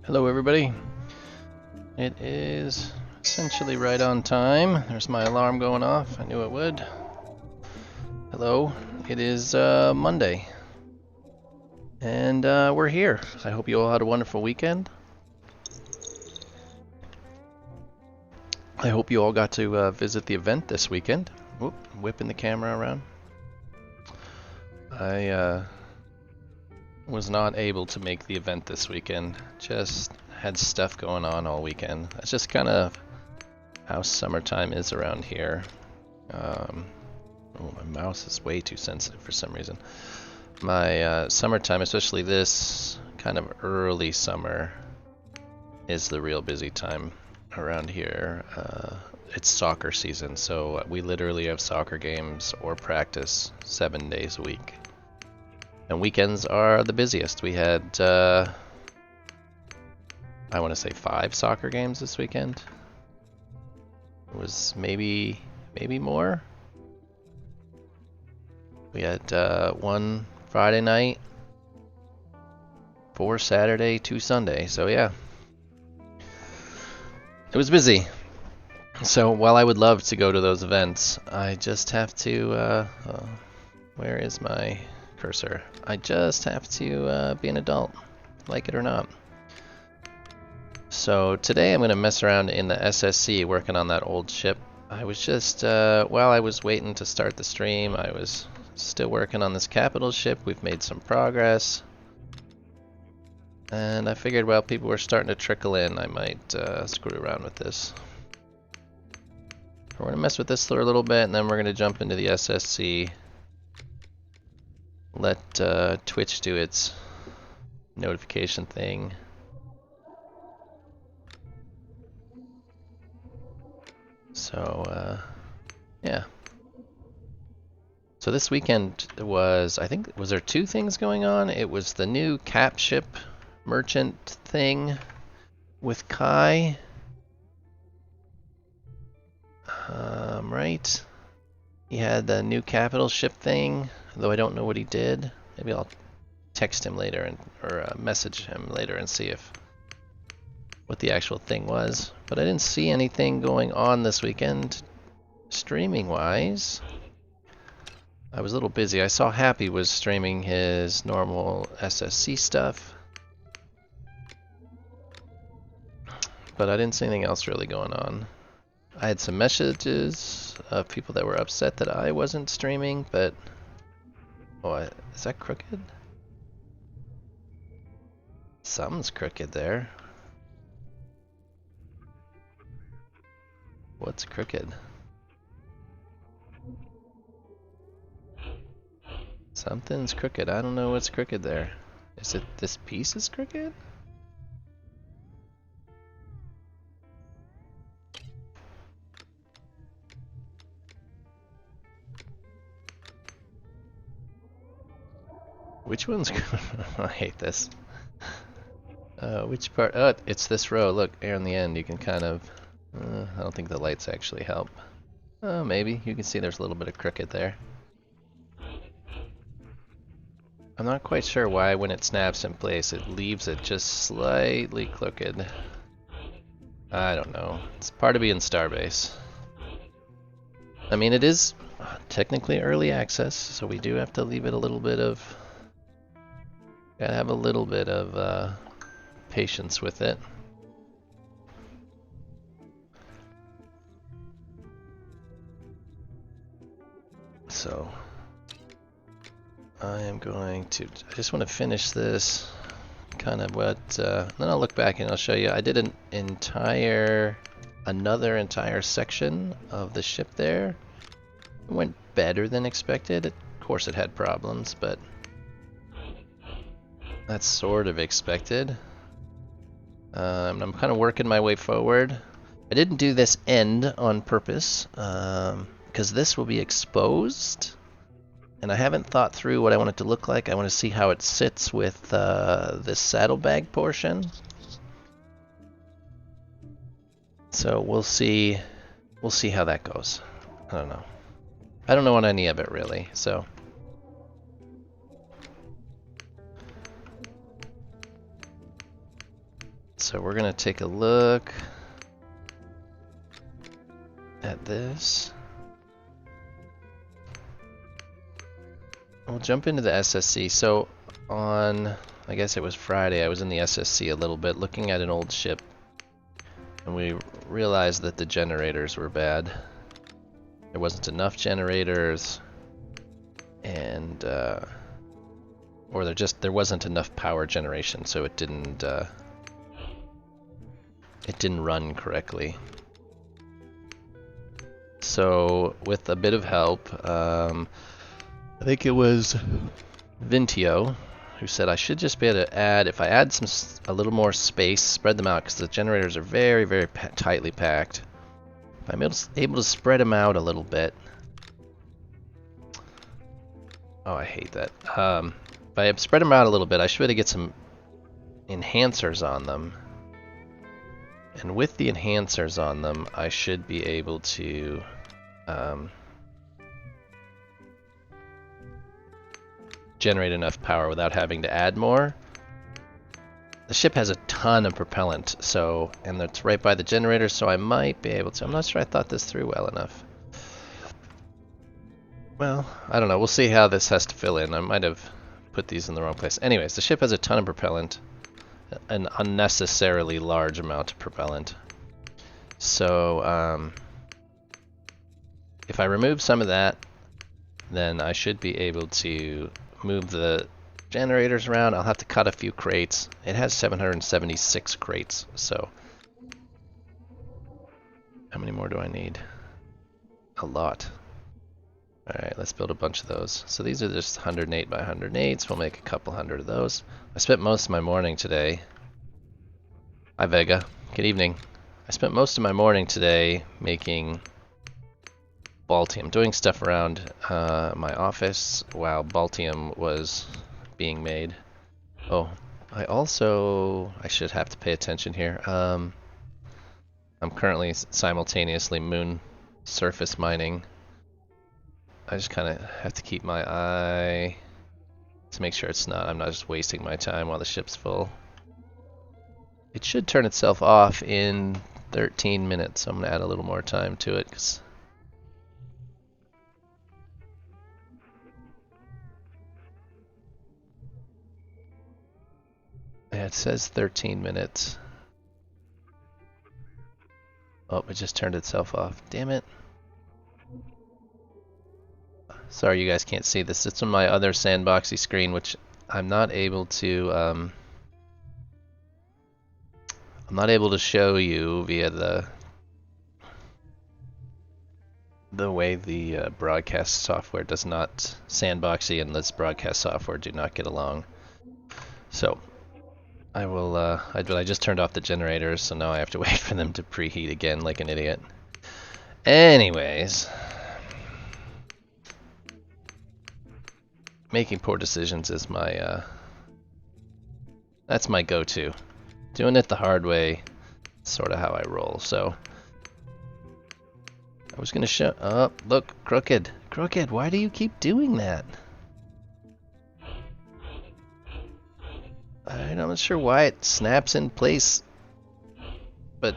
Hello everybody. It is essentially right on time. There's my alarm going off. I knew it would. Hello. It is Monday. And we're here. I hope you all had a wonderful weekend. I hope you all got to visit the event this weekend. Whoop, whipping the camera around. I was not able to make the event this weekend. Just had stuff going on all weekend. That's just kind of how summertime is around here. Oh, my mouse is way too sensitive for some reason. My summertime, especially this kind of early summer, is the real busy time around here. It's soccer season, so we literally have soccer games or practice 7 days a week. And weekends are the busiest. We had, I want to say 5 soccer games this weekend. It was maybe more. We had 1 Friday night, 4 Saturday, 2 Sunday. So yeah, it was busy. So while I would love to go to those events, I just have to, where is my cursor? I just have to be an adult, like it or not. So today I'm going to mess around in the SSC working on that old ship. I was just, while I was waiting to start the stream, I was still working on this capital ship. We've made some progress. And I figured while people were starting to trickle in, I might screw around with this. We're going to mess with this for a little bit, and then we're going to jump into the SSC. Let Twitch do its notification thing. So, yeah. So this weekend was, I think, was there 2 things going on? It was the new cap ship merchant thing with Kai. Right? He had the new capital ship thing, though I don't know what he did. Maybe I'll text him later or message him later and see what the actual thing was. But I didn't see anything going on this weekend, streaming-wise. I was a little busy. I saw Happy was streaming his normal SSC stuff, but I didn't see anything else really going on. I had some messages of people that were upset that I wasn't streaming, but... Oh, is that crooked? Something's crooked there. What's crooked? Something's crooked. I don't know what's crooked there. Is it this piece is crooked? Which one's I hate this. Which part? Oh, it's this row. Look, here on the end, you can kind of... I don't think the lights actually help. Maybe. You can see there's a little bit of crooked there. I'm not quite sure why when it snaps in place, it leaves it just slightly crooked. I don't know. It's part of being Starbase. I mean, it is technically early access, so we do have to leave it a little bit of... Gotta have a little bit of patience with it. So I am going to, I just want to finish this kind of what, then I'll look back and I'll show you. I did another entire section of the ship there. It went better than expected. Of course it had problems, but that's sort of expected. I'm kind of working my way forward. I didn't do this end on purpose, because this will be exposed, and I haven't thought through what I want it to look like. I want to see how it sits with this saddlebag portion. So we'll see how that goes. I don't know. I don't know on any of it really, so. So we're gonna take a look at this. We'll jump into the SSC. So on, I guess it was Friday, I was in the SSC a little bit looking at an old ship, and we realized that the generators were bad. There wasn't enough generators, and or there wasn't enough power generation, so it didn't run correctly. So with a bit of help, I think it was Vintio who said I should just be able to add, if I add a little more space, spread them out, because the generators are very, very tightly packed. If I'm able to spread them out a little bit. Oh, I hate that. If I spread them out a little bit, I should be able to get some enhancers on them. And with the enhancers on them, I should be able to generate enough power without having to add more. The ship has a ton of propellant, so, and it's right by the generator, so I might be able to. I'm not sure I thought this through well enough. Well, I don't know. We'll see how this has to fill in. I might have put these in the wrong place. Anyways, the ship has a ton of propellant, an unnecessarily large amount of propellant. So, if I remove some of that, then I should be able to move the generators around. I'll have to cut a few crates. It has 776 crates, so how many more do I need? A lot. Alright, let's build a bunch of those. So these are just 108 by 108s. We'll make a couple hundred of those. I spent most of my morning today. Hi Vega. Good evening. I spent most of my morning today making Baltium, doing stuff around my office while Baltium was being made. Oh, I should have to pay attention here. I'm currently simultaneously moon surface mining. I just kind of have to keep my eye to make sure I'm not just wasting my time while the ship's full. It should turn itself off in 13 minutes, so I'm going to add a little more time to it. Yeah, it says 13 minutes. Oh, it just turned itself off. Damn it. Sorry you guys can't see this. It's on my other sandboxy screen, which I'm not able to show you via the way the broadcast software does not. Sandboxy and this broadcast software do not get along. So I will I just turned off the generators, so now I have to wait for them to preheat again like an idiot. Anyways, making poor decisions is my that's my go-to. Doing it the hard way, sort of how I roll. So I was gonna show. Oh, look, Crooked, Crooked. Why do you keep doing that? I'm not sure why it snaps in place, but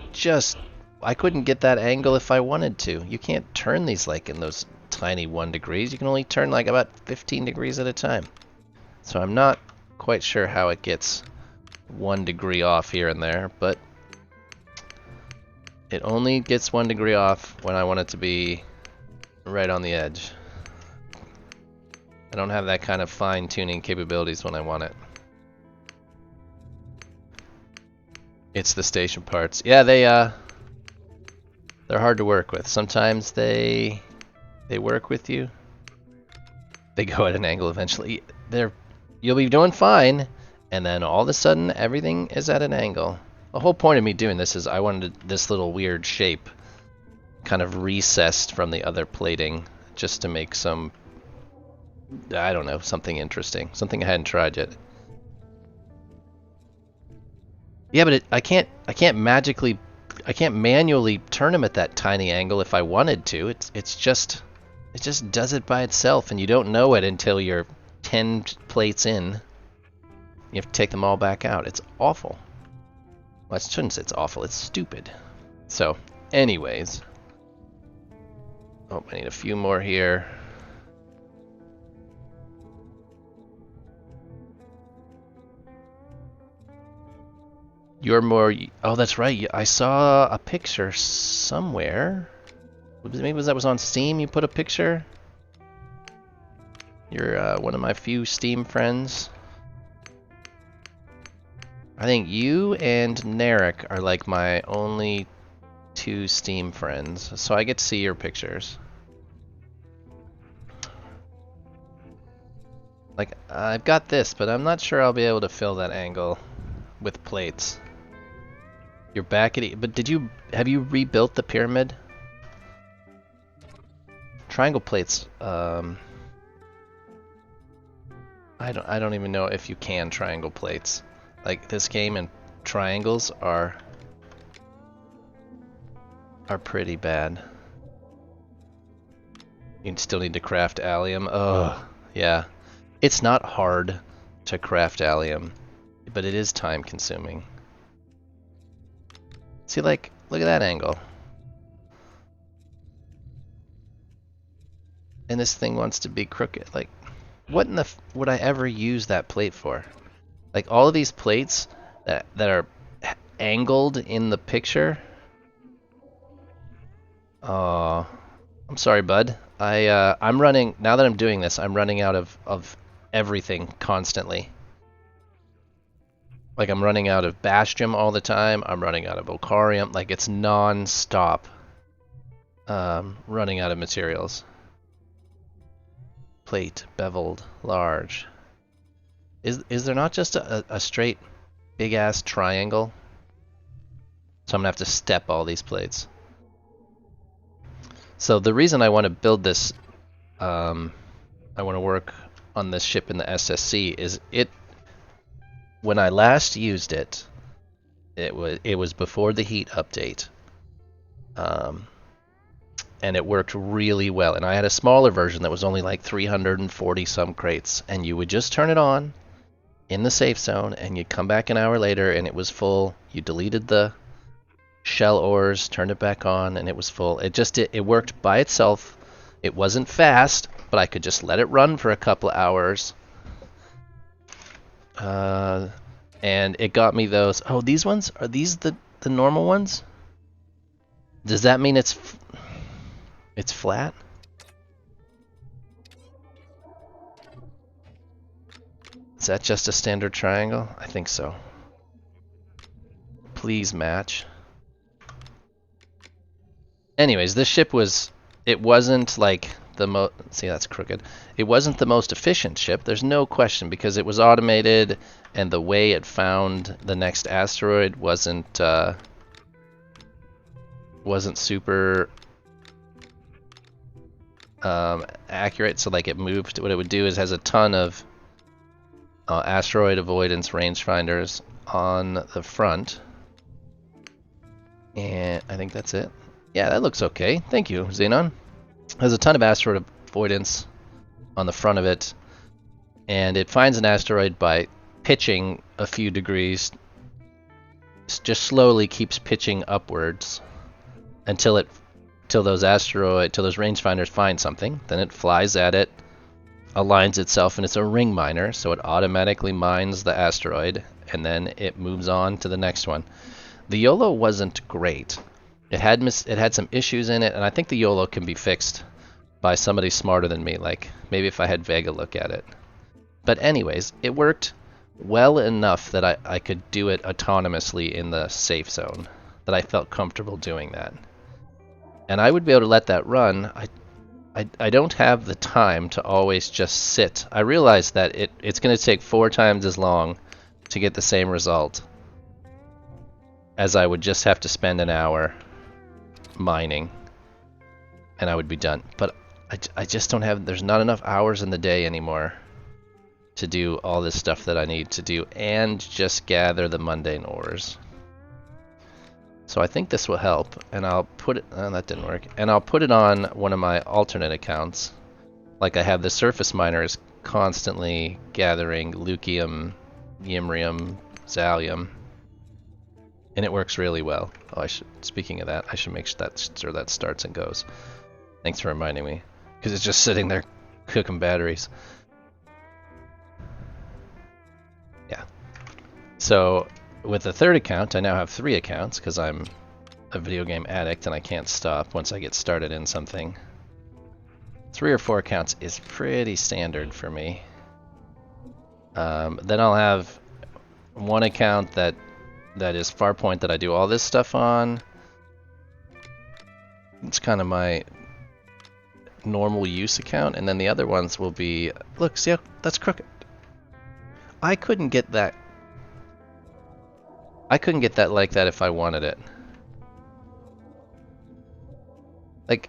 I couldn't get that angle if I wanted to. You can't turn these like in those tiny 1 degrees. You can only turn like about 15 degrees at a time. So I'm not quite sure how it gets 1 degree off here and there, but it only gets 1 degree off when I want it to be right on the edge. I don't have that kind of fine-tuning capabilities when I want it. It's the station parts. Yeah, they're hard to work with. Sometimes they work with you. They go at an angle eventually. You'll be doing fine, and then all of a sudden everything is at an angle. The whole point of me doing this is I wanted this little weird shape kind of recessed from the other plating just to make some, I don't know, something interesting. Something I hadn't tried yet. Yeah, but I can't manually turn them at that tiny angle if I wanted to. It just does it by itself, and you don't know it until you're 10 plates in. You have to take them all back out. It's awful. Well, I shouldn't say it's awful, it's stupid. So, anyways. Oh, I need a few more here. You're more... Oh, that's right. I saw a picture somewhere. Maybe that was on Steam you put a picture? You're one of my few Steam friends. I think you and Narek are like my only 2 Steam friends, so I get to see your pictures. Like, I've got this, but I'm not sure I'll be able to fill that angle with plates. You're back at it, but have you rebuilt the pyramid? Triangle plates, I don't even know if you can triangle plates. Like, this game and triangles are pretty bad. You still need to craft allium. Oh, yeah. It's not hard to craft allium, but it is time consuming. See, like, look at that angle. And this thing wants to be crooked. Like, what in the would I ever use that plate for? Like, all of these plates that are angled in the picture. Oh, I'm sorry, bud. I'm running, now that I'm doing this, I'm running out of everything constantly. Like, I'm running out of Bastion all the time, I'm running out of Ocarium, like, it's non-stop running out of materials. Plate, beveled, large. Is there not just a straight big-ass triangle? So I'm gonna have to step all these plates. So the reason I want to build this, I want to work on this ship in the SSC is when I last used it, it was before the heat update, and it worked really well. And I had a smaller version that was only like 340 some crates, and you would just turn it on in the safe zone, and you'd come back an hour later, and it was full. You deleted the shell ores, turned it back on, and it was full. It worked by itself. It wasn't fast, but I could just let it run for a couple of hours. And it got me those. Oh, these ones? Are these the normal ones? Does that mean it's flat? Is that just a standard triangle? I think so. Please match. Anyways, this ship wasn't like the most, see, that's crooked. It wasn't the most efficient ship, there's no question, because it was automated and the way it found the next asteroid wasn't super accurate. So like, it moved, what it would do is has a ton of asteroid avoidance rangefinders on the front, and I think that's it. Yeah, that looks okay. Thank you, Xenon. There's a ton of asteroid avoidance on the front of it, and it finds an asteroid by pitching a few degrees. Just slowly keeps pitching upwards until those rangefinders find something. Then it flies at it, aligns itself, and it's a ring miner, so it automatically mines the asteroid, and then it moves on to the next one. The YOLO wasn't great. It had some issues in it, and I think the YOLO can be fixed by somebody smarter than me, like maybe if I had Vega look at it. But anyways, it worked well enough that I could do it autonomously in the safe zone, that I felt comfortable doing that. And I would be able to let that run. I don't have the time to always just sit. I realize that it's going to take 4 times as long to get the same result as I would just have to spend an hour mining, and I would be done. But I just don't have, there's not enough hours in the day anymore to do all this stuff that I need to do and just gather the mundane ores. So I think this will help, and I'll put it, that didn't work, and I'll put it on one of my alternate accounts. Like, I have the surface miners constantly gathering leucium, yimrium, zallium. And it works really well. Oh, speaking of that, I should make sure that starts and goes. Thanks for reminding me. Because it's just sitting there cooking batteries. Yeah. So, with the third account, I now have 3 accounts because I'm a video game addict and I can't stop once I get started in something. 3 or 4 accounts is pretty standard for me. Then I'll have 1 account that is Farpoint that I do all this stuff on. It's kind of my normal use account, and then the other ones will be, look, see how that's crooked. I couldn't get that like that if I wanted it. Like,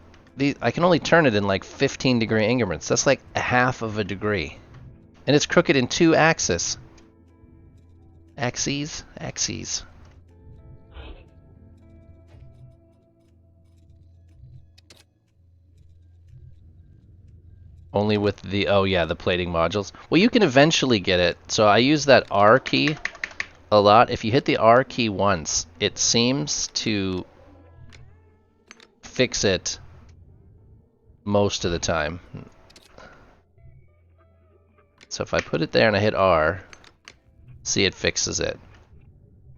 I can only turn it in like 15-degree increments. That's like a half of a degree. And it's crooked in 2 axes. Axes? Only with the, oh yeah, the plating modules. Well, you can eventually get it. So I use that R key a lot. If you hit the R key once, it seems to fix it most of the time. So if I put it there and I hit R, see, it fixes it.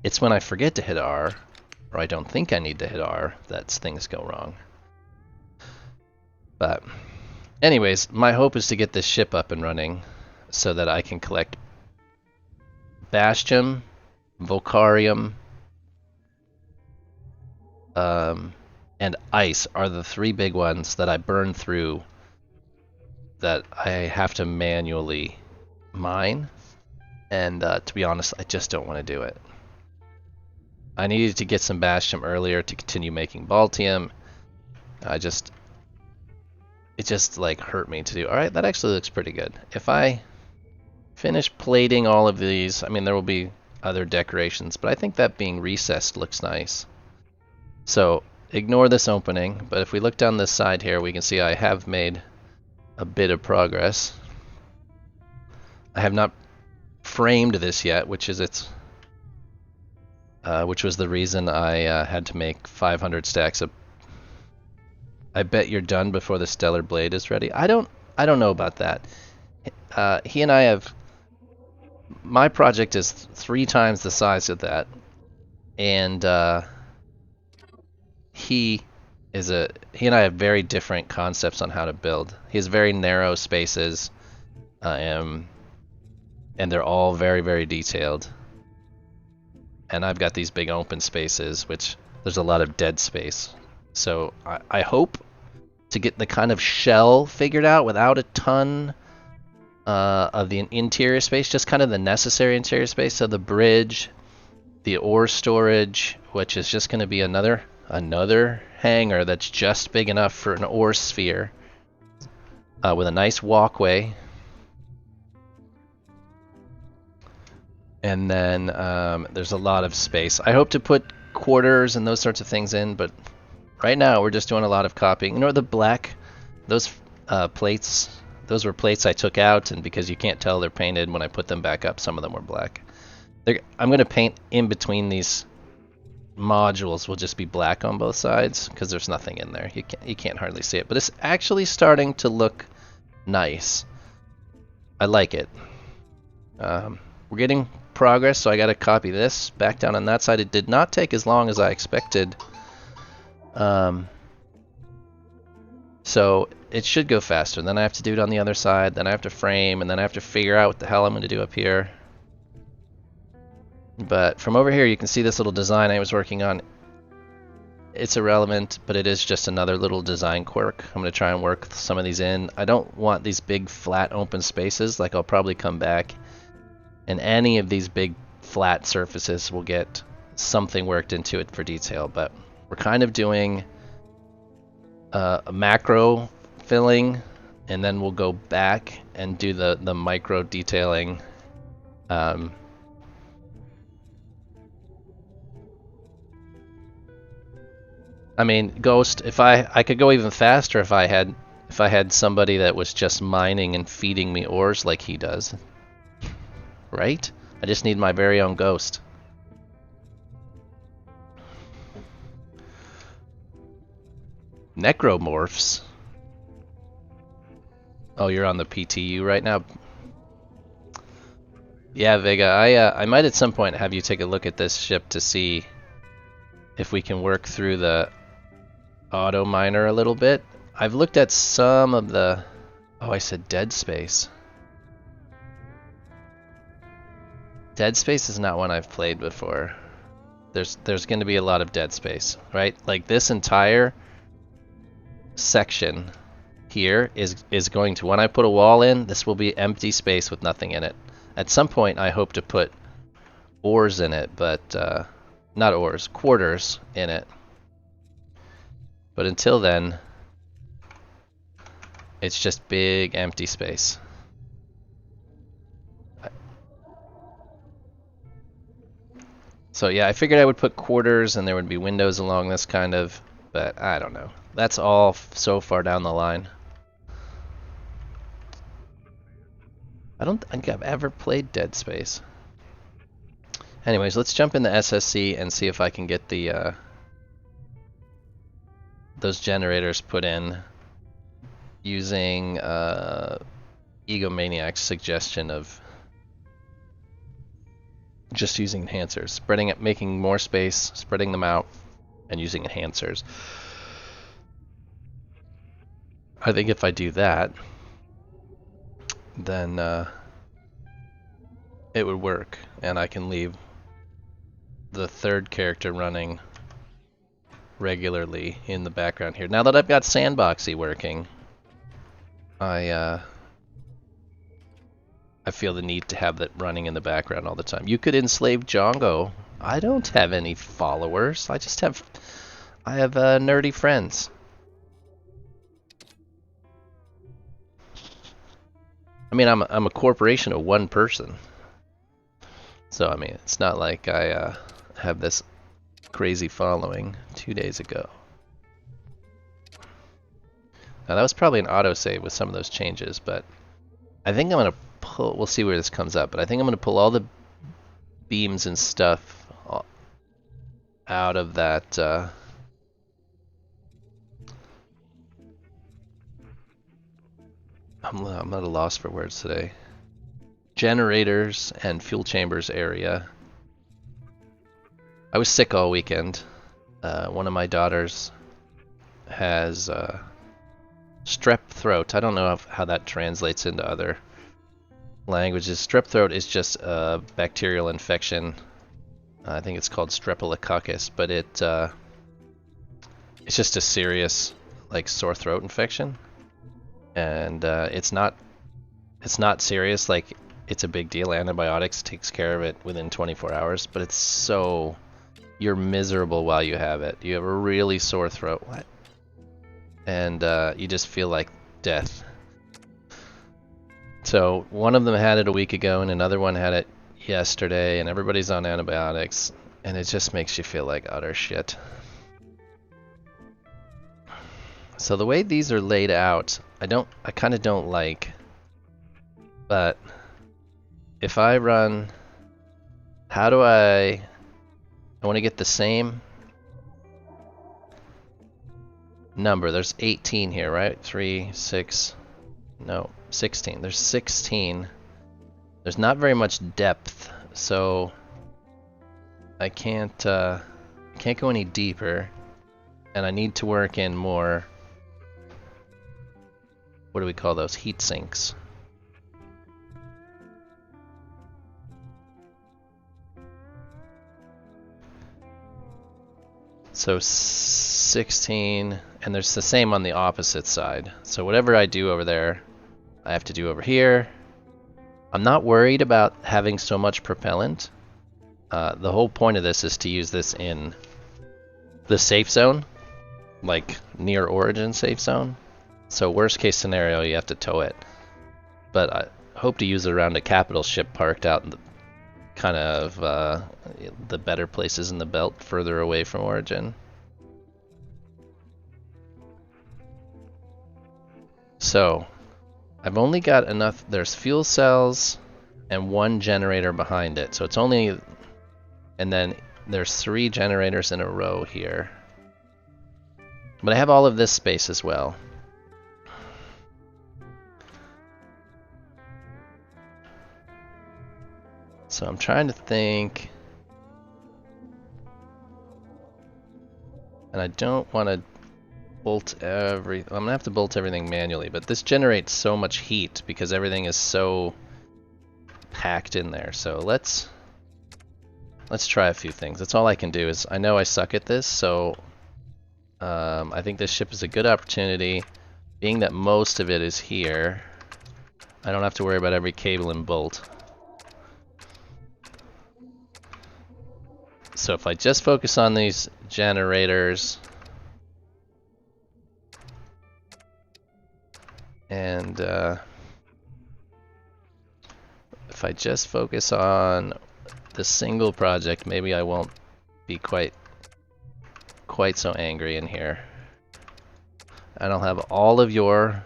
It's when I forget to hit R, or I don't think I need to hit R, that things go wrong. But anyways, my hope is to get this ship up and running so that I can collect Bastion, Vocarium, and Ice are the 3 big ones that I burn through that I have to manually mine. And to be honest, I just don't want to do it. I needed to get some Bastion earlier to continue making Baltium. It just like hurt me to do. Alright, that actually looks pretty good. If I finish plating all of these, I mean, there will be other decorations, but I think that being recessed looks nice. So ignore this opening, but if we look down this side here, we can see I have made a bit of progress. I have not framed this yet, which is which was the reason I had to make 500 stacks of. I bet you're done before the Stellar Blade is ready. I don't know about that. He and I have. My project is 3 times the size of that, and he and I have very different concepts on how to build. He has very narrow spaces, and they're all very, very detailed. And I've got these big open spaces, which there's a lot of dead space. So I hope to get the kind of shell figured out without a ton of the interior space, just kind of the necessary interior space. So the bridge, the ore storage, which is just going to be another hangar that's just big enough for an ore sphere, with a nice walkway. And then there's a lot of space. I hope to put quarters and those sorts of things in, but right now we're just doing a lot of copying. You know, the black, those plates, those were plates I took out, and because you can't tell they're painted, when I put them back up, some of them were black. I'm going to paint in between these modules, will just be black on both sides, because there's nothing in there. You can't hardly see it, but it's actually starting to look nice. I like it. We're getting progress, so I got to copy this back down on that side. It did not take as long as I expected, so it should go faster. Then I have to do it on the other side, then I have to frame, and then I have to figure out what the hell I'm going to do up here. But from over here you can see this little design I was working on. It's irrelevant, but it is just another little design quirk. I'm going to try and work some of these in. I don't want these big flat open spaces. Like, I'll probably come back and any of these big flat surfaces will get something worked into it for detail, but we're kind of doing a macro filling, and then we'll go back and do the micro detailing. I mean, Ghost, if I could go even faster if I had somebody that was just mining and feeding me ores like he does. Right? I just need my very own Ghost. Necromorphs? Oh, you're on the PTU right now? Yeah, Vega, I might at some point have you take a look at this ship to see if we can work through the auto miner a little bit. I've looked at some of the... Oh, I said Dead Space. Dead Space is not one I've played before. There's going to be a lot of Dead Space, right? Like this entire section here is going to, when I put a wall in, this will be empty space with nothing in it. At some point I hope to put ores in it, but not ores, quarters in it. But until then, it's just big empty space. So yeah, I figured I would put quarters and there would be windows along this kind of, but I don't know. That's all so far down the line. I don't think I've ever played Dead Space. Anyways, let's jump in the SSC and see if I can get the those generators put in using Egomaniac's suggestion of just using enhancers, spreading it, making more space, spreading them out, and using enhancers. I think if I do that, then it would work, and I can leave the third character running regularly in the background here. Now that I've got Sandboxy working, I feel the need to have that running in the background all the time. You could enslave Django. I don't have any followers. I have nerdy friends. I mean, I'm a corporation of one person. So, I mean, it's not like I have this crazy following 2 days ago. Now, that was probably an autosave with some of those changes, but I think I'm going to pull, we'll see where this comes up, but I think I'm going to pull all the beams and stuff out of that I'm at a loss for words today. Generators and fuel chambers area. I was sick all weekend. One of my daughters has strep throat. I don't know how that translates into other languages. Strep throat is just a bacterial infection. I think it's called streptococcus, but it's just a serious like sore throat infection. And it's not serious, like it's a big deal. Antibiotics takes care of it within 24 hours, but it's so, you're miserable while you have it. You have a really sore throat, and you just feel like death. So one of them had it a week ago, and another one had it yesterday, and everybody's on antibiotics, and it just makes you feel like utter shit. So the way these are laid out, I kind of don't like, but if I run, how do I want to get the same number. There's 18 here, right? 3, 6, no, 16. There's 16. There's not very much depth, so I can't go any deeper, and I need to work in more, what do we call those, heat sinks. So 16, and there's the same on the opposite side. So whatever I do over there, I have to do over here. I'm not worried about having so much propellant. The whole point of this is to use this in the safe zone, like near origin safe zone. So worst case scenario, you have to tow it. But I hope to use it around a capital ship parked out in the kind of the better places in the belt, further away from origin. So I've only got enough. There's fuel cells and 1 generator behind it, so it's only, and then there's 3 generators in a row here. But I have all of this space as well. So I'm trying to think. And I don't want to bolt I'm gonna have to bolt everything manually, but this generates so much heat because everything is so packed in there. So let's try a few things. That's all I can do. Is I know I suck at this, so I think this ship is a good opportunity. Being that most of it is here, I don't have to worry about every cable and bolt. So if I just focus on these generators, and if I just focus on the single project, maybe I won't be quite so angry in here. And I'll have all of your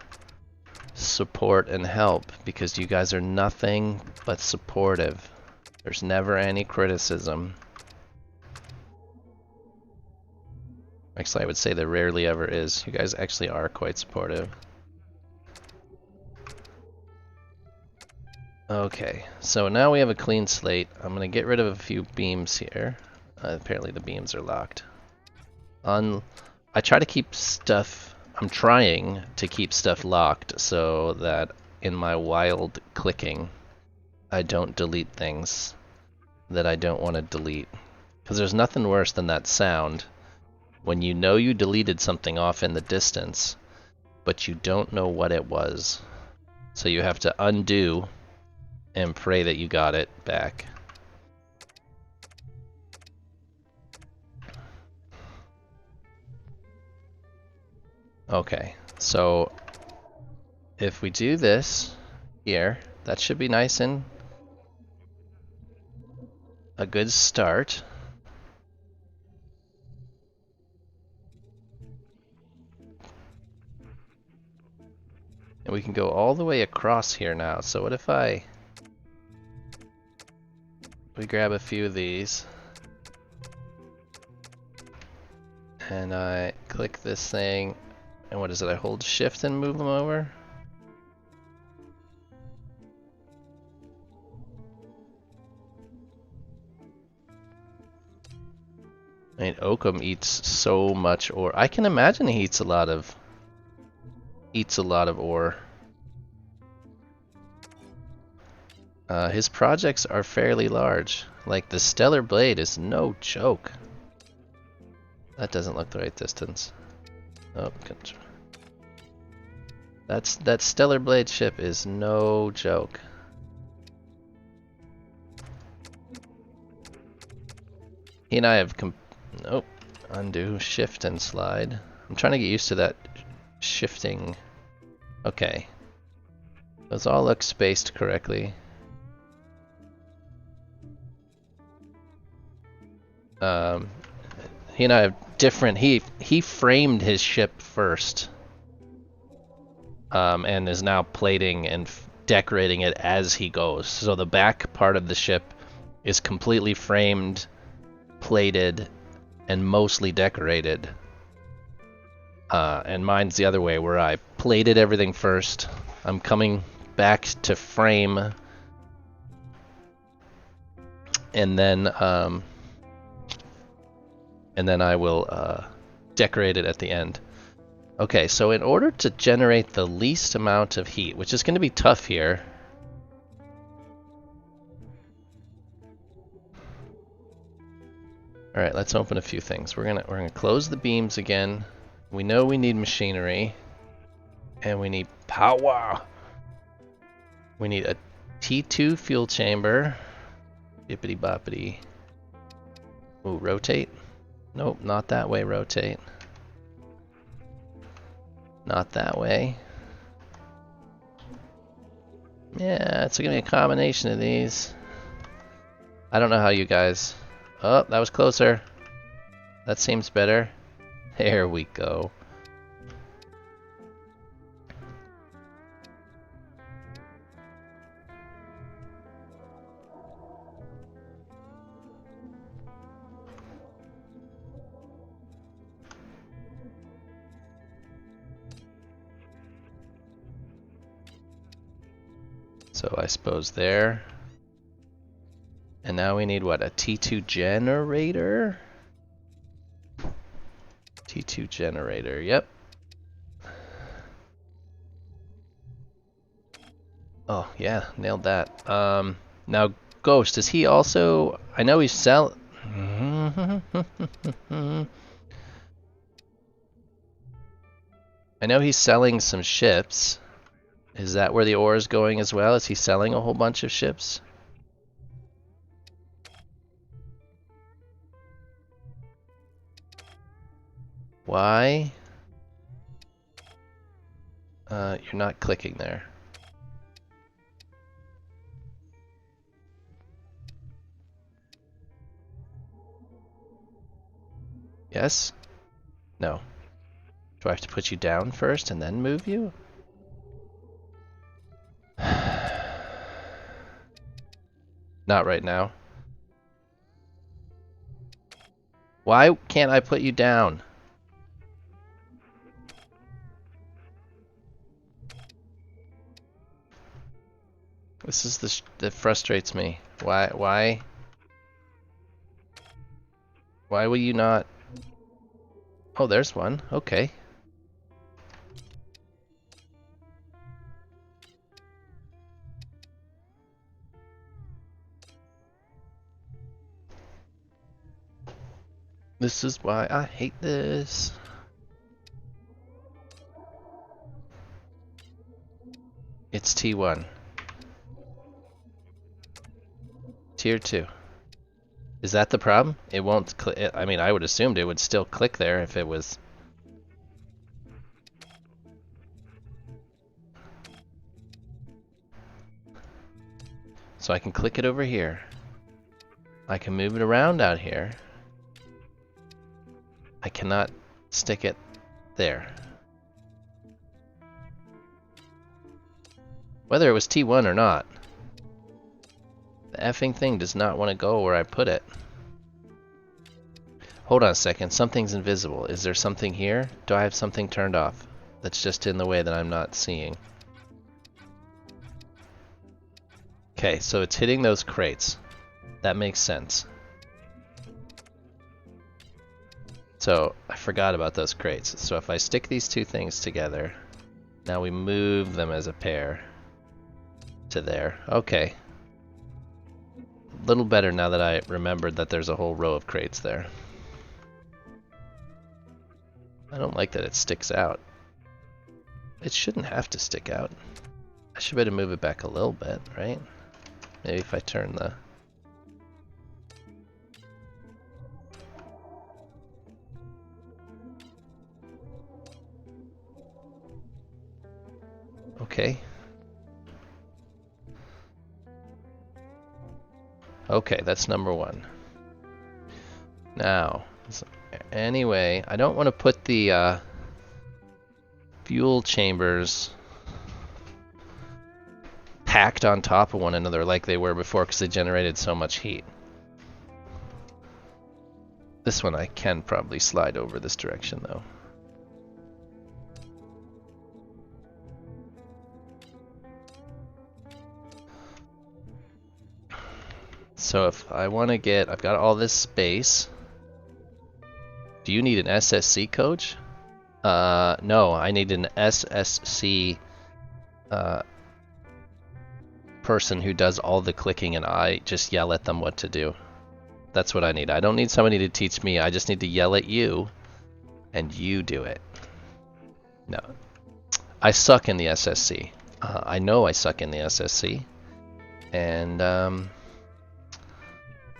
support and help because you guys are nothing but supportive. There's never any criticism. Actually, I would say there rarely ever is. You guys actually are quite supportive. Okay, so now we have a clean slate. I'm gonna get rid of a few beams here. Apparently the beams are locked. I try to keep stuff, I'm trying to keep stuff locked so that in my wild clicking, I don't delete things that I don't want to delete. Because there's nothing worse than that sound when you know you deleted something off in the distance, but you don't know what it was. So you have to undo and pray that you got it back. Okay, so if we do this here, that should be nice and a good start. And we can go all the way across here now. So what if we grab a few of these and I click this thing, and what is it? I hold shift and move them over? I mean, Oakham eats so much ore. I can imagine he eats a lot of ore. His projects are fairly large. Like the Stellar Blade is no joke. That doesn't look the right distance. Oh, that Stellar Blade ship is no joke. He and I have nope. Undo, shift, and slide. I'm trying to get used to that shifting. Okay. Those all look spaced correctly. He and I have different. He framed his ship first, and is now plating and decorating it as he goes. So the back part of the ship is completely framed, plated, and mostly decorated. And mine's the other way, where I plated everything first. I'm coming back to frame, and then I will decorate it at the end. Okay, so in order to generate the least amount of heat, which is going to be tough here. All right, let's open a few things. We're gonna close the beams again. We know we need machinery, and we need power. We need a T2 fuel chamber. Bippity boppity. Ooh, rotate. Nope, not that way. Rotate. Not that way. Yeah, it's gonna be a combination of these. I don't know how you guys. Oh, that was closer. That seems better. There we go. So I suppose there. And now we need what, a T2 generator? T2 generator, yep. Oh yeah, nailed that. Now Ghost, is he also, I know he's sell I know he's selling some ships. Is that where the ore is going as well? Is he selling a whole bunch of ships? Why? You're not clicking there. Yes? No. Do I have to put you down first and then move you? Not right now. Why can't I put you down? This is the that frustrates me. Why will you not? Oh, there's one. Okay. This is why I hate this. It's T1. Tier 2. Is that the problem? It won't click. I mean, I would assumed it would still click there if it was. So I can click it over here. I can move it around out here. I cannot stick it there. Whether it was T1 or not, the effing thing does not want to go where I put it. Hold on a second, something's invisible. Is there something here? Do I have something turned off that's just in the way that I'm not seeing? Okay, so it's hitting those crates. That makes sense. So I forgot about those crates. So if I stick these two things together, now we move them as a pair to there. Okay. A little better now that I remembered that there's a whole row of crates there. I don't like that it sticks out. It shouldn't have to stick out. I should better move it back a little bit, right? Maybe if I turn the... Okay. Okay, that's number one. Now, anyway, I don't want to put the fuel chambers packed on top of one another like they were before because they generated so much heat. This one I can probably slide over this direction though. So if I want to get, I've got all this space. Do you need an SSC coach? No, I need an SSC person who does all the clicking and I just yell at them what to do. That's what I need. I don't need somebody to teach me. I just need to yell at you and you do it. No. I suck in the SSC. I know I suck in the SSC. And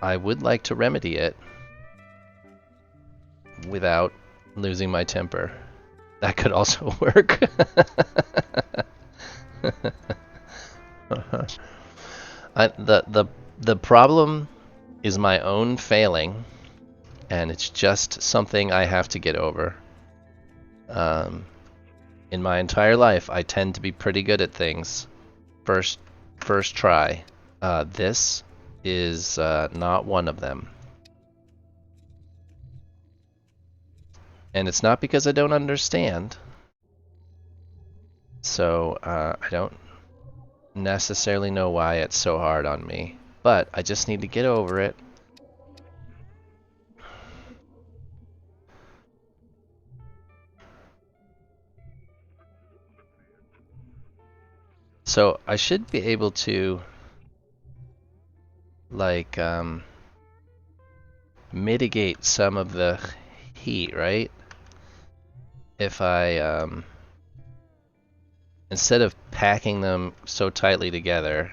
I would like to remedy it without losing my temper. That could also work. The problem is my own failing, and it's just something I have to get over. In my entire life, I tend to be pretty good at things first try. This is not one of them. And it's not because I don't understand. So, I don't... necessarily know why it's so hard on me, but I just need to get over it. So I should be able to, like, mitigate some of the heat, right? If I, instead of packing them so tightly together.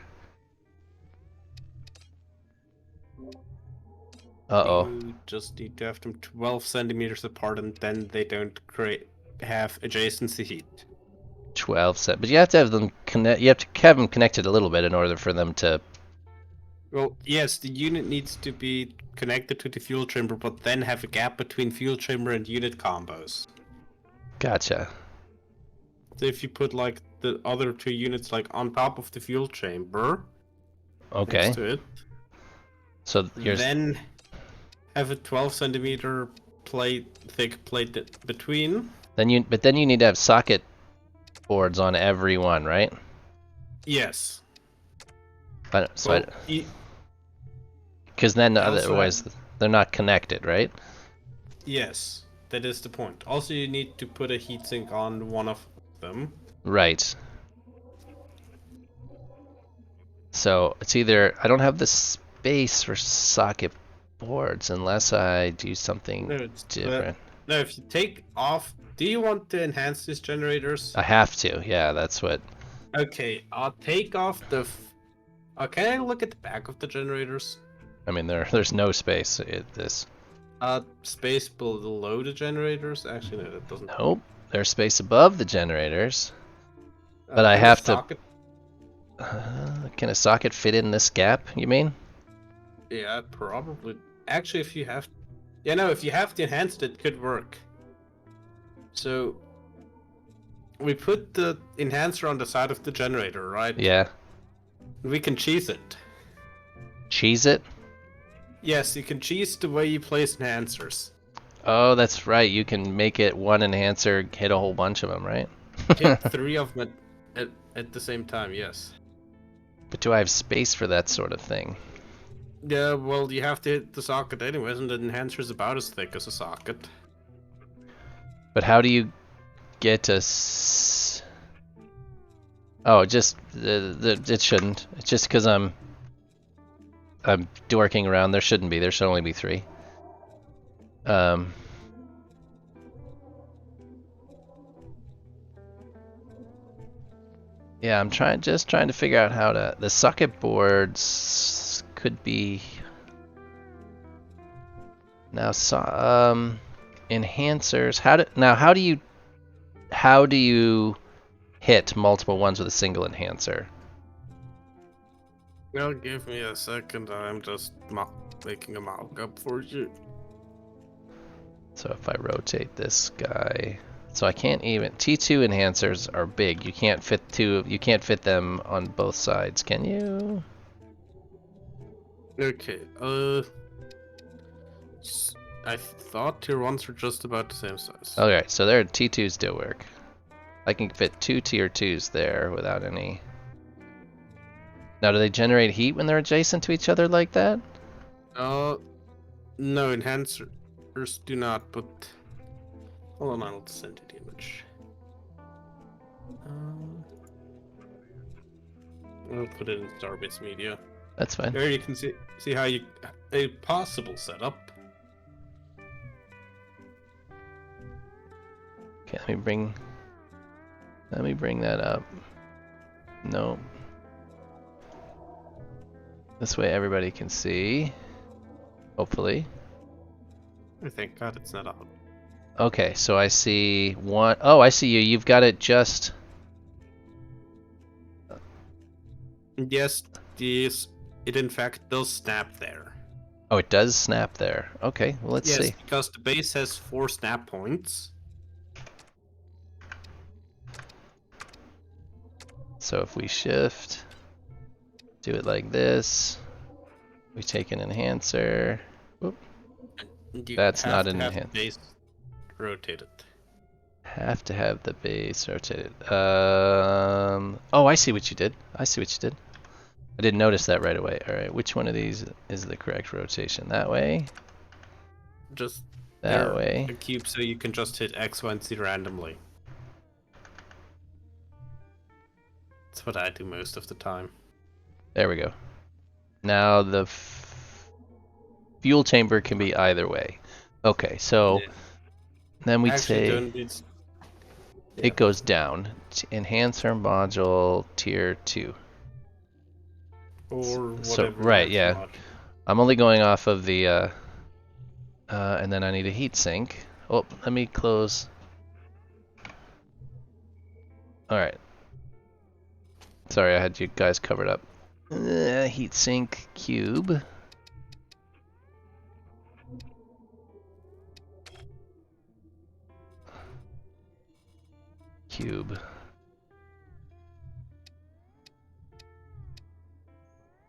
Uh-oh. You just need to have them 12 centimeters apart, and then they don't have adjacency heat. 12 set, but you have to have them connect. You have to have them connected a little bit in order for them to. Well, yes, the unit needs to be connected to the fuel chamber, but then have a gap between fuel chamber and unit combos. Gotcha. So if you put like the other two units like on top of the fuel chamber, Okay. next to it, So here's. then have a 12 centimeter thick plate between. But then you need to have socket boards on every one, right? Yes. So Well, because then also otherwise they're not connected, right? yes, that is the point. Also, you need to put a heatsink on one of them. Right. So it's either I don't have the space for socket boards unless I do something different. No, if you take off, do you want to enhance these generators? I have to. Yeah, that's what. Okay, I'll take off the. Can I look at the back of the generators? I mean, there's no space in this. Space below the generators? Actually, no, that doesn't. Nope. There's space above the generators. But I have to. Can a socket fit in this gap, you mean? Yeah, probably. Actually, if you have. Yeah, no, if you have to enhance it, it could work. So. We put the enhancer on the side of the generator, right? Yeah. We can cheese it. Cheese it? Yes, you can cheese the way you place enhancers. Oh, that's right. You can make it one enhancer hit a whole bunch of them, right? Hit 3 of them at the same time, yes. But do I have space for that sort of thing? Yeah, well, you have to hit the socket anyways, and the enhancer is about as thick as a socket. But how do you get a... Oh, just... it shouldn't. It's just because I'm dorking around. There shouldn't be. There should only be 3. Yeah, I'm just trying to figure out how to... The socket boards could be... Now, enhancers. How do you hit multiple ones with a single enhancer? Well, give me a second. I'm just making a mock-up for you. So if I rotate this guy, so I can't even. T2 enhancers are big. You can't fit two. You can't fit them on both sides, can you? Okay. I thought tier 1s were just about the same size. Okay, so their T2s still work. I can fit 2 tier 2s there without any. Now, do they generate heat when they're adjacent to each other like that? No, enhancers do not, but... Hold on, I'll send you the image. I'll put it in Starbase Media. That's fine. There you can see how a possible setup. Okay, let me bring that up. No. This way everybody can see. Hopefully. Oh, thank God it's not out. Okay, so I see one. Oh, I see you. You've got it just. Yes, it in fact does snap there. Oh, it does snap there. Okay, well, let's see. Yes, because the base has 4 snap points. So if we shift, do it like this, we take an enhancer. Whoop. That's not an enhancer. Base rotated. have to have the base rotated. Oh, I see what you did. I see what you did. I didn't notice that right away. All right, which one of these is the correct rotation? That way? Just That way? a cube, so you can just hit X, Y, and Z randomly. That's what I do most of the time. There we go. Now the fuel chamber can be either way. Okay, so then we Actually, say it goes down. Enhancer module tier 2. Or whatever. So right, yeah. Module. I'm only going off of the and then I need a heat sink. Oh, let me close. All right. Sorry, I had you guys covered up. Heat sink cube. Cube.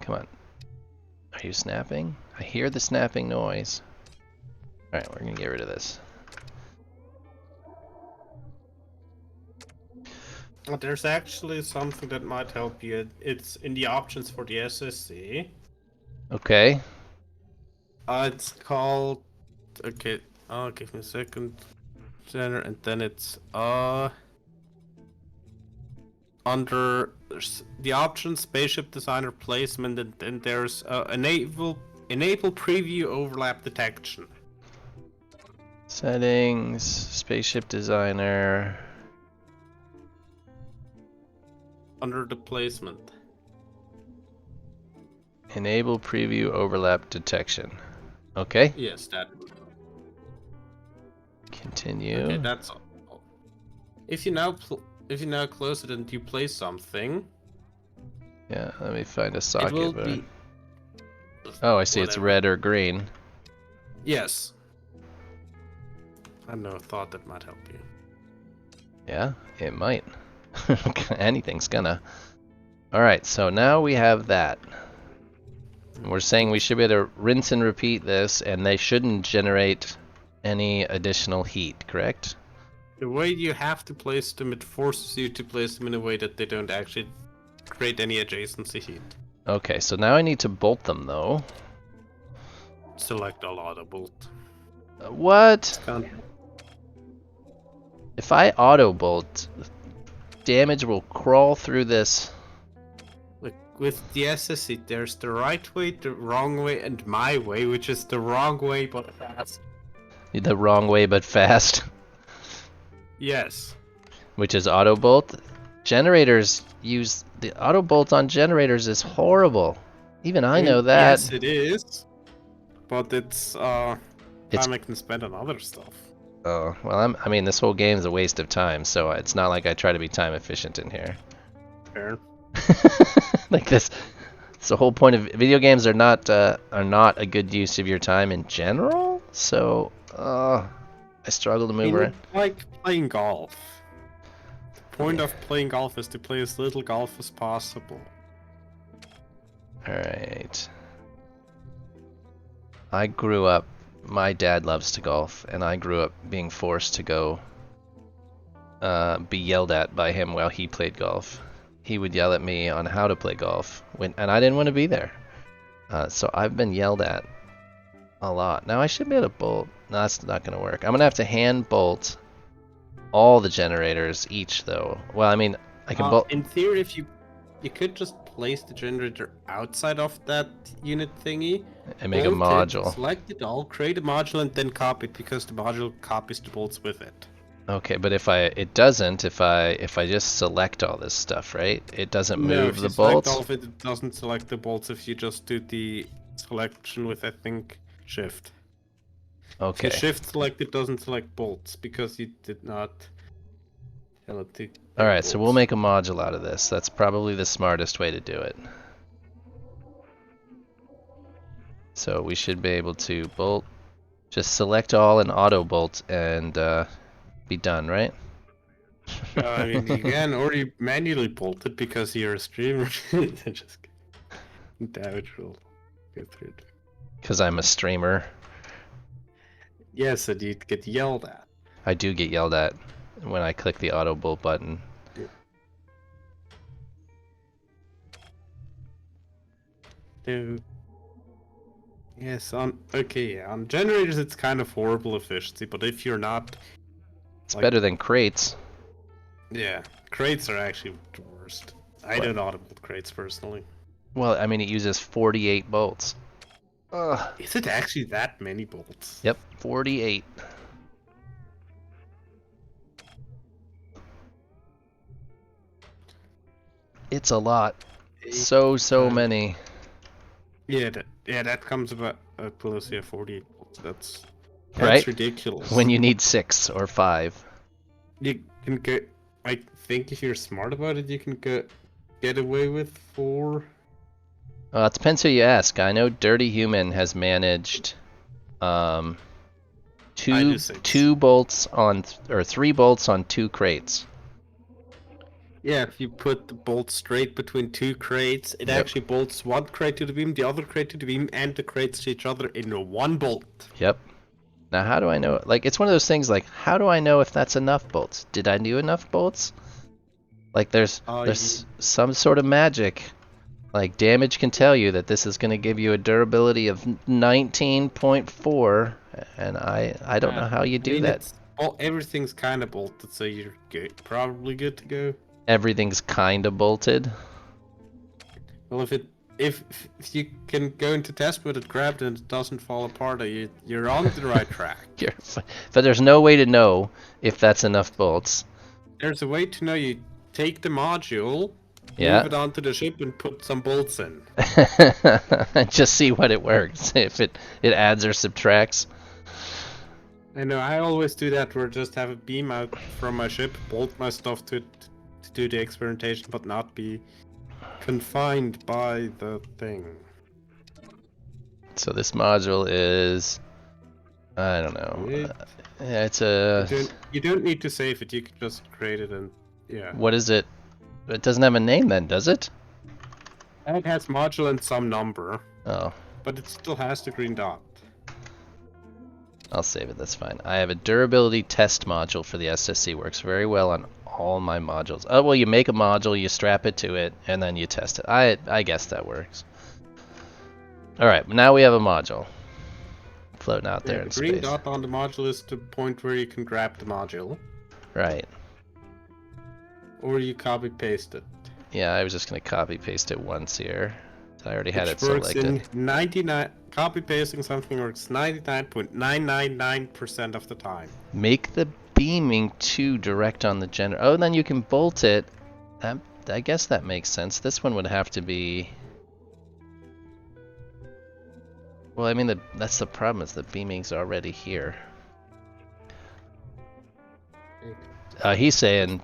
Come on. Are you snapping? I hear the snapping noise. Alright, we're gonna get rid of this. There's actually something that might help you. It's in the options for the SSC. Okay. It's called. Okay. Give me a second. Center, and then it's under the options, spaceship designer placement, and then there's enable preview overlap detection. Settings, spaceship designer. Under the placement. Enable preview overlap detection. Okay. Yes, that. Continue. Okay, that's all. If you now close it and you place something. Yeah, let me find a socket. It will be. Oh, I see. It's red or green. Yes. I know. Thought that might help you. Yeah, it might. Anything's gonna. Alright, so now we have that. We're saying we should be able to rinse and repeat this, and they shouldn't generate any additional heat, correct? The way you have to place them, it forces you to place them in a way that they don't actually create any adjacency heat. Okay, so now I need to bolt them, though. Select all auto bolt. What? If I auto bolt, damage will crawl through this. Look, with the SSC, there's the right way, the wrong way, and my way, which is the wrong way but fast. The wrong way but fast. Yes. Which is auto bolt. Generators use the auto bolt on generators is horrible. Even I know that. Yes, it is. But it's time I can spend on other stuff. Oh, well, I mean, this whole game is a waste of time, so it's not like I try to be time efficient in here. Fair. Like this, it's the whole point of video games are not a good use of your time in general. So, I struggle to move around. Like playing golf. The point of playing golf is to play as little golf as possible. All right. I grew up. My dad loves to golf, and I grew up being forced to go be yelled at by him while he played golf. He would yell at me on how to play golf, and I didn't want to be there. So I've been yelled at a lot. Now I should be able to bolt. No, that's not going to work. I'm going to have to hand bolt all the generators each, though. Well, I mean, I can bolt. In theory, if you could just place the generator outside of that unit thingy And make a module. Select it all, create a module, and then copy it because the module copies the bolts with it. Okay, but if it doesn't, if I just select all this stuff, right? It doesn't move the bolts. All of it, it doesn't select the bolts if you just do the selection with, I think, shift. Okay. If you shift select, it doesn't select bolts because you did not tell it to. All right, so we'll make a module out of this. That's probably the smartest way to do it. So we should be able to bolt, just select all and auto bolt and be done, right? I mean, you can, or you manually bolt it because you're a streamer. Just damage will go through it. Because I'm a streamer. Yes, and you'd get yelled at. I do get yelled at. when I click the auto bolt button. No. Yes, on generators it's kind of horrible efficiency, but if you're not, It's like, better than crates. yeah, crates are actually the worst. I What? don't auto bolt crates personally. Well, I mean, it uses 48 bolts. Ugh. Is it actually that many bolts? Yep, 48. It's a lot. Eight So times. many. Yeah, that comes about close, yeah, 48 bolts. That's Right? ridiculous. When you need 6 or 5. You can get, I think if you're smart about it, you can get away with 4. It depends who you ask. I know Dirty Human has managed um, I do two 6. two bolts on or 3 bolts on 2 crates. Yeah, if you put the bolt straight between 2 crates, it Yep. actually bolts one crate to the beam, the other crate to the beam, and the crates to each other in one bolt. Yep. Now, how do I know? Like, it's one of those things. Like, how do I know if that's enough bolts? Did I do enough bolts? Like, there's You, some sort of magic. Like, damage can tell you that this is going to give you a durability of 19.4, and I don't know how you I do mean, that. everything's kind of bolted, so you're probably good to go. Everything's kind of bolted. Well, if you can go into test mode and grab it and it doesn't fall apart, you're on the right track. But there's no way to know if that's enough bolts. There's a way to know. You take the module, move Yeah. it onto the ship, and put some bolts in. And just see what it works. If it adds or subtracts. I know. I always do that. Where I just have a beam out from my ship, bolt my stuff to it to do the experimentation, but not be confined by the thing. So this module is, I don't know. Yeah, it's a. You don't need to save it. You can just create it and yeah. What is it? It doesn't have a name then, does it? And it has module and some number, Oh, but it still has the green dot. I'll save it. That's fine. I have a durability test module for the SSC. Works very well on all my modules. Oh well, you make a module, you strap it to it, and then you test it. I guess that works. All right, now we have a module floating out there in The green space. dot on the module is the point where you can grab the module, Right. or you copy paste it. Yeah, I was just gonna copy paste it once here. I already had it Which works selected. in 99. Copy pasting something works 99.999% of the time. Make the beaming to direct on the generator. Oh, then you can bolt it. I guess that makes sense. This one would have to be. Well, I mean, that's the problem, is the beaming's already here. He's saying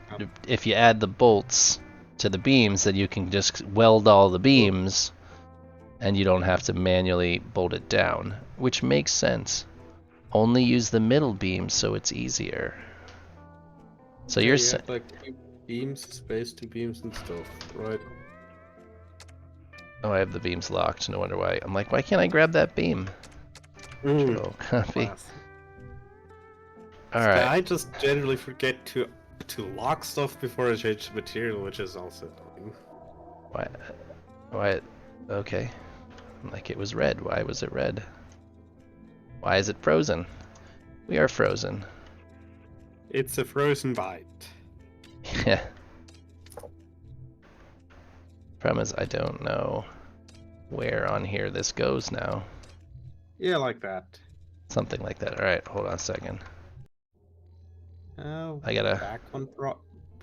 if you add the bolts to the beams, then you can just weld all the beams, and you don't have to manually bolt it down, which makes sense. Only use the middle beam so it's easier. So you're saying. Like 2 beams, space, 2 beams and stuff, right? Oh, I have the beams locked. No wonder why. I'm like, why can't I grab that beam? Control copy. All right. I just generally forget to lock stuff before I change the material, which is also annoying. Why? Why? Okay. Like it was red. Why was it red? Why is it frozen? We are frozen. It's a frozen bite. Yeah. Problem is, I don't know where on here this goes now. Yeah, like that. Something like that. All right, hold on a second. I gotta. Back one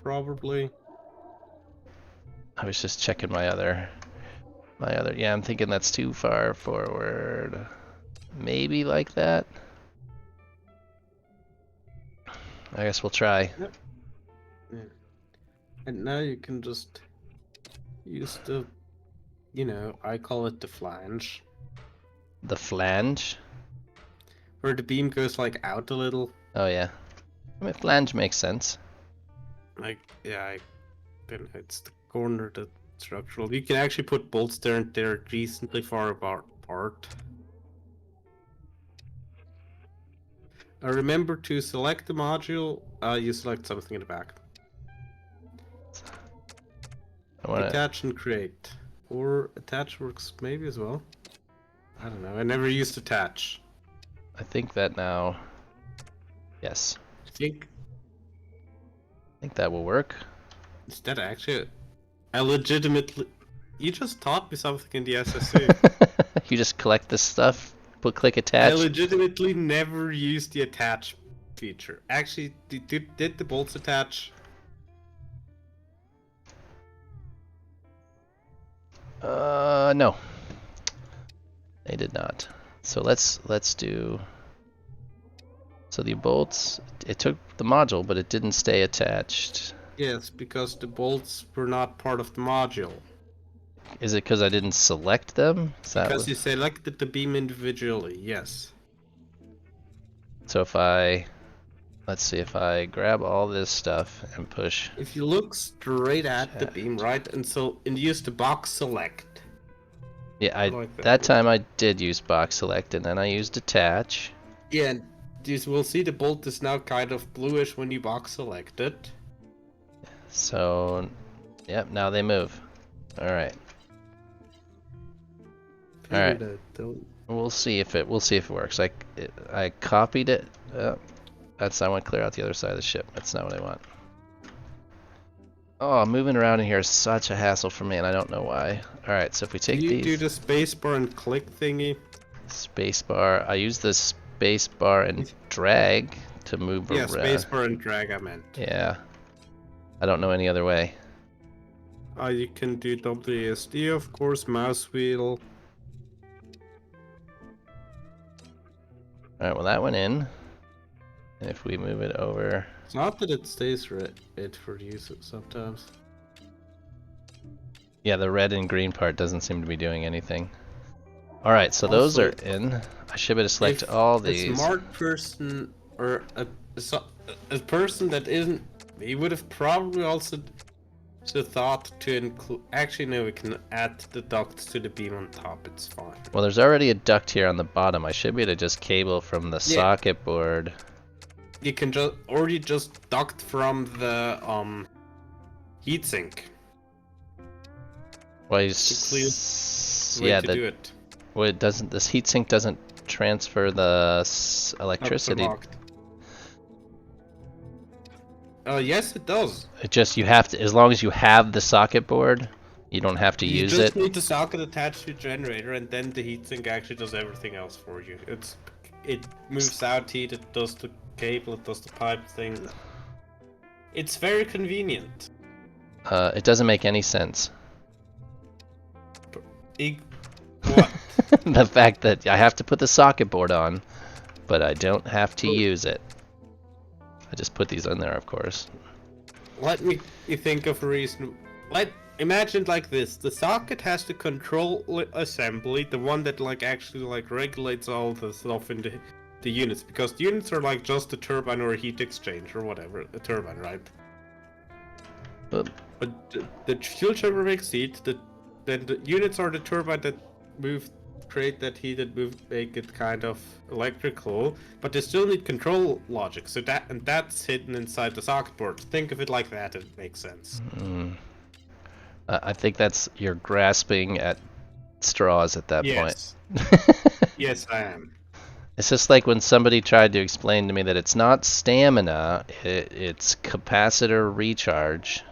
probably. I was just checking my other. Yeah, I'm thinking that's too far forward. Maybe like that. I guess we'll try. Yep. Yeah. And now you can just use the, I call it the flange. The flange? Where the beam goes like out a little. Oh yeah. I mean, flange makes sense. Like, yeah, it's the corner, the structural. You can actually put bolts there and they're decently far apart. Remember to select the module. You select something in the back. I want to. Attach and create. Or attach works maybe as well. I don't know. I never used attach. I think that now. Yes. I think that will work. Is that actually? I legitimately. You just taught me something in the SSC. You just collect this stuff, click I attach. legitimately never used the attach feature. Actually, did the bolts attach? No. They did not. So let's do. So the bolts, it took the module, but it didn't stay attached. Yes, because the bolts were not part of the module. Is it because I didn't select them? Because you selected the beam individually, yes. So let's see, if I grab all this stuff and push. If you look straight at the beam, right, and use the box select. Yeah, that time I did use box select, and then I used attach. Yeah, and you will see the bolt is now kind of bluish when you box select it. So, yep, now they move. All right. All right. We'll see if it works. I copied it. I want to clear out the other side of the ship. That's not what I want. Oh, moving around in here is such a hassle for me, and I don't know why. All right, so if we take these. Do the spacebar and click thingy. Spacebar. I use the spacebar and drag to move around. Yeah, spacebar and drag. I meant. Yeah. I don't know any other way. You can do WASD, of course, mouse wheel. Alright, well that went in. And if we move it over... It's not that it stays red for use sometimes. Yeah, the red and green part doesn't seem to be doing anything. Alright, so those are in. I should be able to select all these. A smart person, or a person that isn't... He would have probably also thought to include... Actually, no, we can add the ducts to the beam on top. It's fine. Well, there's already a duct here on the bottom. I should be able to just cable from the socket board. You can just duct from the heatsink. Well, do it. Well, it doesn't. This heatsink doesn't transfer the electricity. Yes, it does. It just, you have to, as long as you have the socket board, you don't have to use it. You just need the socket attached to your generator, and then the heatsink actually does everything else for you. It moves out heat, it does the cable, it does the pipe thing. It's very convenient. It doesn't make any sense. What? The fact that I have to put the socket board on, but I don't have to use it. I just put these in there, of course. Let me think of a reason. Imagine like this: the socket has the control assembly, the one that actually regulates all the stuff in the units, because the units are just a turbine or a heat exchange or whatever, a turbine, right? But the fuel chamber makes heat. Then the units are the turbine that create that heat and make it kind of electrical, but they still need control logic. So that's hidden inside the socket board. Think of it like that, it makes sense. I think you're grasping at straws at that point. Yes, I am. It's just like when somebody tried to explain to me that it's not stamina, it's capacitor recharge.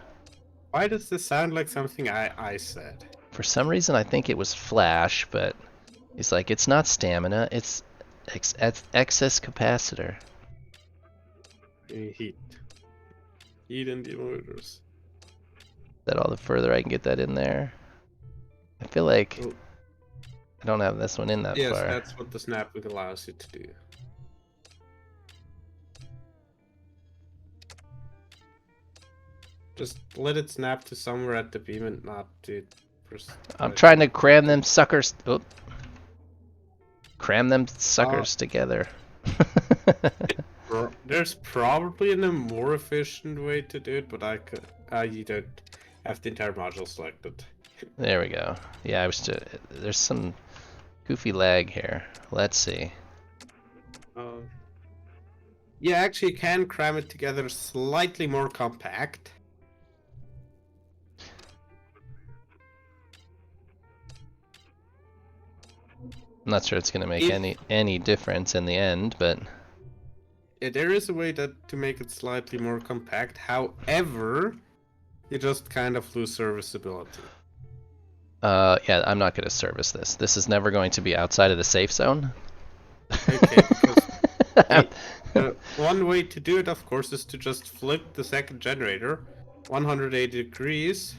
Why does this sound like something I said? For some reason, I think it was Flash, but he's like, it's not stamina, it's excess capacitor. Heat in the motors. That all the further I can get that in there. I feel like I don't have this one in that far. Yes, that's what the snap allows you to do. Just let it snap to somewhere at the beam and not to... I'm trying to cram them suckers... Oh. Cram them suckers together. There's probably a more efficient way to do it, but you don't have the entire module selected. There we go. Yeah, there's some goofy lag here. Let's see. Yeah, actually, you can cram it together slightly more compact. I'm not sure it's gonna make If any difference in the end, but there is a way to make it slightly more compact, however, you just kind of lose serviceability. yeah, I'm not gonna service this. This is never going to be outside of the safe zone. Okay, because one way to do it, of course, is to just flip the second generator 180 degrees,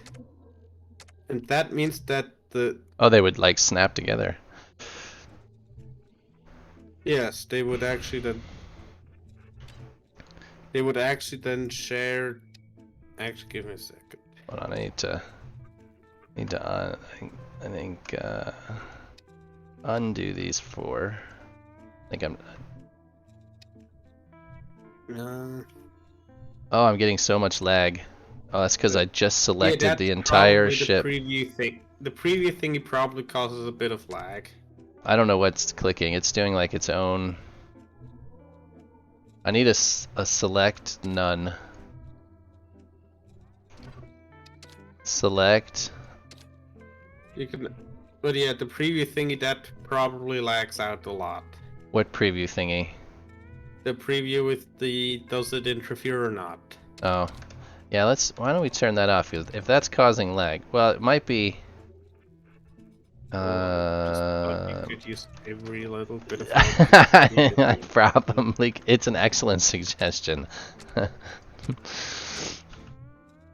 and that means that Oh, they would like snap together. yes, they would actually then share. Actually, give me a second. Hold on, I need to I think undo these four. I think I'm. Oh, I'm getting so much lag. Oh, that's because I just Yeah, selected that's the entire probably the ship. preview thing. The preview thingy probably causes a bit of lag. I don't know what's clicking. It's doing like its own. I need a select none. Select. You can, but yeah, the preview thingy that probably lags out a lot. What preview thingy? The preview with the does it interfere or not? Oh, yeah. Why don't we turn that off? If that's causing lag, well, it might be. Just thought you could use every little bit of lag. Probably. It's an excellent suggestion.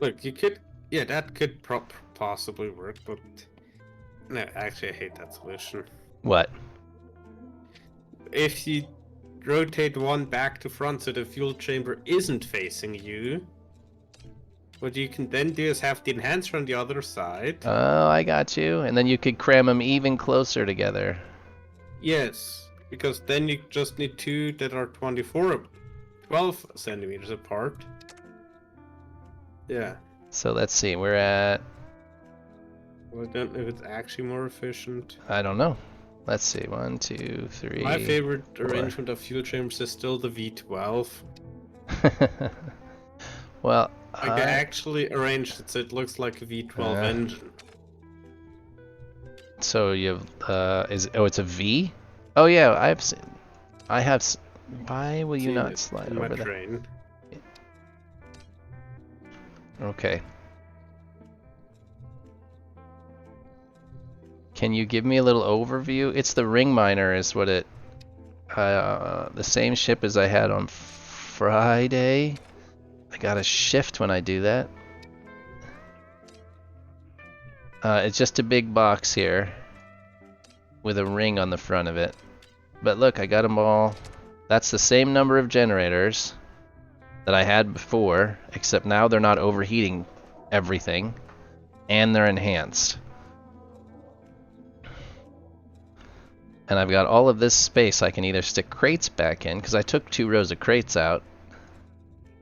Look, you could, yeah, that could possibly work, but no, actually, I hate that solution. What? If you rotate one back to front so the fuel chamber isn't facing you, what you can then do is have the enhancer on the other side. Oh, I got you. And then you could cram them even closer together. Yes, because then you just need two that are 12 centimeters apart. Yeah. So let's see. We're at. Well, I don't know if it's actually more efficient. I don't know. Let's see. 1, 2, 3. My favorite 4. arrangement of fuel chambers is still the V12. Well, Like they actually arranged it so it looks like a V12 engine. So you have it's a V? Oh yeah, I have. Why will you not slide over there? Train. Okay. Can you give me a little overview? It's the ring miner, is what it. The same ship as I had on Friday. I got a shift when I do that. It's just a big box here with a ring on the front of it. But look, I got them all. That's the same number of generators that I had before, except now they're not overheating everything, and they're enhanced. And I've got all of this space. I can either stick crates back in, because I took 2 rows of crates out.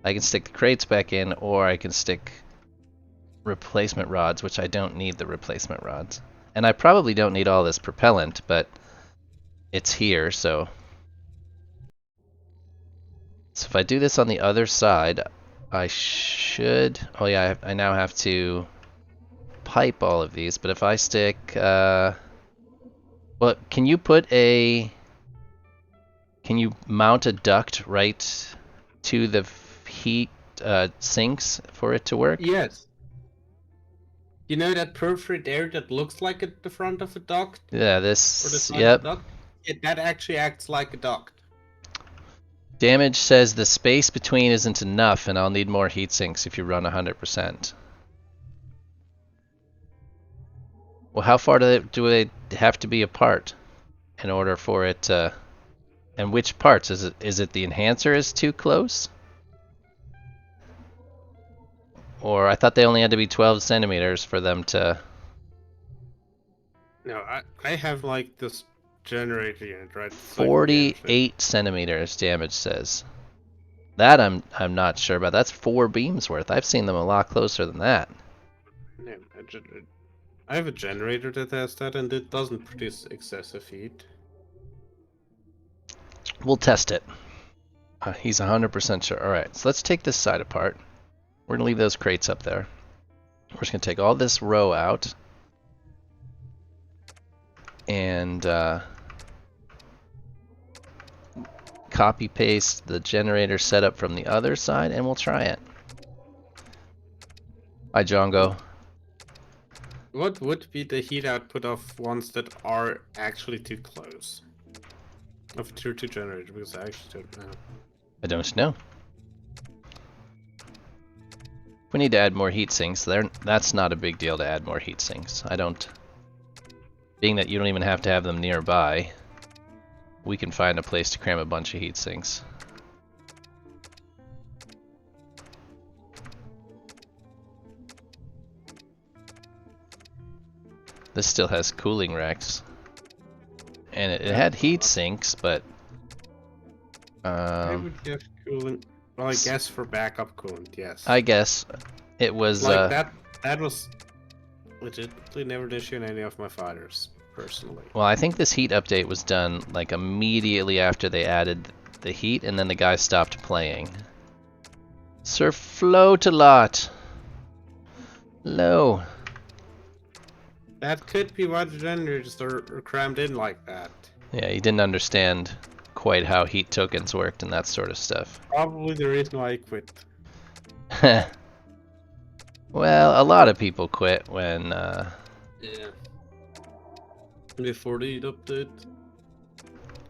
I can stick the crates back in, or I can stick replacement rods, which I don't need the replacement rods. And I probably don't need all this propellant, but it's here, so. So if I do this on the other side, I should. Oh yeah, I now have to pipe all of these. But if I stick, well, can you mount a duct right to the heat sinks for it to work? Yes. You know that perforated area that looks like at the front of a duct? Yeah, Or the this. side Yep. of a duct? That actually acts like a duct. Damage says the space between isn't enough, and I'll need more heat sinks if you run 100%. Well, how far do they have to be apart in order for it to? And which parts? Is it the enhancer is too close? Or I thought they only had to be 12 centimeters for them to. No, I have like this generator unit, right? 48 centimeters, damage says. That I'm not sure about. That's 4 beams worth. I've seen them a lot closer than that. No, I have a generator that has that, and it doesn't produce excessive heat. We'll test it. He's 100% sure. Alright, so let's take this side apart. We're going to leave those crates up there. We're just going to take all this row out. And copy paste the generator setup from the other side, and we'll try it. Hi, Jongo. What would be the heat output of ones that are actually too close? Of tier 2 generator, because I actually don't know. I don't know. We need to add more heat sinks. That's not a big deal to add more heat sinks. Being that you don't even have to have them nearby, we can find a place to cram a bunch of heat sinks. This still has cooling racks. And it had heat sinks, but I would guess cooling. Well, I guess for backup coolant, yes. I guess it was like that was legitimately never an issue in any of my fighters, personally. Well, I think this heat update was done like immediately after they added the heat, and then the guy stopped playing. Sir Float-a-lot. Low. That could be why the generators are crammed in like that. Yeah, he didn't understand quite how heat tokens worked and that sort of stuff. Probably the reason why I quit. Well, a lot of people quit when Yeah. Before the heat update.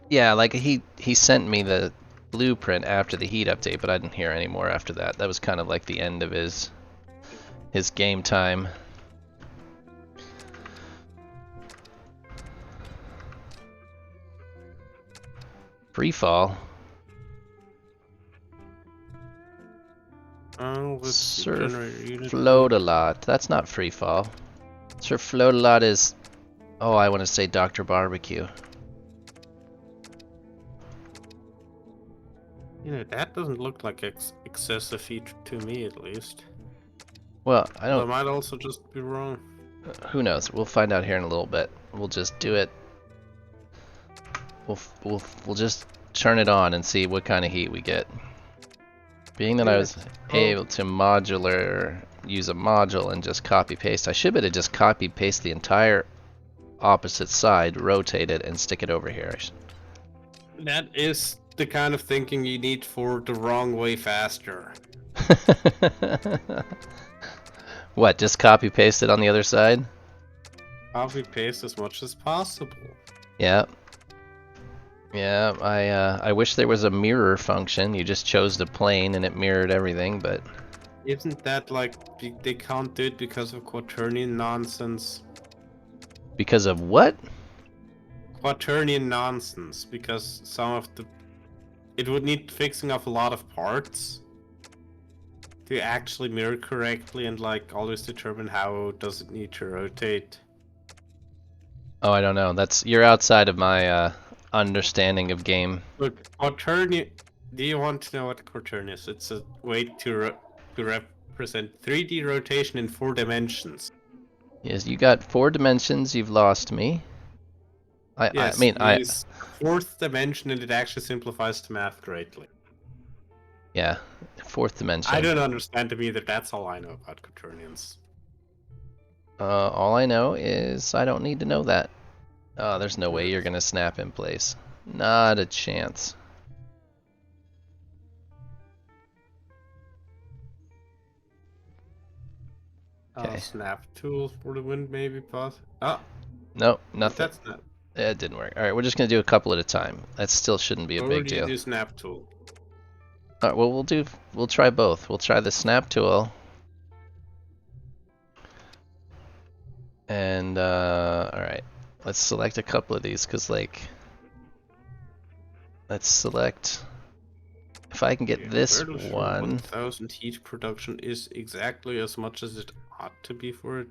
Yeah, like he sent me the blueprint after the heat update, but I didn't hear any more after that. That was kind of like the end of his game time. Free fall. Oh, let's Sir unit. Float-a-lot. That's not free fall. Sir Float-a-lot is... Oh, I want to say Dr. Barbecue. You know, that doesn't look like excessive heat to me, at least. Well, I I don't... might also just be wrong. Who knows? We'll find out here in a little bit. We'll just do it. We'll just turn it on and see what kind of heat we get. Being that I was able to use a module and just copy paste, I should be able to just copy paste the entire opposite side, rotate it, and stick it over here. That is the kind of thinking you need for the wrong way faster. What, just copy paste it on the other side? Copy paste as much as possible. Yeah. Yeah, I wish there was a mirror function. You just chose the plane and it mirrored everything, but... Isn't that like, they can't do it because of quaternion nonsense? Because of what? Quaternion nonsense, because some of the... It would need fixing of a lot of parts to actually mirror correctly and like always determine how does it need to rotate. Oh, I don't know. You're outside of my understanding of game. Look, quaternion... Do you want to know what quaternion is? It's a way to represent 3D rotation in 4 dimensions. Yes, you got 4 dimensions. You've lost me. Yes, I mean, use 4th dimension, and it actually simplifies the math greatly. Yeah, 4th dimension. I don't understand them either. That's all I know about quaternions. All I know is I don't need to know that. Oh, there's no way you're gonna snap in place. Not a chance. Okay. Snap tool for the win, maybe, Ah. Nope, nothing. That's not. It didn't work. Alright, we're just gonna do a couple at a time. That still shouldn't be a big deal. Do snap tool. Alright, well we'll try both. We'll try the snap tool. And alright. Let's select a couple of these, cause like let's select if I can get this one. 1000 heat production is exactly as much as it ought to be for it.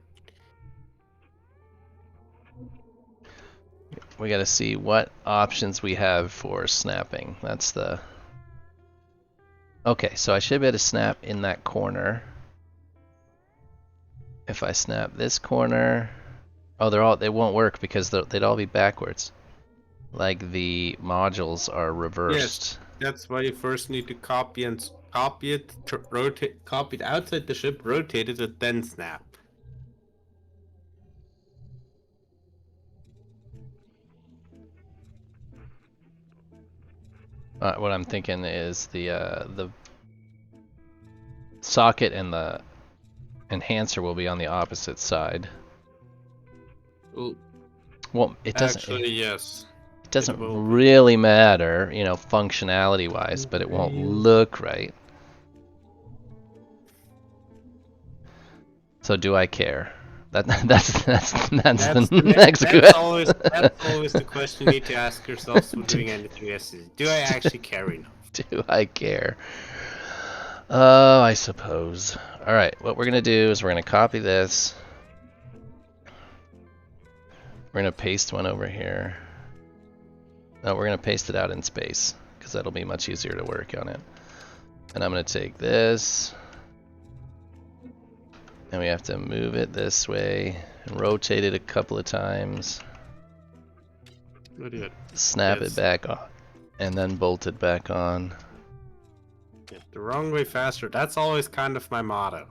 We gotta see what options we have for snapping. That's the... Okay, so I should be able to snap in that corner. If I snap this corner... Oh, they won't work because they'd all be backwards. Like the modules are reversed. Yes. that's why you first need to copy it, rotate, copy it outside the ship, rotate it, and then snap. What I'm thinking is the socket and the enhancer will be on the opposite side. Well, Well, it doesn't. actually, yes. It It doesn't will be. really matter, you know, functionality wise, but it won't look right. So do I care? That's the next question. That's always the question you need to ask yourselves when doing anything. Yes, do I actually care enough? Do I care? Oh, I suppose. All right, what we're gonna do is we're gonna copy this. We're gonna paste one over here. No, we're gonna paste it out in space because that'll be much easier to work on it. And I'm gonna take this, and we have to move it this way and rotate it a couple of times. Snap it back on, and then bolt it back on. Get the wrong way faster. That's always kind of my motto.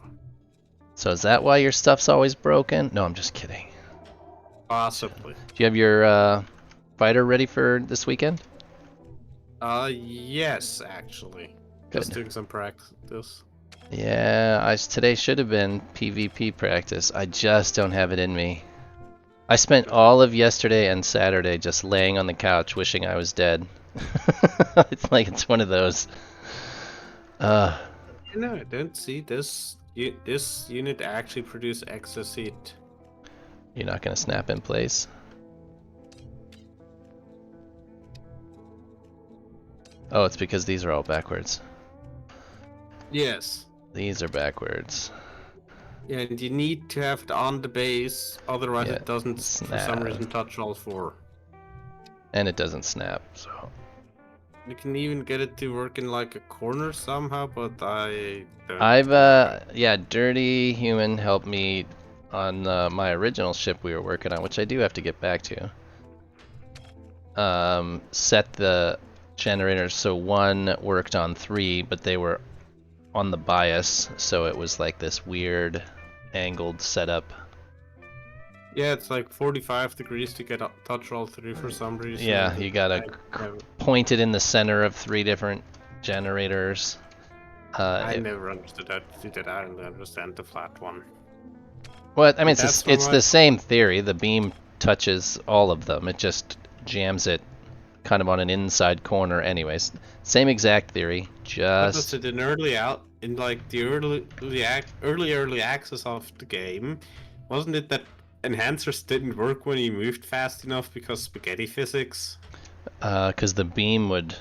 So is that why your stuff's always broken? No, I'm just kidding. Possibly. Do you have your fighter ready for this weekend? Yes, actually. Just Good. doing some practice. Yeah, today should have been PvP practice. I just don't have it in me. I spent all of yesterday and Saturday just laying on the couch wishing I was dead. It's like it's one of those. You know, I don't see this unit actually produce excess heat. You're not gonna snap in place. Oh, it's because these are all backwards. Yes. These are backwards. Yeah, and you need to have it on the base, otherwise Yeah, it doesn't, for some reason, touch all four. And it doesn't snap, so. You can even get it to work in like a corner somehow, but I don't. Yeah, Dirty Human helped me on my original ship we were working on, which I do have to get back to. Set the generators so one worked on 3, but they were on the bias, so it was like this weird angled setup. Yeah, it's like 45 degrees to get touch all 3 for some reason. Yeah, you gotta point it in the center of 3 different generators. I never understood that. I only understand the flat one. Well, I mean, it's the same theory. The beam touches all of them. It just jams it kind of on an inside corner. Anyways, same exact theory. Just in like the early access of the game, wasn't it that enhancers didn't work when you moved fast enough because spaghetti physics? Because the beam would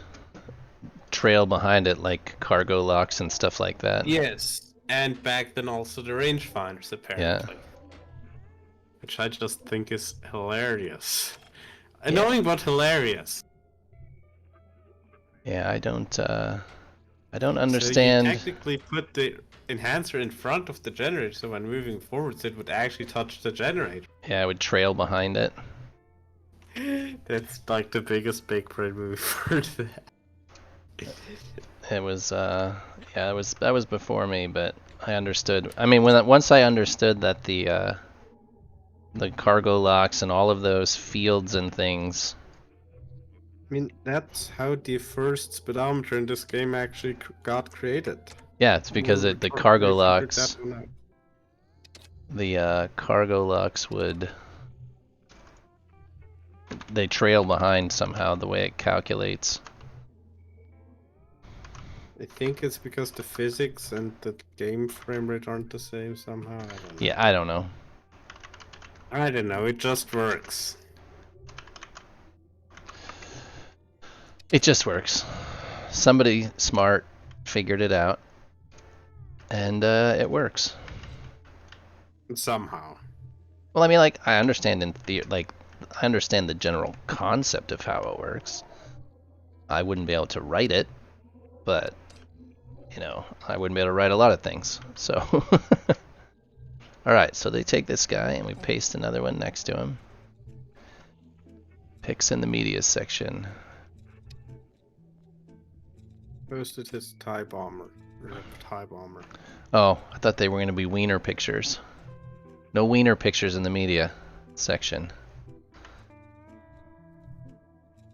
trail behind it like cargo locks and stuff like that. Yes, and back then also the rangefinders apparently. Yeah. Which I just think is hilarious. Annoying but hilarious. Yeah, I don't understand. So you technically put the enhancer in front of the generator, so when moving forwards it would actually touch the generator. Yeah, it would trail behind it. That's like the biggest big brain move for that. It was yeah, that was before me, but I understood. I mean, once I understood that the cargo locks and all of those fields and things. I mean, that's how the first speedometer in this game actually got created. Yeah, it's because the cargo locks. The cargo locks they trail behind somehow the way it calculates. I think it's because the physics and the game frame rate aren't the same somehow. Yeah, I don't know. I don't know, it just works. It just works. Somebody smart figured it out, and it works. Somehow. Well, I mean, like, I understand I understand the general concept of how it works. I wouldn't be able to write it, but, you know, I wouldn't be able to write a lot of things, so. Alright, so they take this guy and we paste another one next to him. Picks in the media section. Posted his TIE bomber. Rip TIE bomber. Oh, I thought they were going to be wiener pictures. No wiener pictures in the media section.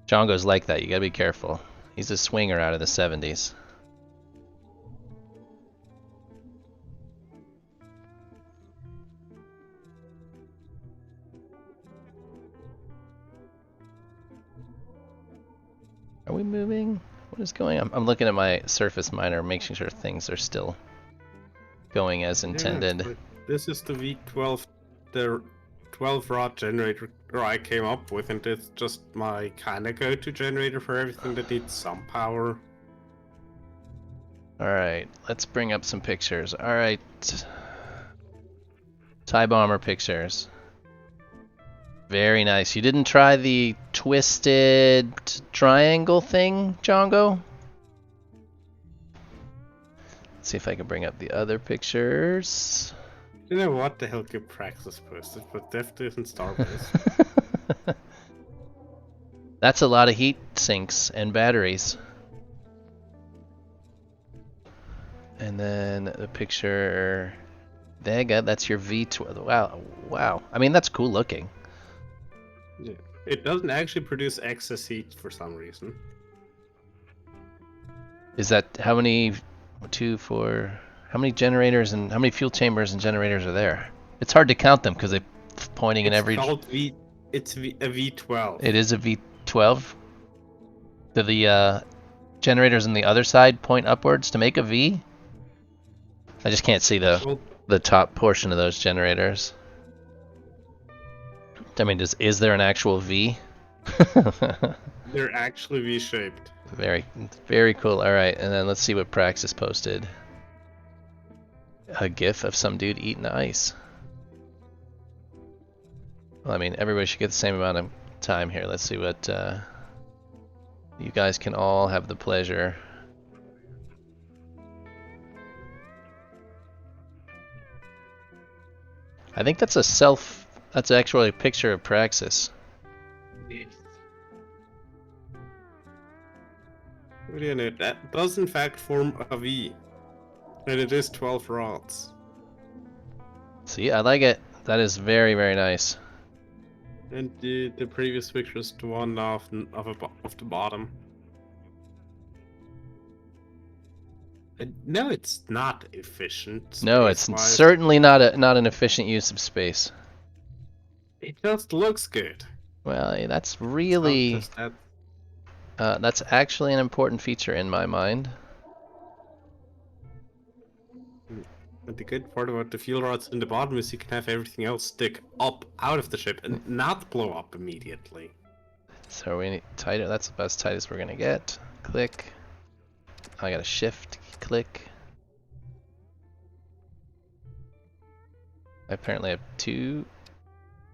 Django's like that. You gotta be careful. He's a swinger out of the 70s. Are we moving? What is going on? I'm looking at my surface miner, making sure things are still going as intended. Yeah, this is the V12, the 12 rod generator I came up with, and it's just my kind of go-to generator for everything that needs some power. Alright, let's bring up some pictures. Alright. TIE bomber pictures. Very nice. You didn't try the twisted triangle thing, Django? Let's see if I can bring up the other pictures. You know what the hell good Praxis posted, but definitely isn't Starbase. That's a lot of heat sinks and batteries. And then the picture, Vega, that's your V12. Wow, wow. I mean, that's cool looking. Yeah. It doesn't actually produce excess heat for some reason. Is that how many? 2, 4. How many generators and how many fuel chambers and generators are there? It's hard to count them because they're pointing in every. It's called V. It's a V12. It is a V12. Do the generators on the other side point upwards to make a V? I just can't see the top portion of those generators. I mean, is there an actual V? They're actually V-shaped. Very, very cool. All right, and then let's see what Praxis posted. A GIF of some dude eating ice. Well, I mean, everybody should get the same amount of time here. Let's see what you guys can all have the pleasure. I think that's that's actually a picture of Praxis. Yes. That does in fact form a V. And it is 12 rods. See, I like it. That is very, very nice. And the previous picture is the one of the bottom. And no, it's not efficient. No, it's space-wise. certainly not an efficient use of space. It just looks good. Well, that's It's not really just that. that's actually an important feature in my mind. But the good part about the fuel rods in the bottom is you can have everything else stick up out of the ship and not blow up immediately. So we need tighter. That's about as tight as we're gonna get. Click. I got a shift. Click. I apparently have 2.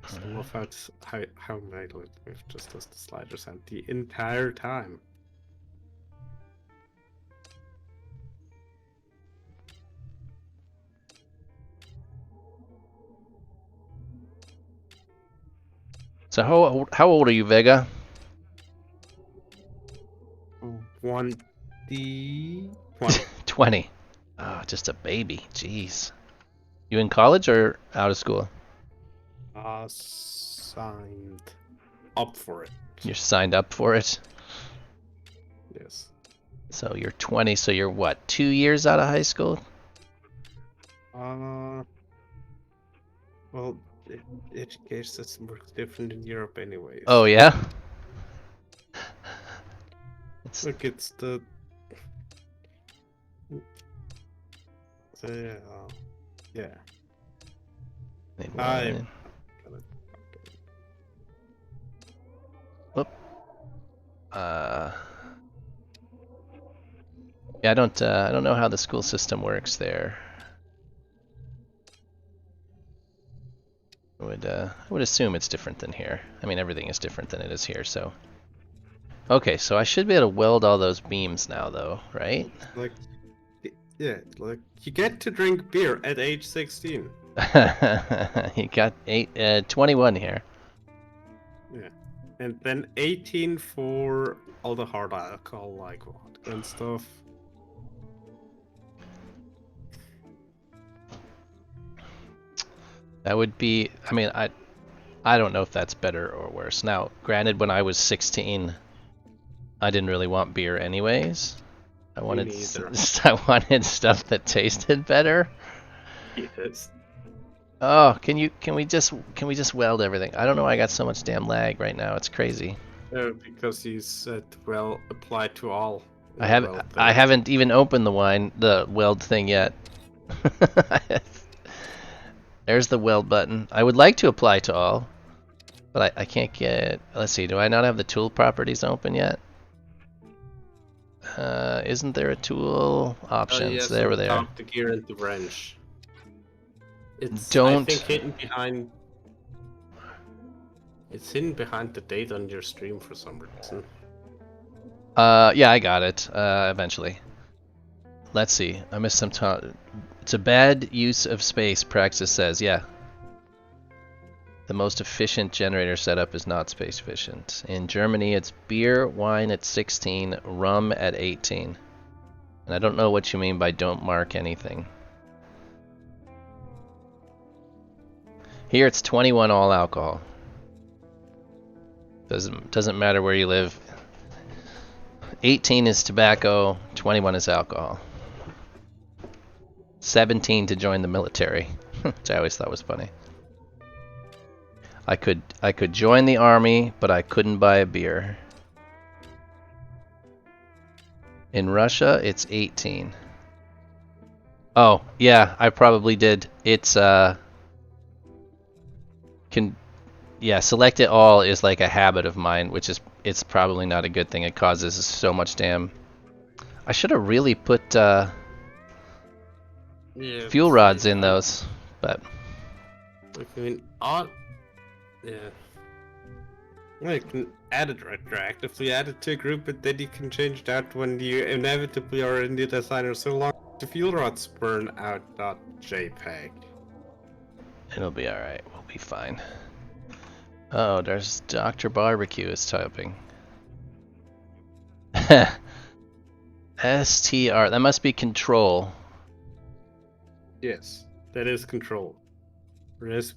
I love how Michael just does the sliders and the entire time. So how old are you, Vega? 20. 20. Oh, just a baby. Jeez. You in college or out of school? Signed up for it. You're signed up for it. Yes. So you're 20. So you're what? 2 years out of high school? Well, education system works different in Europe anyways. Oh yeah. Look, it's the. So, yeah. Whoop. Yeah, I don't know how the school system works there. I would assume it's different than here. I mean, everything is different than it is here, so. Okay, so I should be able to weld all those beams now, though, right? Like, yeah, like you get to drink beer at age 16. You got 21 here. Yeah, and then 18 for all the hard alcohol like vodka and stuff. That would be, I mean, I don't know if that's better or worse. Now, granted, when I was 16, I didn't really want beer anyways. I Me wanted neither. I wanted stuff that tasted better. Yes. Oh, can we just weld everything? I don't know. I got so much damn lag right now. It's crazy. Because you said well applied to all. I The have well I thing. haven't even opened the weld thing yet. There's the weld button. I would like to apply to all, but I can't get. Let's see. Do I not have the tool properties open yet? Isn't there a tool options? Yes, There on were the there. top, the gear and the wrench. It's I think Don't. hidden behind. It's hidden behind the date on your stream for some reason. Yeah, I got it. Eventually. Let's see. I missed some time. It's a bad use of space, Praxis says. Yeah. The most efficient generator setup is not space efficient. In Germany, it's beer, wine at 16, rum at 18. And I don't know what you mean by don't mark anything. Here it's 21 all alcohol. Doesn't matter where you live. 18 is tobacco, 21 is alcohol. 17 to join the military, which I always thought was funny. I could join the army, but I couldn't buy a beer. In Russia, it's 18. Oh, yeah, I probably did. It's select it all is like a habit of mine, which is it's probably not a good thing. It causes so much damn. I should have really put Yeah, fuel rods in those, but I mean, yeah. You can add it retroactively, add it to a group, but then you can change that when you inevitably are in the designer so long the fuel rods burn out .jpeg. it'll be alright. We'll be fine. Oh, there's Dr. Barbecue is typing. STR, that must be control. Yes, that is control. Or as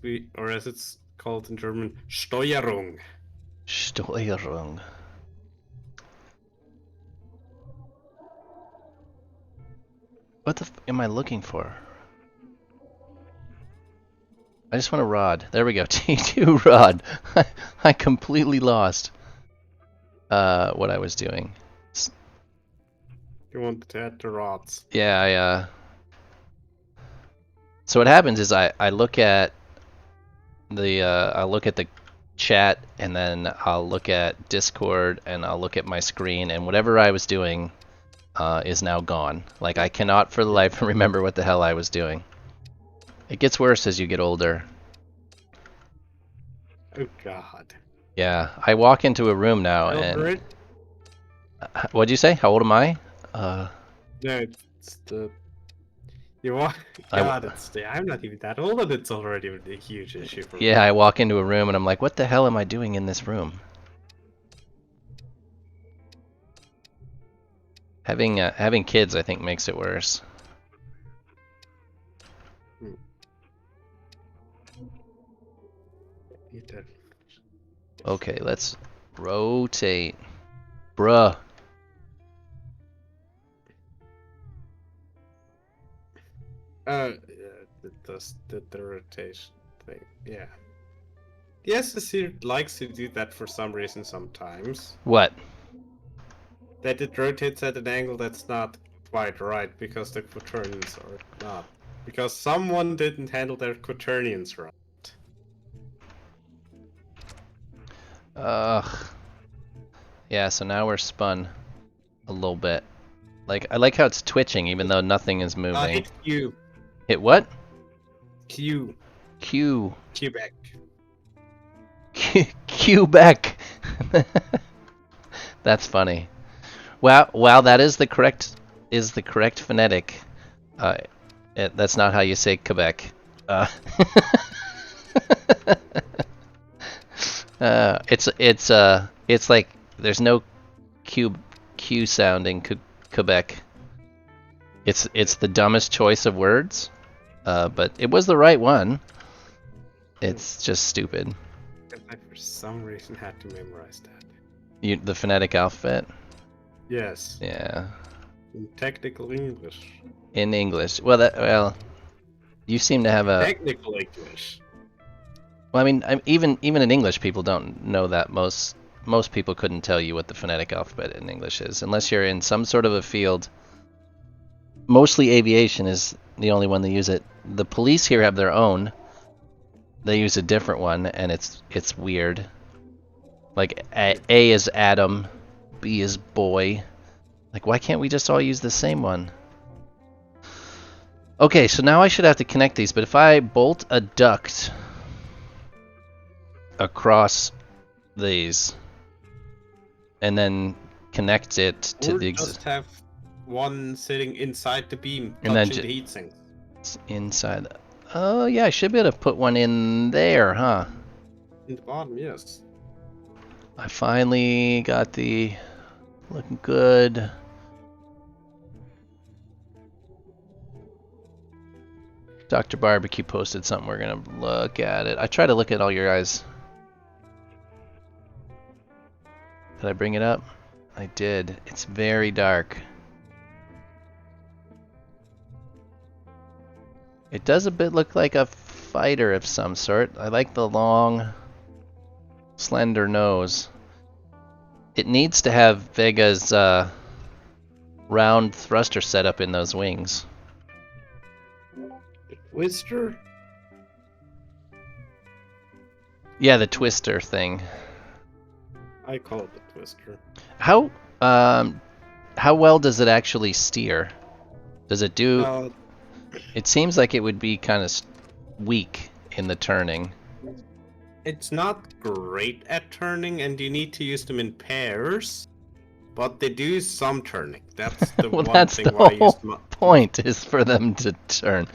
it's called in German, Steuerung. Steuerung. What the am I looking for? I just want a rod. There we go. T2 rod. I completely lost what I was doing. You want to add the rods. Yeah, so what happens is I look at the chat, and then I'll look at Discord, and I'll look at my screen, and whatever I was doing is now gone. Like I cannot for the life remember what the hell I was doing. It gets worse as you get older. Oh god. Yeah, I walk into a room now and... What'd you say? How old am I? No, it's the... You walk... God, it's the... I'm not even that old and it's already a huge issue for me. Yeah, I walk into a room and I'm like, what the hell am I doing in this room? Having kids, I think, makes it worse. Okay, let's rotate. Bruh. The rotation thing, yeah. The SSC likes to do that for some reason sometimes. What? That it rotates at an angle that's not quite right because the quaternions are not. Because someone didn't handle their quaternions right. Ugh. Yeah, so now we're spun a little bit. Like, I like how it's twitching even though nothing is moving. Hit Q. Hit what? Q. Q. Quebec. Quebec. That's funny. Wow, that is the correct phonetic. That's not how you say Quebec. It's like there's no Q sound in Quebec. It's the dumbest choice of words, but it was the right one. It's just stupid. I for some reason had to memorize that. The phonetic alphabet? Yes. Yeah. In technical English. In English. Well, you seem to have a. Technical English. Well, I mean, even in English, people don't know that. Most people couldn't tell you what the phonetic alphabet in English is, unless you're in some sort of a field. Mostly aviation is the only one that use it. The police here have their own. They use a different one, and it's weird. Like A is Adam, B is boy. Like, why can't we just all use the same one? Okay, so now I should have to connect these, but if I bolt a duct across these and then connect it to or the just have one sitting inside the beam, and then touching the heatsink. inside. Oh yeah, I should be able to put one in there, huh? In the bottom, yes. I finally got the looking good. Dr. Barbecue posted something. We're gonna look at it. I try to look at all your guys. Did I bring it up? I did. It's very dark. It does a bit look like a fighter of some sort. I like the long, slender nose. It needs to have Vega's round thruster setup in those wings. Twister? Yeah, the twister thing. I call it the twister. How well does it actually steer? Does it do? It seems like it would be kind of weak in the turning. It's not great at turning, and you need to use them in pairs. But they do some turning. That's the well, one that's thing the why I use whole point is for them to turn.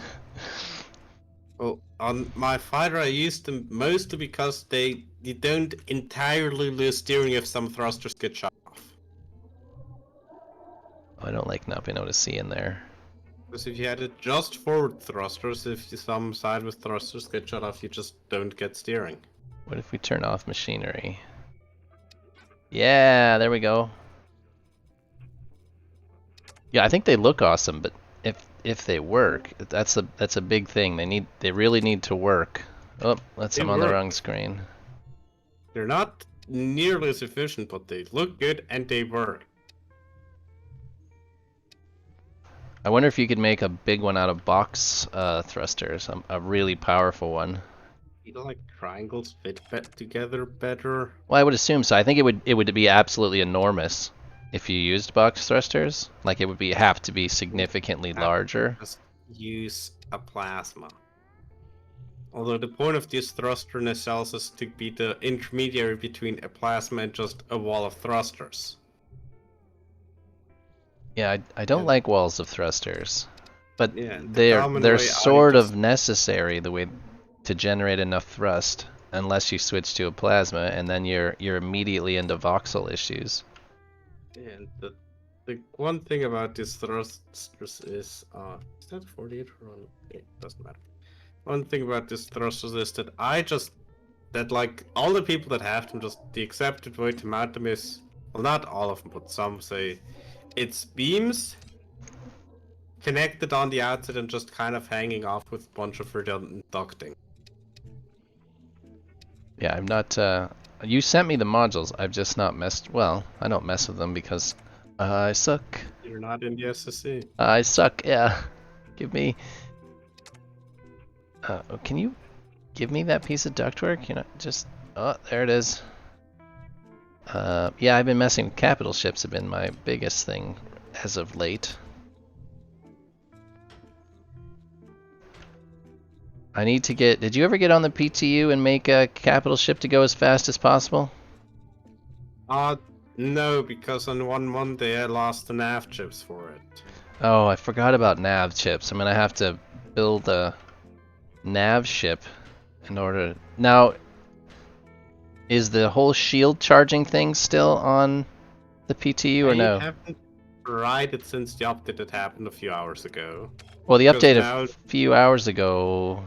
Well, on my fighter, I use them mostly because you don't entirely lose steering if some thrusters get shut off. I don't like not being able to see in there. Because if you had it just forward thrusters, if some side with thrusters get shut off, you just don't get steering. What if we turn off machinery? Yeah, there we go. Yeah, I think they look awesome, but if they work, that's a big thing. They really need to work. Oh, I'm on the wrong screen. They're not nearly as efficient, but they look good and they work. I wonder if you could make a big one out of box thrusters, a really powerful one. You know, like triangles fit together better. Well, I would assume so. I think it would be absolutely enormous if you used box thrusters. Like it would have to be significantly larger. Just use a plasma. Although the point of this thruster nacelles is to be the intermediary between a plasma and just a wall of thrusters. Yeah, I don't like walls of thrusters, but yeah, they're sort of necessary the way to generate enough thrust, unless you switch to a plasma, and then you're immediately into voxel issues. And the one thing about these thrusters is that 48 or on? It doesn't matter. One thing about this thrusters is that like all the people that have them, just the accepted way to mount them is, well, not all of them, but some say it's beams connected on the outside and just kind of hanging off with a bunch of redundant ducting. Yeah, I'm not. You sent me the modules. I've just not messed. Well, I don't mess with them because I suck. You're not in the SSC. I suck. Yeah. Give me. Can you give me that piece of ductwork? You know, just. Oh, there it is. Yeah, I've been messing with capital ships. Have been my biggest thing as of late. I need to get. Did you ever get on the PTU and make a capital ship to go as fast as possible? No, because on one Monday I lost the nav chips for it. Oh, I forgot about nav chips. I'm gonna have to build a nav ship in order. Now, is the whole shield charging thing still on the PTU or no? I haven't tried it since the update that happened a few hours ago. Well, the update a few hours ago.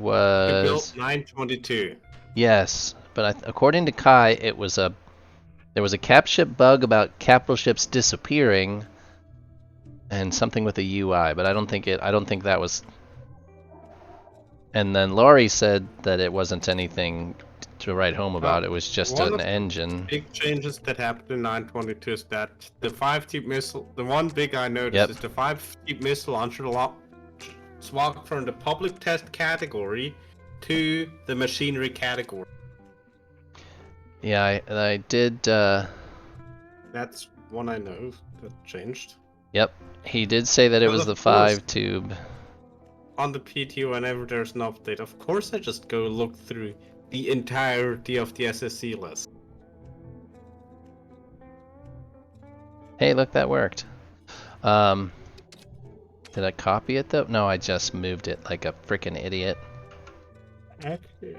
To build was 922. yes, but according to Kai, there was a cap ship bug about capital ships disappearing, and something with the UI. But I don't think that was. And then Laurie said that it wasn't anything to write home about. It was just One an of the engine. big changes that happened in 922 is that the 5-tube missile. The one big I noticed Yep. is the 5-tube missile launcher swapped from the public test category to the machinery category. Yeah, I did. That's one I know that changed. Yep, he did say that it was the 5-tube. On the PT, whenever there's an update, of course I just go look through the entirety of the SSC list. Hey, look, that worked. Did I copy it though? No, I just moved it like a freaking idiot. Actually,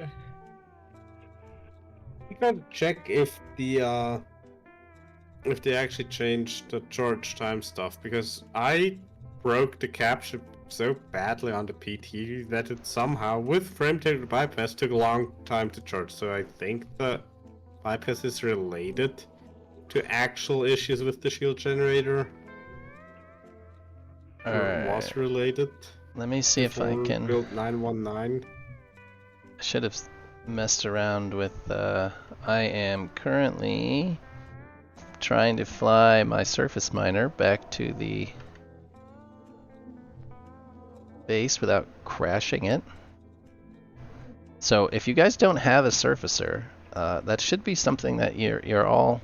you gotta check if they actually changed the charge time stuff, because I broke the capture so badly on the PT that it somehow, with frame table bypass, took a long time to charge. So I think the bypass is related to actual issues with the shield generator. Or was related. Let me see if I can. Build 919. I should have messed around with. I am currently trying to fly my surface miner back to the base without crashing it. So if you guys don't have a surfacer, that should be something that you're all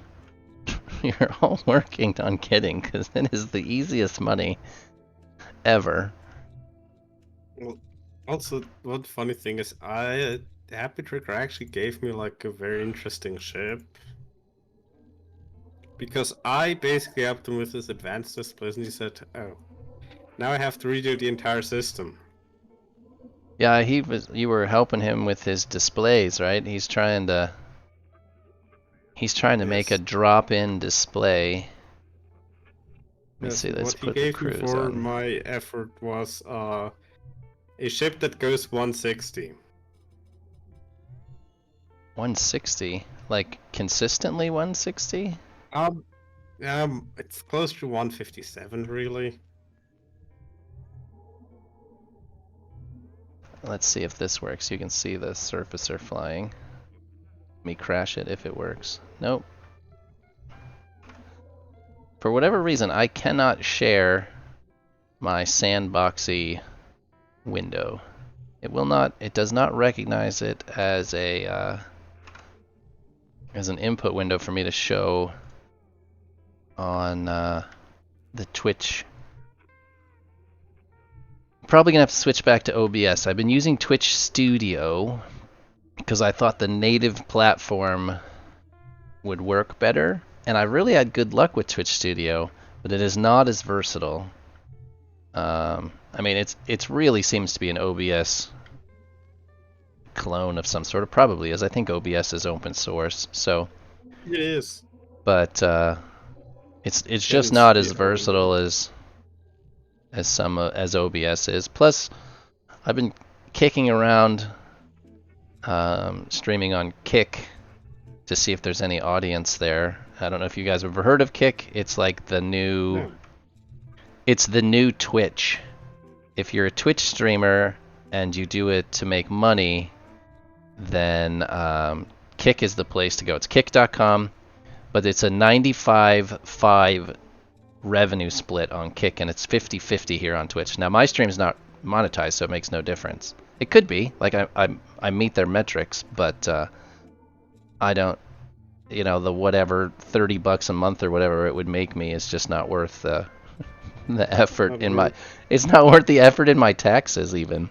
you're all working on getting, because it is the easiest money ever. Well, also, one funny thing is, Happy Trigger actually gave me like a very interesting ship, because I basically helped him with his advanced displays, and he said, "Oh, now I have to redo the entire system." Yeah, you were helping him with his displays, right? He's trying to make a drop-in display. Let me see, let's put the cruise on. What he gave me for my effort was a ship that goes 160. 160? Like consistently 160? It's close to 157, really. Let's see if this works. You can see the surfacer flying. Let me crash it if it works. Nope. For whatever reason, I cannot share my sandboxy window. It does not recognize it as an input window for me to show on the Twitch. Probably gonna have to switch back to OBS. I've been using Twitch Studio because I thought the native platform would work better, and I really had good luck with Twitch Studio, but it is not as versatile. I mean, it's really seems to be an OBS clone of some sort. It probably is. I think OBS is open source, so it is. But it's just not as versatile as OBS is. Plus, I've been kicking around, streaming on Kick to see if there's any audience there. I don't know if you guys have ever heard of Kick. It's like the new, it's the new Twitch. If you're a Twitch streamer and you do it to make money, then Kick is the place to go. It's kick.com, but it's a 95-5 revenue split on Kick, and it's 50-50 here on Twitch. Now my stream's not monetized, so it makes no difference. It could be, like I meet their metrics, but I don't, you know, the whatever $30 a month or whatever it would make me is just not worth the effort in my. It's not worth the effort in my taxes even.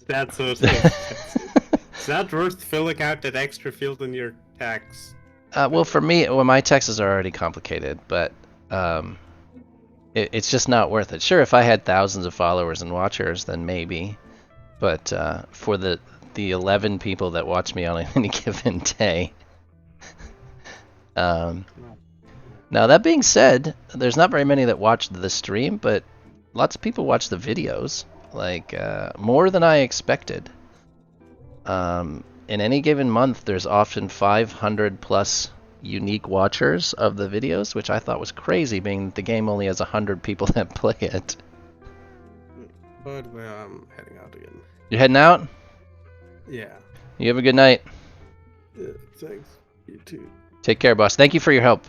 That's so it's not worth filling out that extra field in your tax. Well, for me, my taxes are already complicated, but it's just not worth it. Sure, if I had thousands of followers and watchers, then maybe. But for the 11 people that watch me on any given day. Now, that being said, there's not very many that watch the stream, but lots of people watch the videos. like more than I expected. In any given month, there's often 500 plus unique watchers of the videos, which I thought was crazy, being that the game only has 100 people that play it. But I'm heading out again. You're heading out? Yeah. You have a good night. Yeah, thanks. You too. Take care, boss. Thank you for your help.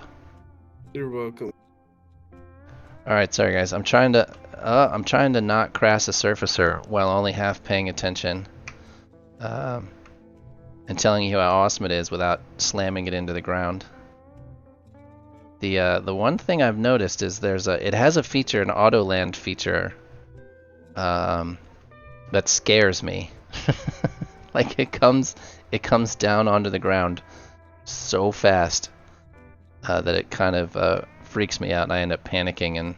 You're welcome. Alright, sorry guys. I'm trying to not crash a surfacer while only half paying attention. And telling you how awesome it is without slamming it into the ground. The one thing I've noticed is it has a feature, an auto land feature, that scares me. Like it comes down onto the ground so fast that it kind of freaks me out, and I end up panicking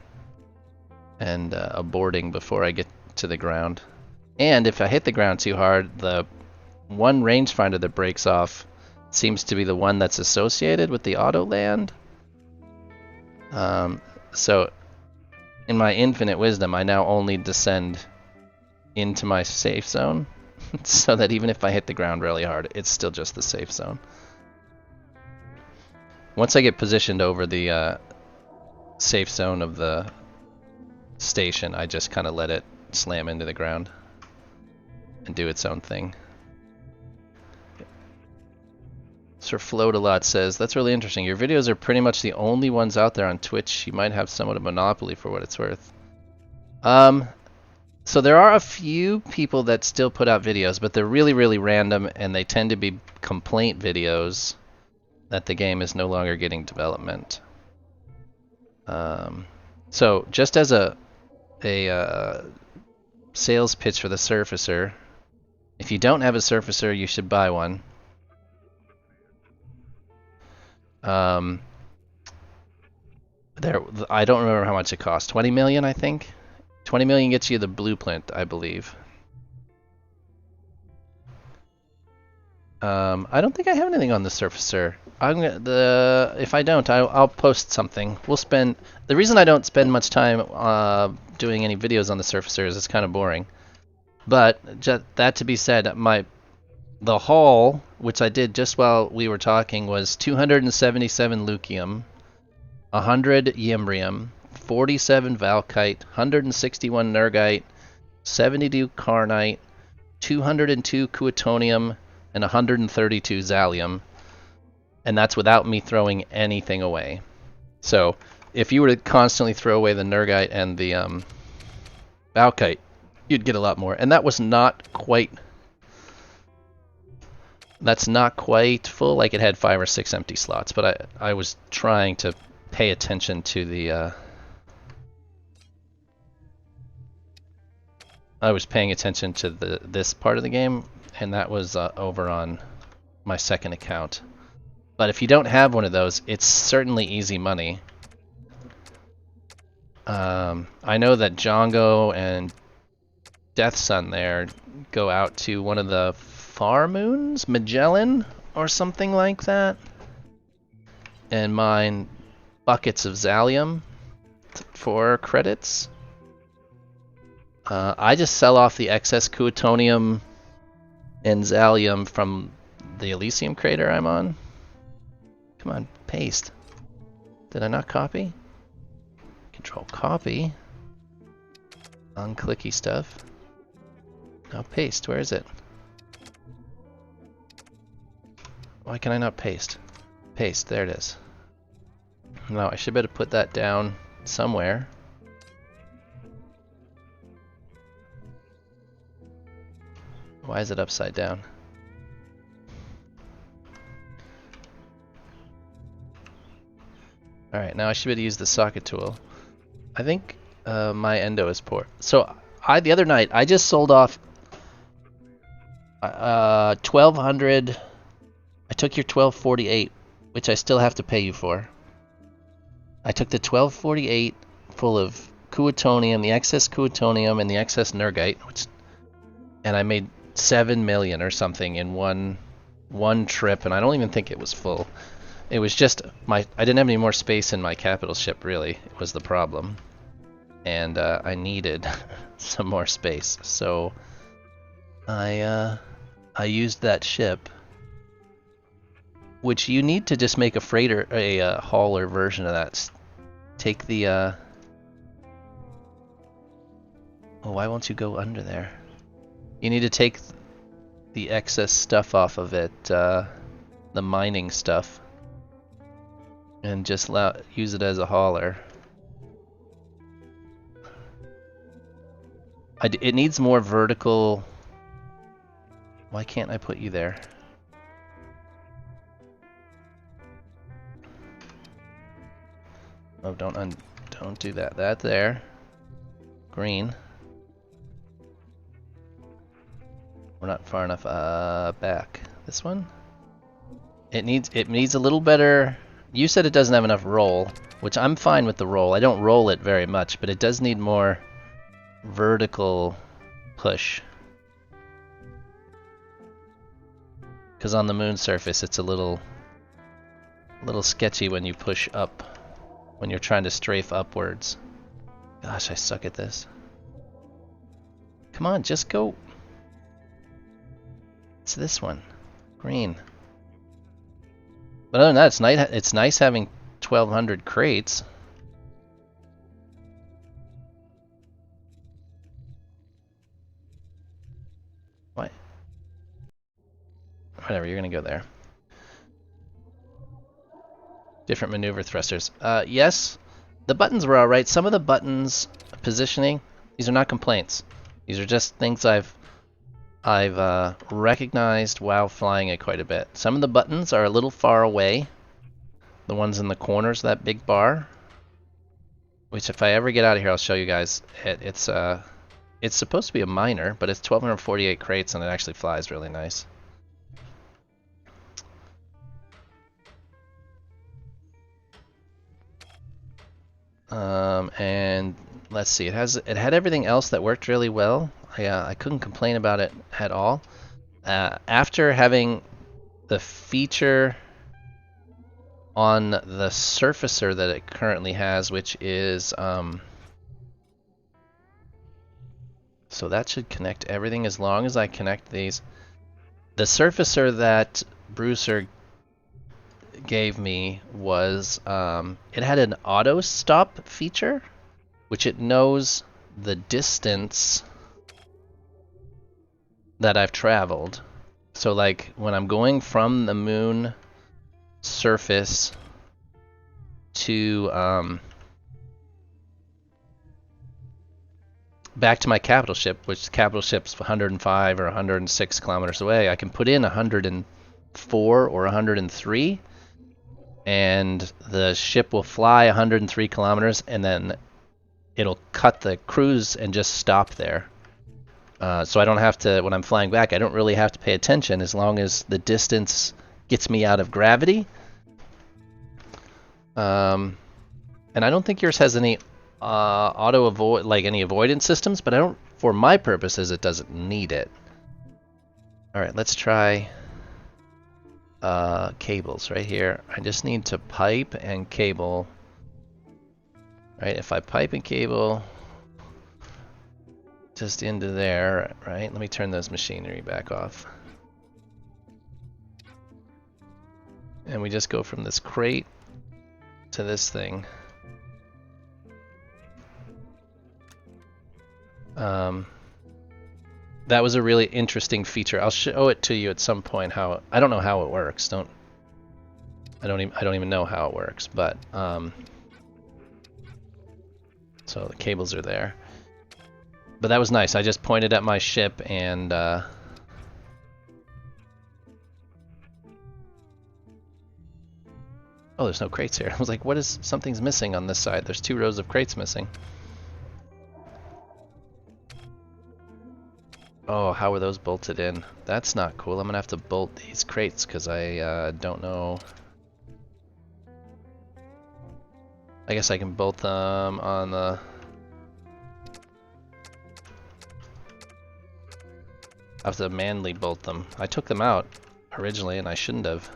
and aborting before I get to the ground. And if I hit the ground too hard, the one rangefinder that breaks off seems to be the one that's associated with the auto land. So in my infinite wisdom, I now only descend into my safe zone so that even if I hit the ground really hard, it's still just the safe zone. Once I get positioned over the safe zone of the station, I just kind of let it slam into the ground and do its own thing. Sir Float a Lot says, that's really interesting. Your videos are pretty much the only ones out there on Twitch. You might have somewhat of a monopoly for what it's worth. So there are a few people that still put out videos, but they're really, really random, and they tend to be complaint videos that the game is no longer getting development. So just as a sales pitch for the Surfacer, if you don't have a Surfacer, you should buy one. I don't remember how much it cost. 20 million, I think. 20 million gets you the blueprint, I believe. I don't think I have anything on the Surfacer. If I don't, I'll post something. The reason I don't spend much time doing any videos on the Surfacer is it's kind of boring. But that to be said, the haul, which I did just while we were talking, was 277 Lucium, 100 Yimbrium, 47 Valkite, 161 Nergite, 72 Carnite, 202 Cuatonium, and 132 Zallium. And that's without me throwing anything away. So if you were to constantly throw away the Nergite and the Valkite, you'd get a lot more. And that was not quite... That's not quite full. Like, it had 5 or 6 empty slots, but I was trying to pay attention to the I was paying attention to this part of the game, and that was over on my second account. But if you don't have one of those, it's certainly easy money. I know that Django and Death Sun there go out to one of the Far Moons, Magellan, or something like that, and mine buckets of Zallium for credits. I just sell off the excess Cuatonium and Zallium from the Elysium crater I'm on. Come on, paste. Did I not copy? Control copy. Unclicky stuff. Now paste, where is it? Why can I not paste? Paste, there it is. No, I should better put that down somewhere. Why is it upside down? Alright, now I should be able to use the socket tool. I think my endo is poor. So the other night I just sold off 1200. I took your 1248, which I still have to pay you for. I took the 1248 full of Cuatonium, the excess Cuatonium, and the excess Nergite, and I made 7 million or something in one trip, and I don't even think it was full. It was just I didn't have any more space in my capital ship, really. It was the problem. and I needed some more space, so I used that ship, which you need to just make a freighter, a hauler version of that. Take the oh, why won't you go under there? You need to take the excess stuff off of it, the mining stuff, and just use it as a hauler. It needs more vertical. Why can't I put you there? Oh, don't do that. That there. Green. We're not far enough back. This one? It needs a little better. You said it doesn't have enough roll, which I'm fine with the roll. I don't roll it very much, but it does need more vertical push. Because on the moon surface, it's a little sketchy when you push up, when you're trying to strafe upwards. Gosh, I suck at this. Come on, just go. It's this one, green. But other than that, it's nice having 1,200 crates. What? Whatever, you're gonna go there. Different maneuver thrusters. Yes, the buttons were alright. Some of the buttons, positioning, these are not complaints. These are just things I've recognized while flying it quite a bit. Some of the buttons are a little far away. The ones in the corners of that big bar. Which if I ever get out of here, I'll show you guys. It's supposed to be a minor, but it's 1,248 crates and it actually flies really nice. And let's see, it had everything else that worked really well. I couldn't complain about it at all. After having the feature on the surfacer that it currently has, which is so that should connect everything as long as I connect these. The surfacer that Brucer gave me was it had an auto stop feature, which it knows the distance that I've traveled. So like when I'm going from the moon surface to back to my capital ship, which the capital ship's 105 or 106 kilometers away, I can put in 104 or 103 and the ship will fly 103 kilometers and then it'll cut the cruise and just stop there. So I don't have to, when I'm flying back, I don't really have to pay attention as long as the distance gets me out of gravity. And I don't think yours has any any avoidance systems, but I don't, for my purposes, it doesn't need it. All right, let's try cables right here. I just need to pipe and cable. Right, if I pipe and cable just into there, right? Let me turn those machinery back off. And we just go from this crate to this thing. That was a really interesting feature. I'll show it to you at some point. How I don't know how it works. I don't even know how it works. But so the cables are there. But that was nice. I just pointed at my ship and oh, there's no crates here. I was like, what is, something's missing on this side. There's 2 rows of crates missing. Oh, how are those bolted in? That's not cool. I'm gonna have to bolt these crates because I don't know. I guess I can bolt them on the... I have to manually bolt them. I took them out originally and I shouldn't have.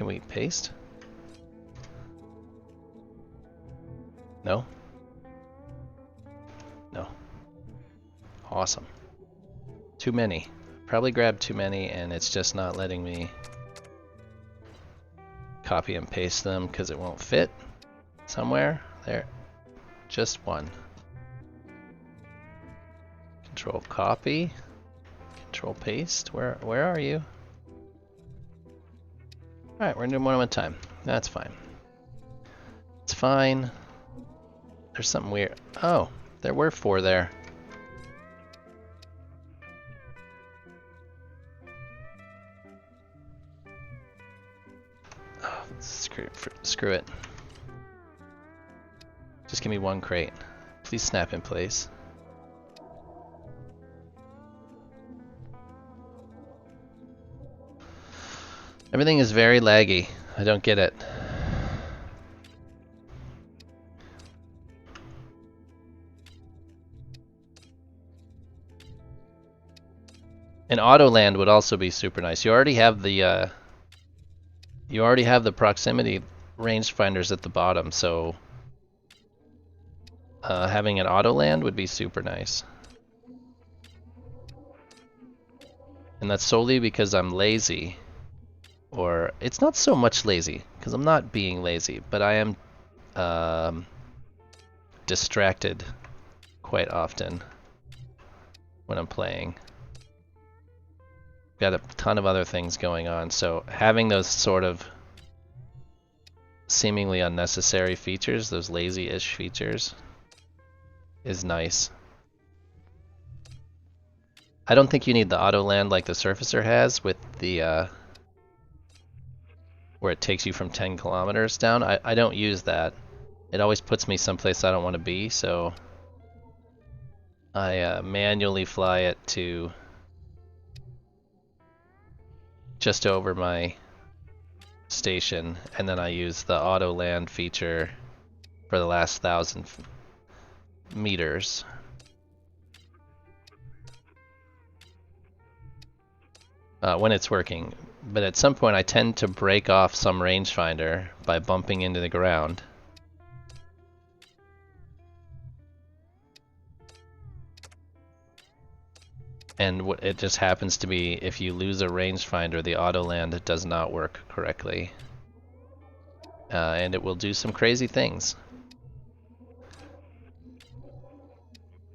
Can we paste? No? No. Awesome. Too many. Probably grabbed too many and it's just not letting me copy and paste them because it won't fit somewhere. There. Just one. Control copy. Control paste. Where are you? Alright, we're gonna do one at a time. That's fine. It's fine. There's something weird. Oh, there were 4 there. Oh, screw it. Just give me 1 crate. Please snap in place. Everything is very laggy. I don't get it. An auto land would also be super nice. You already have the proximity rangefinders at the bottom, so having an auto land would be super nice. And that's solely because I'm lazy. Or it's not so much lazy, because I'm not being lazy, but I am distracted quite often when I'm playing. Got a ton of other things going on, so having those sort of seemingly unnecessary features, those lazy-ish features, is nice. I don't think you need the auto land like the Surfacer has with the where it takes you from 10 kilometers down. I don't use that. It always puts me someplace I don't want to be, so I manually fly it to just over my station, and then I use the auto land feature for the last 1,000 meters. When it's working. But at some point I tend to break off some rangefinder by bumping into the ground. And it just happens to be, if you lose a rangefinder, the auto land does not work correctly. And it will do some crazy things.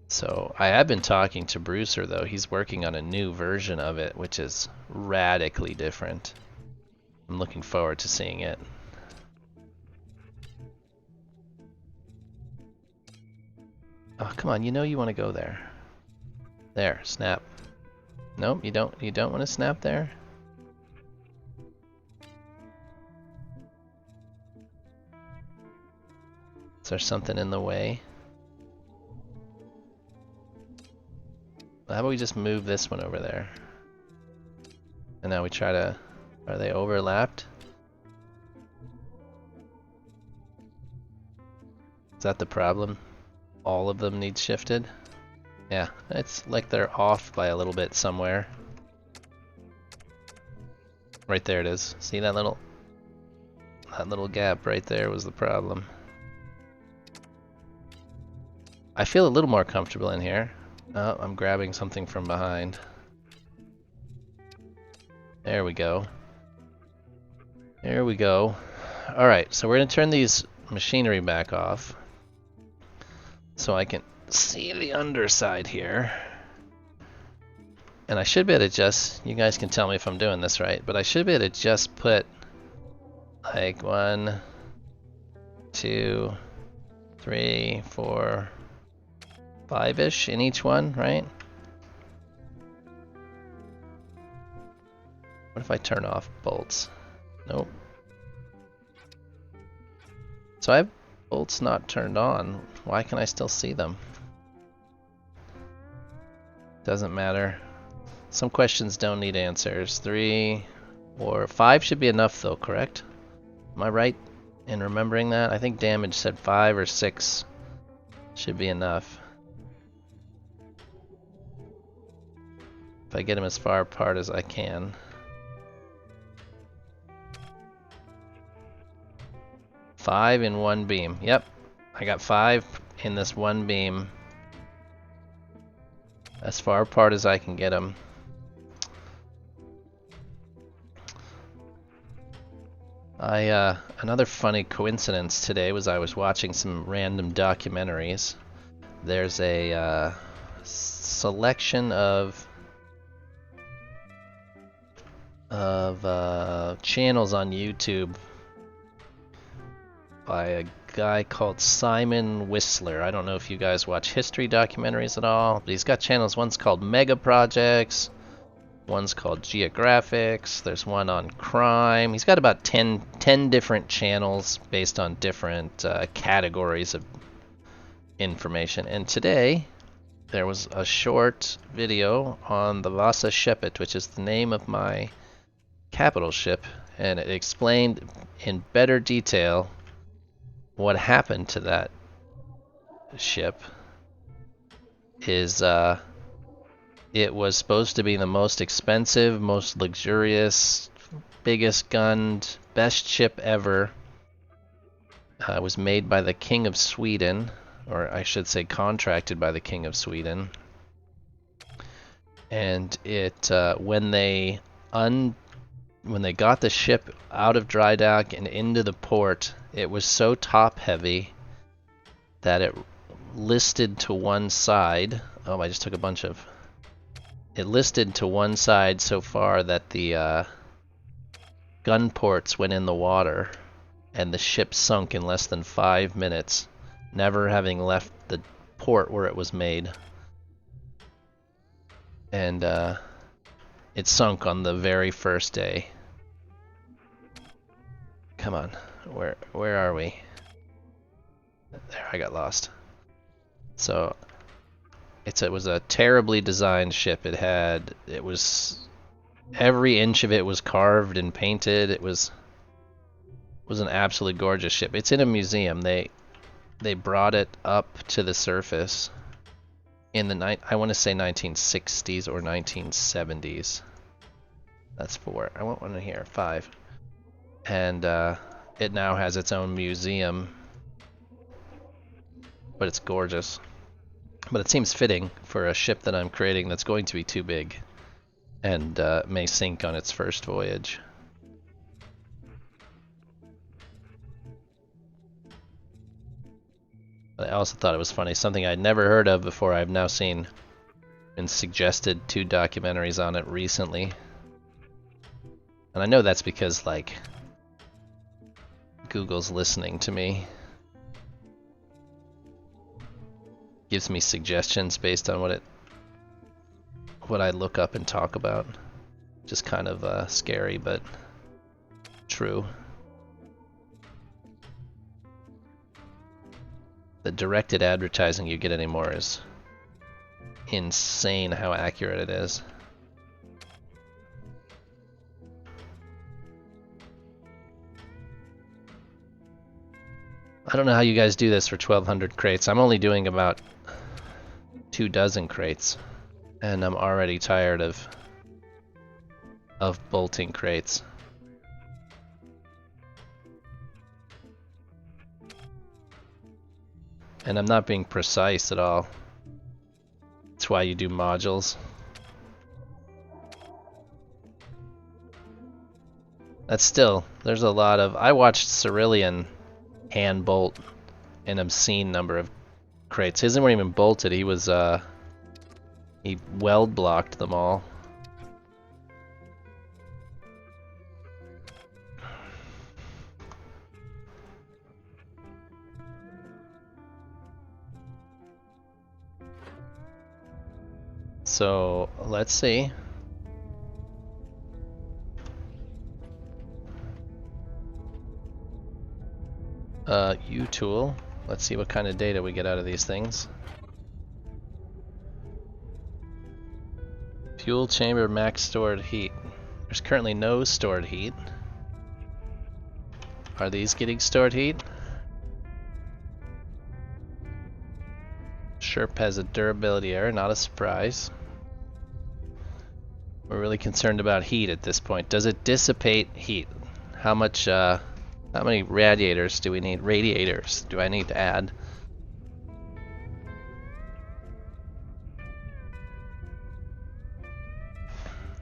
So I have been talking to Brewster though. He's working on a new version of it, which is radically different. I'm looking forward to seeing it. Oh, come on, you know you want to go there. There, snap. Nope, you don't want to snap there? Is there something in the way? How about we just move this one over there? And now we try to... Are they overlapped? Is that the problem? All of them need shifted? Yeah, it's like they're off by a little bit somewhere. Right there it is. See that little gap right there was the problem. I feel a little more comfortable in here. Oh, I'm grabbing something from behind. There we go. There we go. Alright, so we're going to turn these machinery back off so I can see the underside here. And I should be able to just, you guys can tell me if I'm doing this right, but I should be able to just put like 1, 2, 3, 4, 5-ish in each one, right? What if I turn off bolts? Nope. So I have bolts not turned on. Why can I still see them? Doesn't matter. Some questions don't need answers. 3 or 5 should be enough though, correct? Am I right in remembering that? I think damage said 5 or 6 should be enough. If I get them as far apart as I can. 5 in one beam. Yep, I got 5 in this one beam. As far apart as I can get them. Another funny coincidence today was I was watching some random documentaries. There's a selection of channels on YouTube by a guy called Simon Whistler. I don't know if you guys watch history documentaries at all, but he's got channels. One's called Mega Projects, one's called Geographics, there's one on crime. He's got about 10 different channels based on different categories of information. And today there was a short video on the Vasa Shepet, which is the name of my capital ship, and it explained in better detail what happened to that ship. It was supposed to be the most expensive, most luxurious, biggest gunned, best ship ever. It was made by the King of Sweden, or I should say contracted by the King of Sweden. And it when they got the ship out of dry dock and into the port, it was so top heavy that it listed to one side. Oh, I just took a bunch of... It listed to one side so far that the gun ports went in the water, and the ship sunk in less than 5 minutes, never having left the port where it was made. And it sunk on the very first day. Come on, where are we? There, I got lost. So it was a terribly designed ship. It was every inch of it was carved and painted. It was an absolutely gorgeous ship. It's in a museum. They brought it up to the surface in the I want to say 1960s or 1970s. That's 4. I want one in here. 5. And it now has its own museum, but it's gorgeous. But it seems fitting for a ship that I'm creating that's going to be too big and may sink on its first voyage. But I also thought it was funny, something I'd never heard of before. I've now seen and suggested 2 documentaries on it recently. And I know that's because, like, Google's listening to me. Gives me suggestions based on what I look up and talk about. Just kind of scary, but true. The directed advertising you get anymore is insane how accurate it is. I don't know how you guys do this for 1,200 crates. I'm only doing about 24 crates, and I'm already tired of bolting crates. And I'm not being precise at all. That's why you do modules. That's still, there's a lot of... I watched Cerulean hand bolt an obscene number of crates. His weren't even bolted, he was, he weld blocked them all. So, let's see. U-tool. Let's see what kind of data we get out of these things. Fuel chamber max stored heat. There's currently no stored heat. Are these getting stored heat? Sherp has a durability error, not a surprise. We're really concerned about heat at this point. Does it dissipate heat? How much How many radiators do we need? Radiators do I need to add?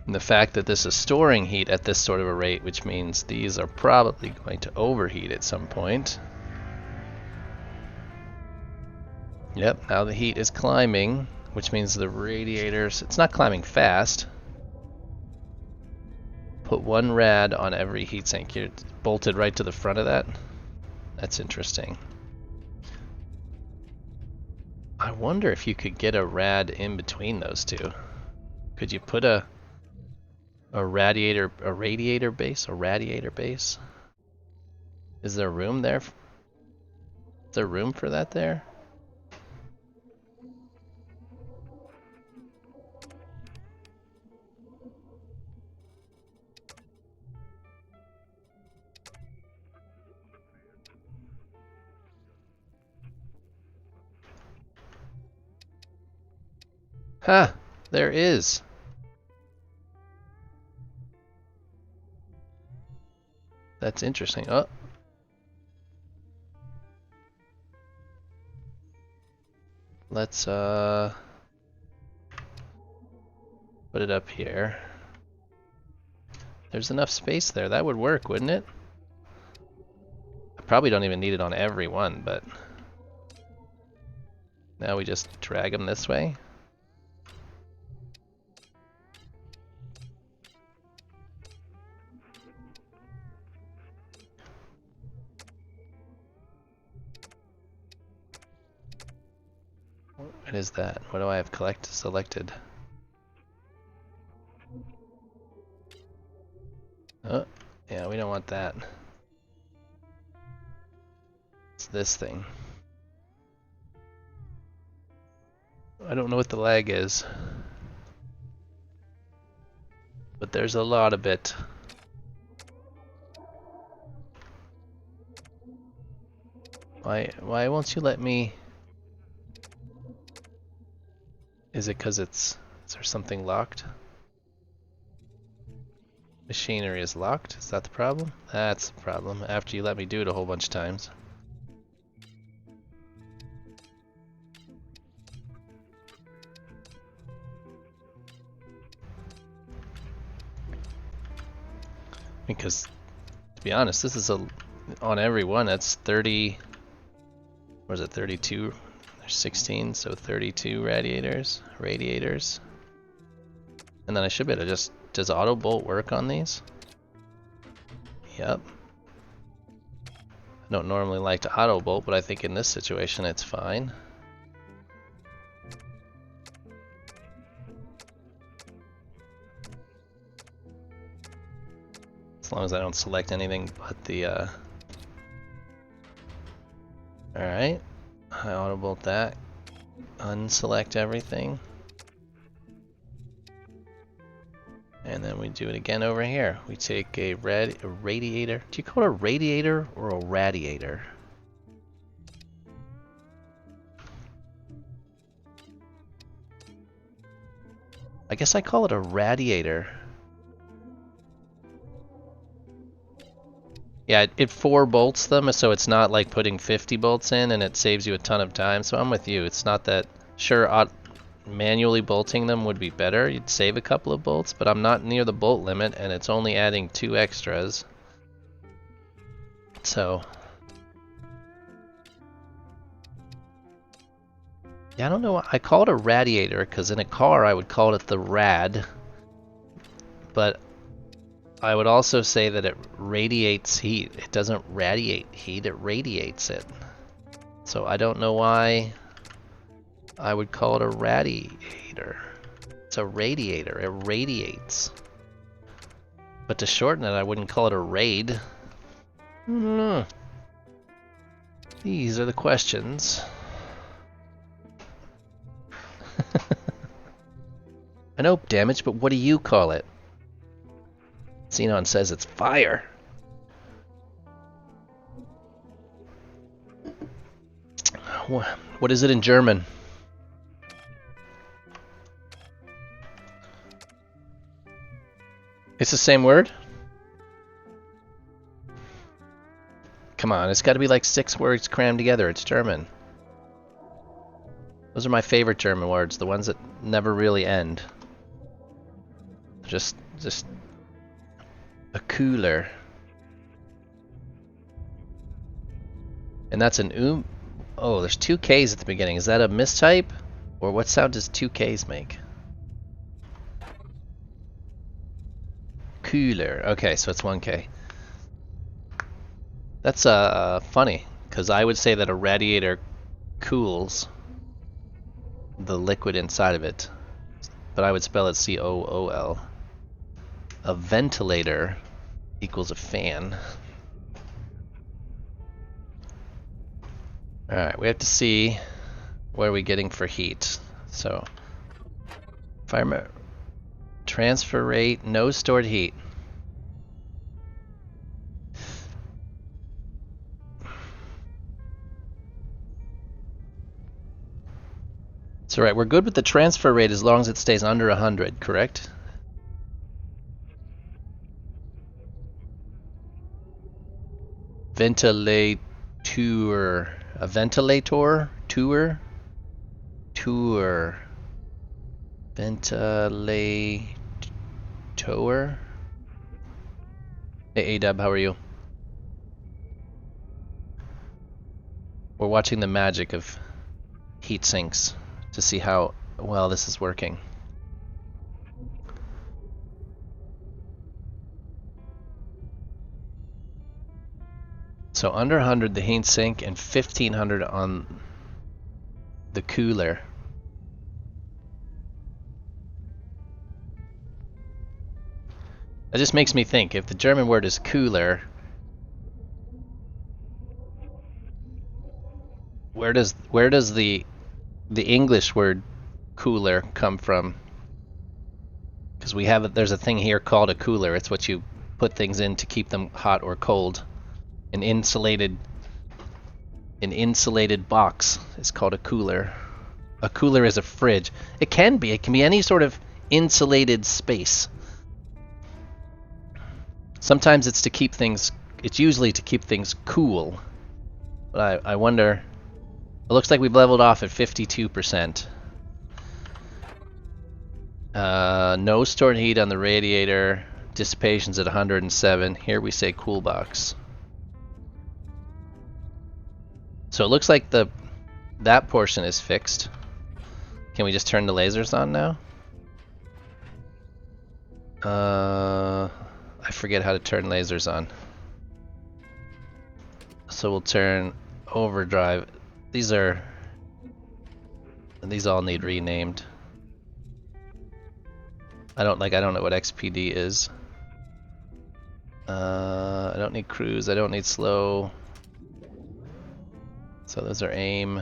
And the fact that this is storing heat at this sort of a rate, which means these are probably going to overheat at some point. Yep, now the heat is climbing, which means the radiators, it's not climbing fast. Put 1 rad on every heatsink. You're bolted right to the front of that? That's interesting. I wonder if you could get a rad in between those two. Could you put a radiator base? Is there room there? Is there room for that there? Huh, there is. That's interesting. Oh. Let's put it up here. There's enough space there. That would work, wouldn't it? I probably don't even need it on every one, but now we just drag them this way. What is that? What do I have selected? Oh, yeah, we don't want that. It's this thing. I don't know what the lag is, but there's a lot of it. Why won't you let me? Is it because is there something locked? Machinery is locked? Is that the problem? That's the problem, after you let me do it a whole bunch of times. Because, to be honest, this is on every one, that's 30, what is it, 32? There's 16, so 32 radiators. And then I should be able to just, does auto bolt work on these? Yep. I don't normally like to auto bolt, but I think in this situation it's fine. As long as I don't select anything but the Alright. I auto bolt that. Unselect everything. And then we do it again over here. We take a radiator. Do you call it a radiator or a radiator? I guess I call it a radiator. Yeah, it 4 bolts them, so it's not like putting 50 bolts in, and it saves you a ton of time. So I'm with you. It's not that, sure, manually bolting them would be better. You'd save a couple of bolts, but I'm not near the bolt limit, and it's only adding 2 extras. So yeah, I don't know why I call it a radiator, because in a car I would call it the rad, but I would also say that it radiates heat. It doesn't radiate heat, it radiates it. So I don't know why I would call it a radiator. It's a radiator, it radiates. But to shorten it, I wouldn't call it a raid. These are the questions. I know damage, but what do you call it? Xenon says it's fire. What is it in German? It's the same word? Come on, it's got to be like 6 words crammed together. It's German. Those are my favorite German words, the ones that never really end. Just a cooler. And that's an Oh, there's 2 K's at the beginning. Is that a mistype? Or what sound does 2 K's make? Cooler. Okay, so it's 1 K. That's funny, because I would say that a radiator cools the liquid inside of it, but I would spell it C-O-O-L. A ventilator equals a fan. Alright, we have to see what are we getting for heat. So, fire transfer rate, no stored heat. So right, we're good with the transfer rate as long as it stays under 100, correct? Ventilator. A ventilator? Tour? Ventilator? Hey, A-Dub, how are you? We're watching the magic of heat sinks to see how well this is working. So under 100 the heat sink and 1500 on the cooler. That just makes me think, if the German word is cooler, where does the English word cooler come from? Because there's a thing here called a cooler. It's what you put things in to keep them hot or cold. An insulated box is called a cooler. A cooler is a fridge. It can be any sort of insulated space. Sometimes it's usually to keep things cool. But I wonder, it looks like we've leveled off at 52%. No stored heat on the radiator. Dissipation's at 107. Here we say cool box. So it looks like that portion is fixed. Can we just turn the lasers on now? I forget how to turn lasers on. So we'll turn overdrive. These all need renamed. I don't know what XPD is. I don't need cruise, I don't need slow. So those are aim,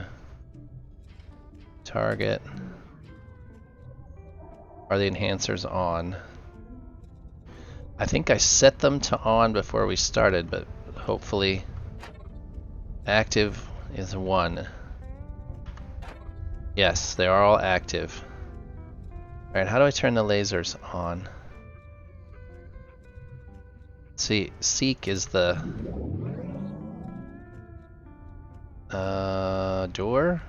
target. Are the enhancers on? I think I set them to on before we started, but hopefully active is 1. Yes, they are all active. Alright, how do I turn the lasers on? See, seek is the door?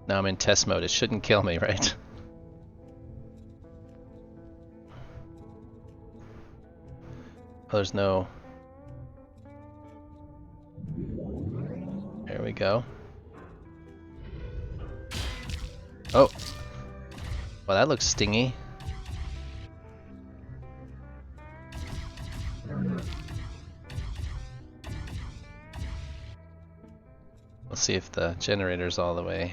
Now I'm in test mode. It shouldn't kill me, right? Oh, there's no... There we go. Oh! Well, that looks stingy. We'll see if the generator's all the way.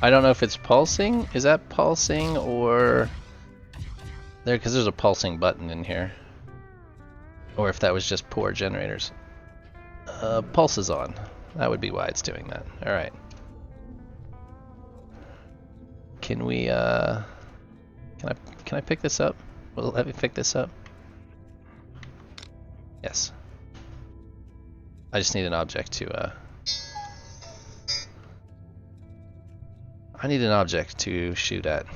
I don't know if it's pulsing. Is that pulsing or there? Because there's a pulsing button in here. Or if that was just poor generators. Pulse is on. That would be why it's doing that. All right. Can we? Can I pick this up? Will it let me pick this up? Yes. I just need an object to I need an object to shoot at.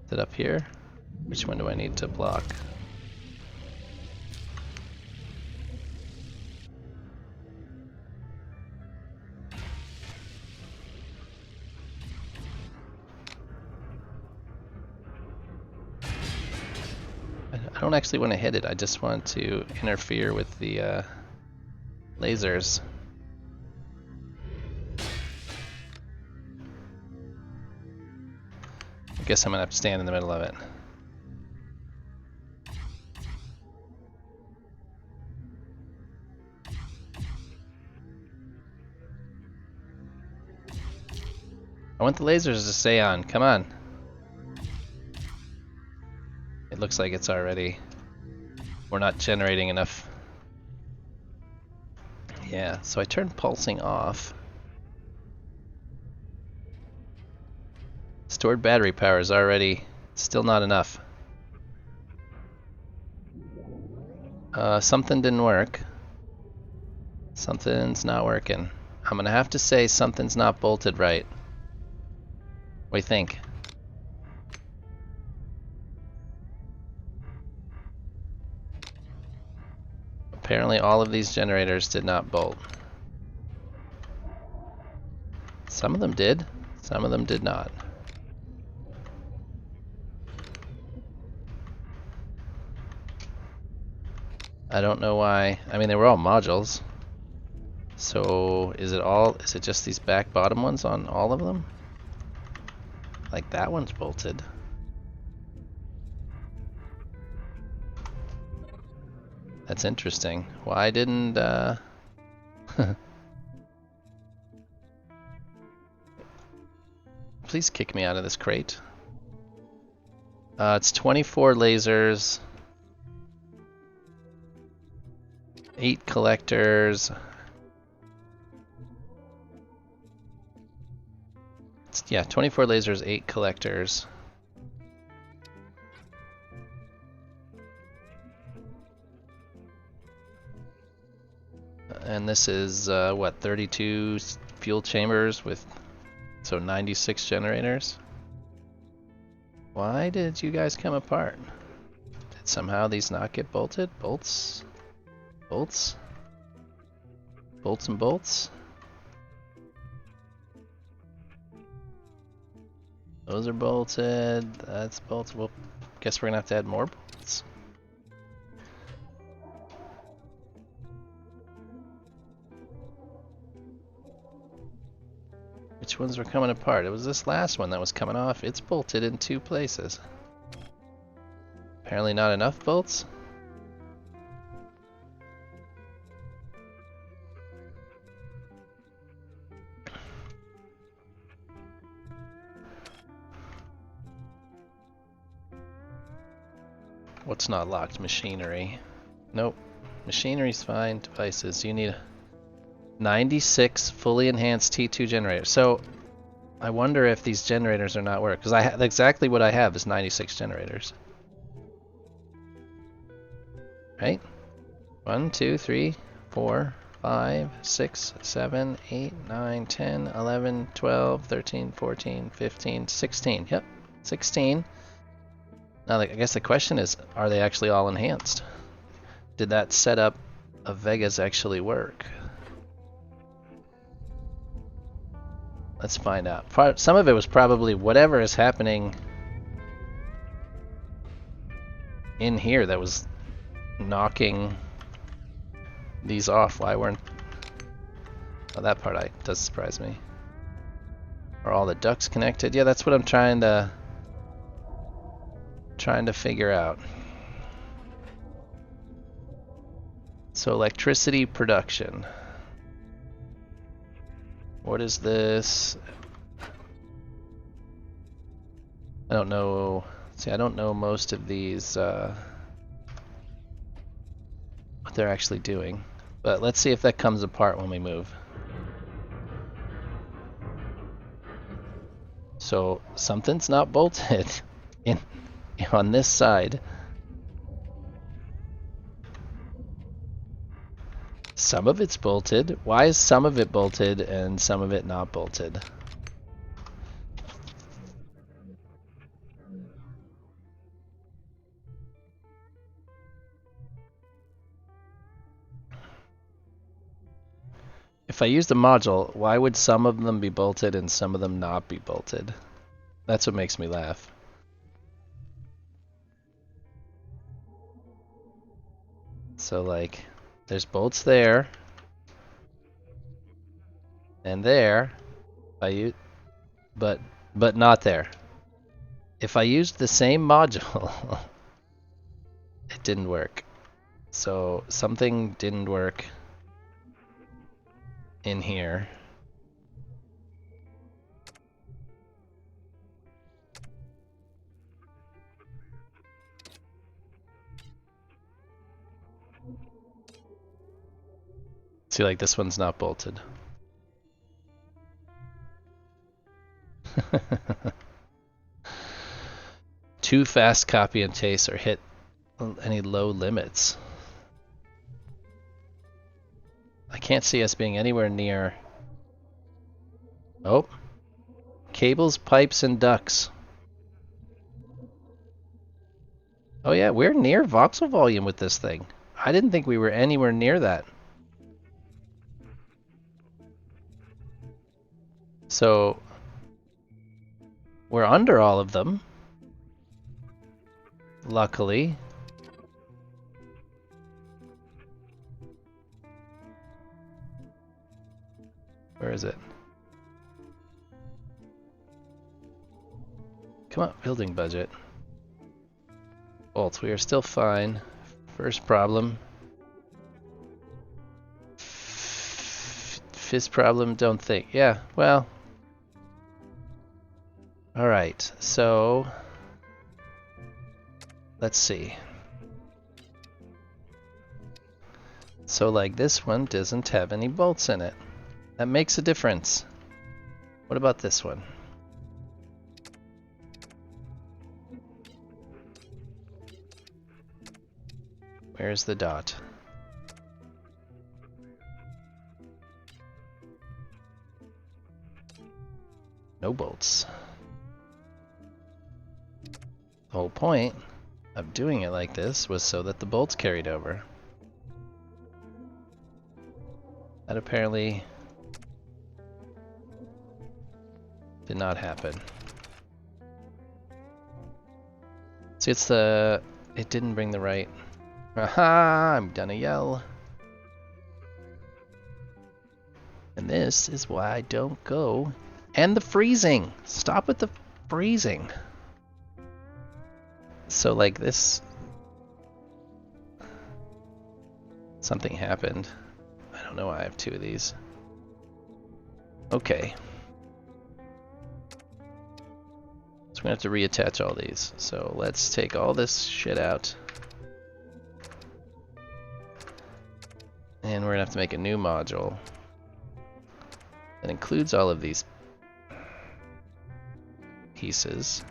Is it up here? Which one do I need to block? I don't actually want to hit it, I just want to interfere with the lasers. I guess I'm gonna have to stand in the middle of it. I want the lasers to stay on, come on. It looks like it's already... We're not generating enough. Yeah, so I turned pulsing off. Stored battery power is already still not enough. Something didn't work. Something's not working. I'm gonna have to say something's not bolted right. What do you think? Apparently all of these generators did not bolt. Some of them did, some of them did not. I don't know why. I mean, they were all modules. So is it just these back bottom ones on all of them? Like that one's bolted. That's interesting. Why didn't Please kick me out of this crate. It's 24 lasers, 8 collectors. Yeah, 24 lasers, 8 collectors. And this is what, 32 fuel chambers with, so 96 generators. Why did you guys come apart? Did somehow these not get bolted? Bolts? Bolts? Bolts and bolts? Those are bolted, that's bolted. Well, guess we're gonna have to add more bolts. Which ones were coming apart? It was this last one that was coming off. It's bolted in 2 places. Apparently not enough bolts. What's not locked? Machinery. Nope. Machinery's fine. Devices. You need 96 fully enhanced T2 generators. So I wonder if these generators are not working, because I exactly what I have is 96 generators. Right? 1, 2, 3, 4, 5, 6, 7, 8, 9, 10, 11, 12, 13, 14, 15, 16. Yep, 16. Now I guess the question is, are they actually all enhanced? Did that setup of Vegas actually work? Let's find out. Some of it was probably whatever is happening in here that was knocking these off. Why weren't... Oh, that part does surprise me. Are all the ducts connected? Yeah, that's what I'm trying to figure out. So electricity production. What is this? I don't know. See, I don't know most of these, what they're actually doing. But let's see if that comes apart when we move. So something's not bolted in on this side. Some of it's bolted. Why is some of it bolted and some of it not bolted? If I use the module, why would some of them be bolted and some of them not be bolted? That's what makes me laugh. So like, there's bolts there and there. But not there. If I used the same module, it didn't work. So something didn't work in here. See, like this one's not bolted. Too fast copy and paste or hit any low limits. I can't see us being anywhere near. Oh. Cables, pipes, and ducts. Oh yeah, we're near voxel volume with this thing. I didn't think we were anywhere near that. So we're under all of them. Luckily. Where is it? Come on, building budget. Bolts, we are still fine. First problem. Fifth problem, don't think. Yeah, well. Alright, so. Let's see. So like this one doesn't have any bolts in it. That makes a difference. What about this one? Where's the dot? No bolts. The whole point of doing it like this was so that the bolts carried over. That apparently did not happen. See, it didn't bring the right. Aha, I'm gonna yell. And this is why I don't go. And the freezing! Stop with the freezing. So like this, something happened. I don't know why I have two of these. Okay. So we're gonna have to reattach all these. So let's take all this shit out. And we're gonna have to make a new module that includes all of these pieces.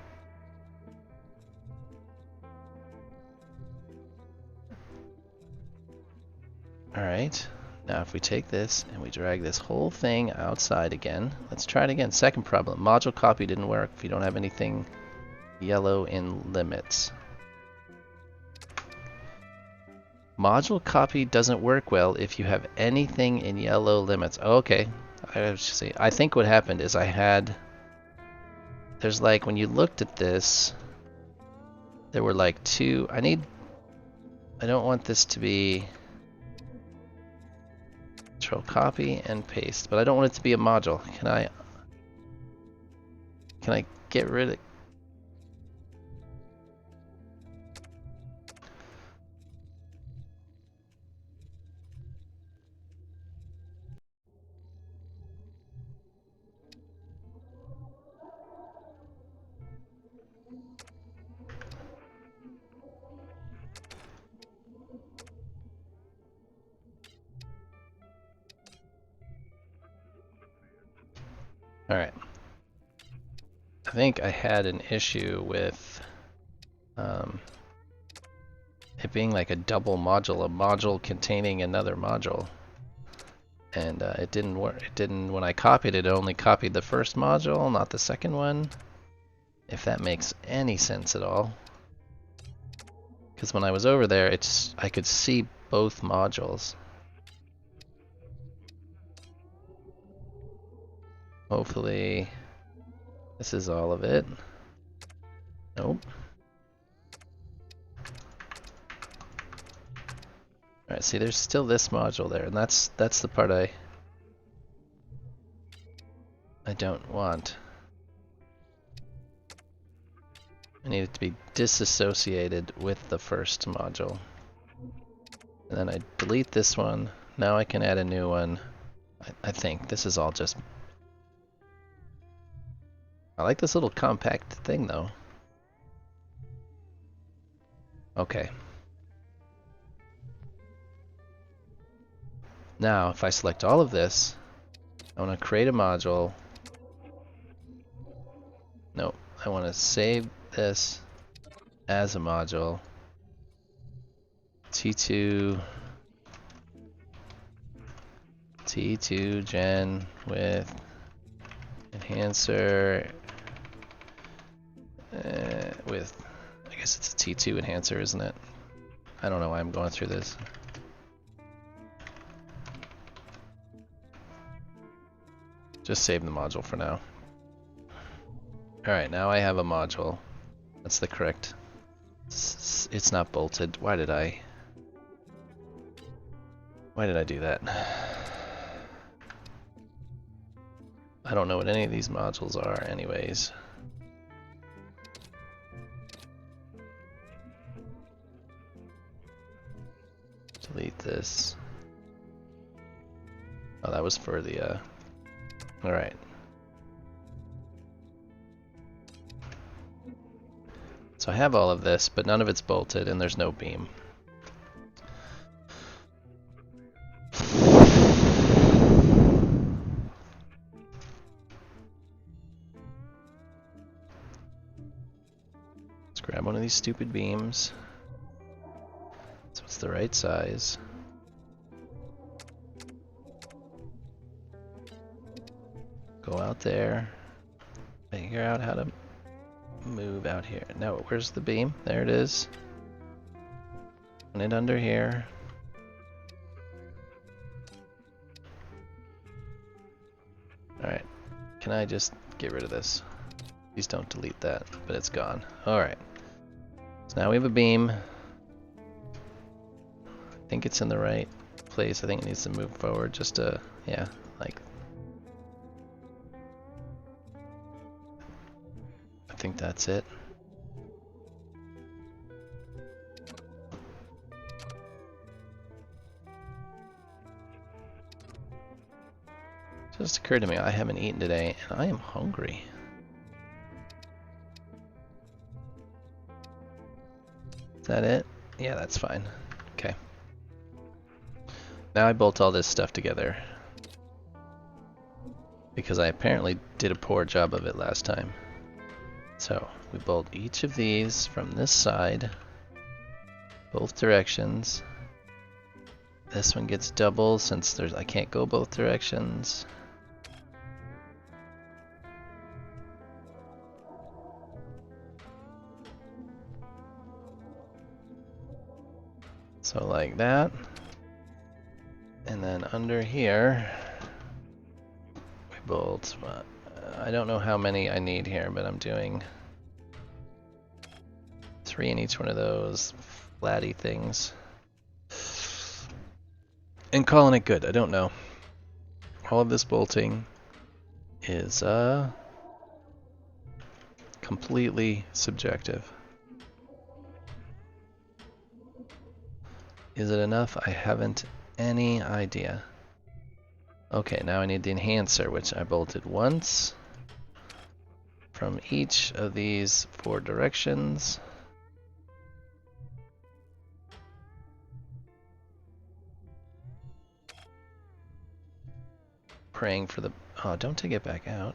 Alright, now if we take this and we drag this whole thing outside again, let's try it again. Second problem, module copy didn't work if you don't have anything yellow in limits. Module copy doesn't work well if you have anything in yellow limits. Oh, okay, I think what happened is there's like, when you looked at this, there were like two, I don't want this to be Control copy and paste, but I don't want it to be a module. Can I get rid of? All right. I think I had an issue with it being like a double module, a module containing another module. And it didn't work. It didn't, when I copied it, it only copied the first module, not the second one. If that makes any sense at all. Because when I was over there, I could see both modules. Hopefully, this is all of it. Nope. Alright, see, there's still this module there, and that's the part I don't want. I need it to be disassociated with the first module. And then I delete this one. Now I can add a new one. I think this is all just... I like this little compact thing though. Okay. Now, if I select all of this, I want to create a module. No, I want to save this as a module. T2 gen with enhancer with, I guess it's a T2 enhancer, isn't it? I don't know why I'm going through this. Just save the module for now. Alright, now I have a module. That's the correct. It's not bolted. Why did I do that? I don't know what any of these modules are anyways. Delete this. Oh, that was for the alright. So I have all of this, but none of it's bolted and there's no beam. Let's grab one of these stupid beams. So it's the right size. Go out there. Figure out how to move out here. No, where's the beam? There it is. Put it under here. Alright. Can I just get rid of this? Please don't delete that, but it's gone. Alright. So now we have a beam. I think it's in the right place. I think it needs to move forward just to, yeah, like. I think that's it. Just occurred to me, I haven't eaten today, and I am hungry. Is that it? Yeah, that's fine. Okay. Now I bolt all this stuff together. Because I apparently did a poor job of it last time. So, we bolt each of these from this side, both directions. This one gets double since I can't go both directions. So like that. And then under here, we bolt, I don't know how many I need here, but I'm doing 3 in each one of those flatty things. And calling it good, I don't know. All of this bolting is completely subjective. Is it enough? I haven't any idea. Okay, now I need the enhancer, which I bolted once from each of these 4 directions. Praying for the... Oh, don't take it back out.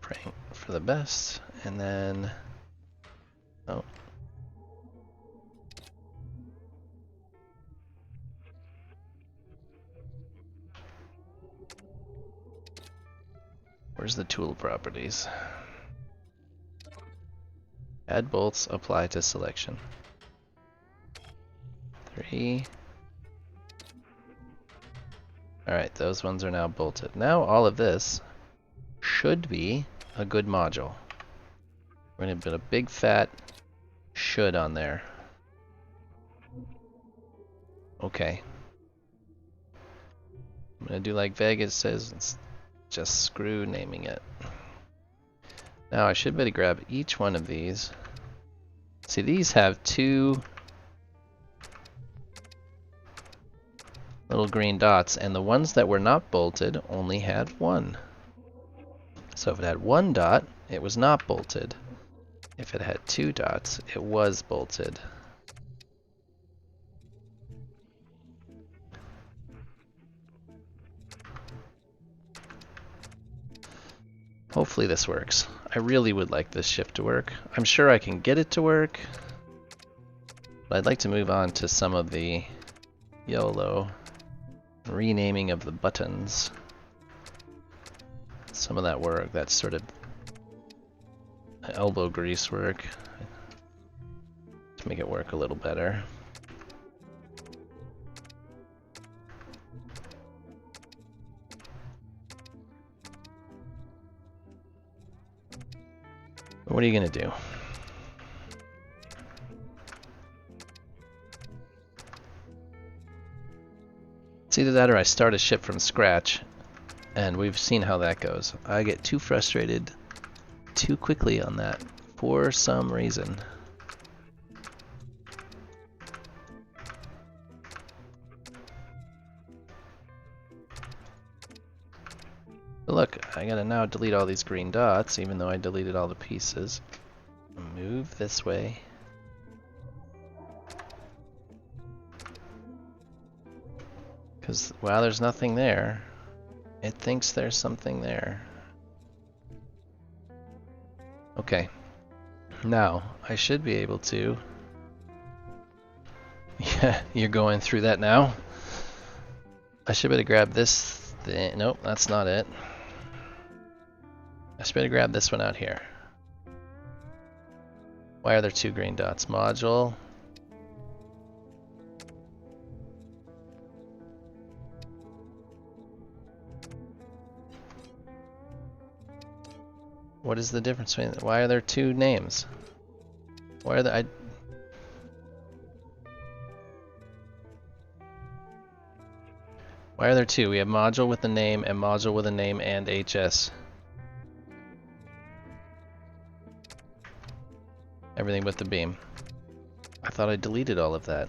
Praying for the best, and then... Oh. Where's the tool properties? Add bolts, apply to selection. 3. Alright, those ones are now bolted. Now all of this should be a good module. We're going to put a big fat should on there. Okay. I'm going to do like Vegas says, it's just screw naming it. Now I should be able to grab each one of these. See, these have 2 little green dots, and the ones that were not bolted only had 1. So if it had 1 dot, it was not bolted. If it had 2 dots, it was bolted. Hopefully this works. I really would like this shift to work. I'm sure I can get it to work, but I'd like to move on to some of the YOLO renaming of the buttons. Some of that work, that sort of elbow grease work, to make it work a little better. What are you gonna do? It's either that or I start a ship from scratch, and we've seen how that goes. I get too frustrated too quickly on that for some reason. But look, I gotta now delete all these green dots, even though I deleted all the pieces. Move this way. Because while there's nothing there, it thinks there's something there. Okay. Now, I should be able to... Yeah, you're going through that now? I should be able to grab this thing. Nope, that's not it. I should be able to grab this one out here. Why are there 2 green dots? Module. What is the difference between... Why are there 2 names? Why are there... Why are there 2? We have module with a name and module with a name and HS. Everything but the beam. I thought I deleted all of that.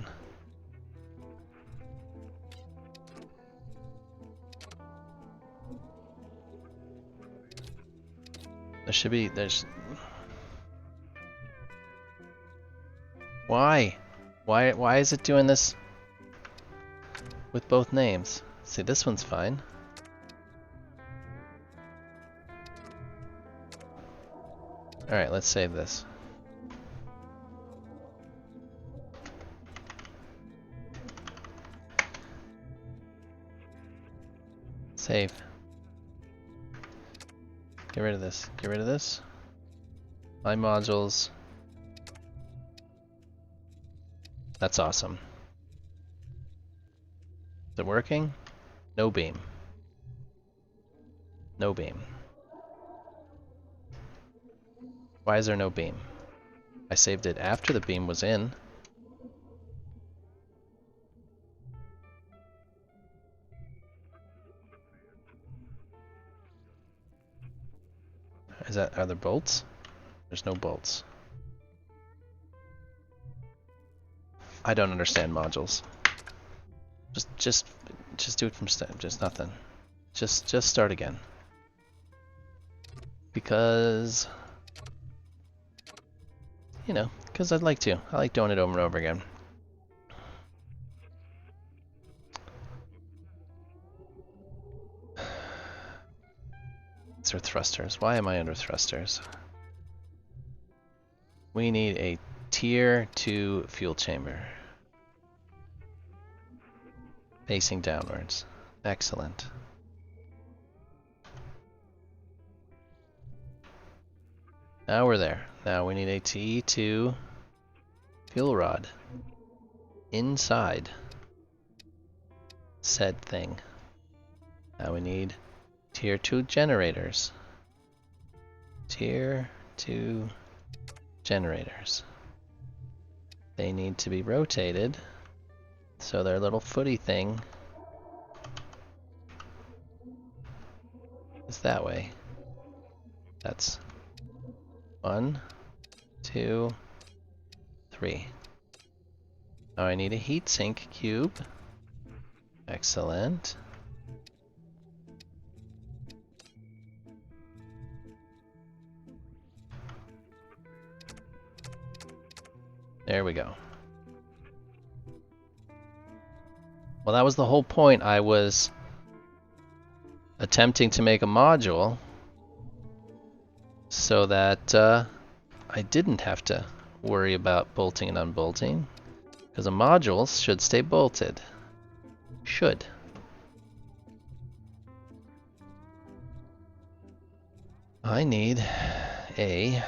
There should be... There's... Why? Why is it doing this with both names? See, this one's fine. Alright, let's save this. Save. Get rid of this. Get rid of this. My modules. That's awesome. Is it working? No beam. No beam. Why is there no beam? I saved it after the beam was in. Are there bolts? There's no bolts. I don't understand modules. Just do it from step. Just nothing. Just start again. Because, you know, because I'd like to. I like doing it over and over again. rockets or thrusters. Why am I under thrusters? We need a tier 2 fuel chamber. Facing downwards. Excellent. Now we're there. Now we need a T2 fuel rod inside said thing. Now we need tier 2 generators. Tier 2 generators. They need to be rotated so their little footy thing is that way. That's 1, 2, 3. Now I need a heatsink cube. Excellent. There we go. Well, that was the whole point. I was attempting to make a module so that I didn't have to worry about bolting and unbolting, because a module should stay bolted. Should. I need a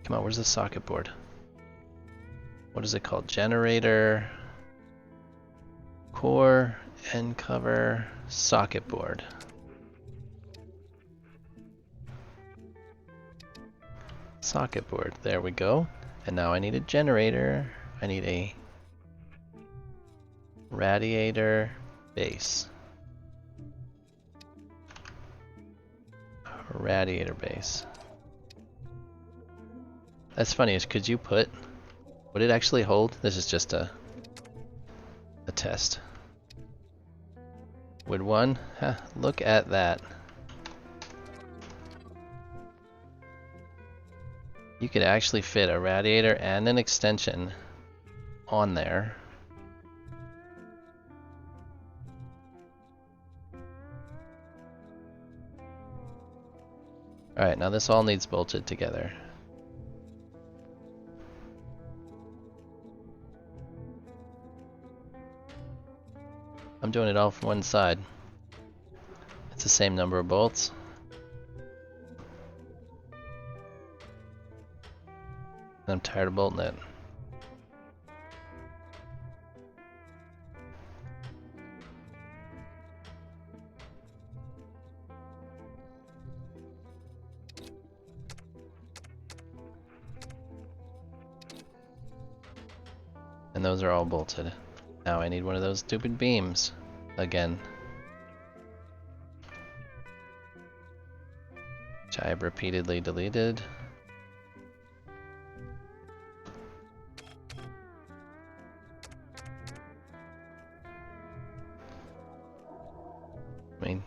come on, where's the socket board? What is it called? Generator, core, end cover, socket board. Socket board, there we go. And now I need a generator. I need a radiator base. Radiator base. That's funny, is could you put, would it actually hold? This is just a test. Would one? Huh, look at that. You could actually fit a radiator and an extension on there. Alright, now this all needs bolted together. I'm doing it all from one side. It's the same number of bolts. I'm tired of bolting it. And those are all bolted. Now I need one of those stupid beams again, which I have repeatedly deleted. I mean,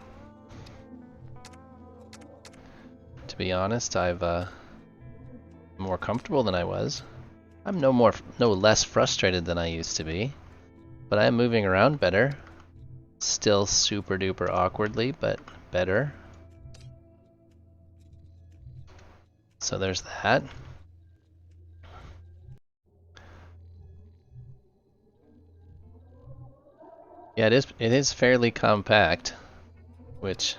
to be honest, I've more comfortable than I was. I'm no less frustrated than I used to be, but I am moving around better. Still super duper awkwardly, but better. So there's that. Yeah, it is fairly compact, which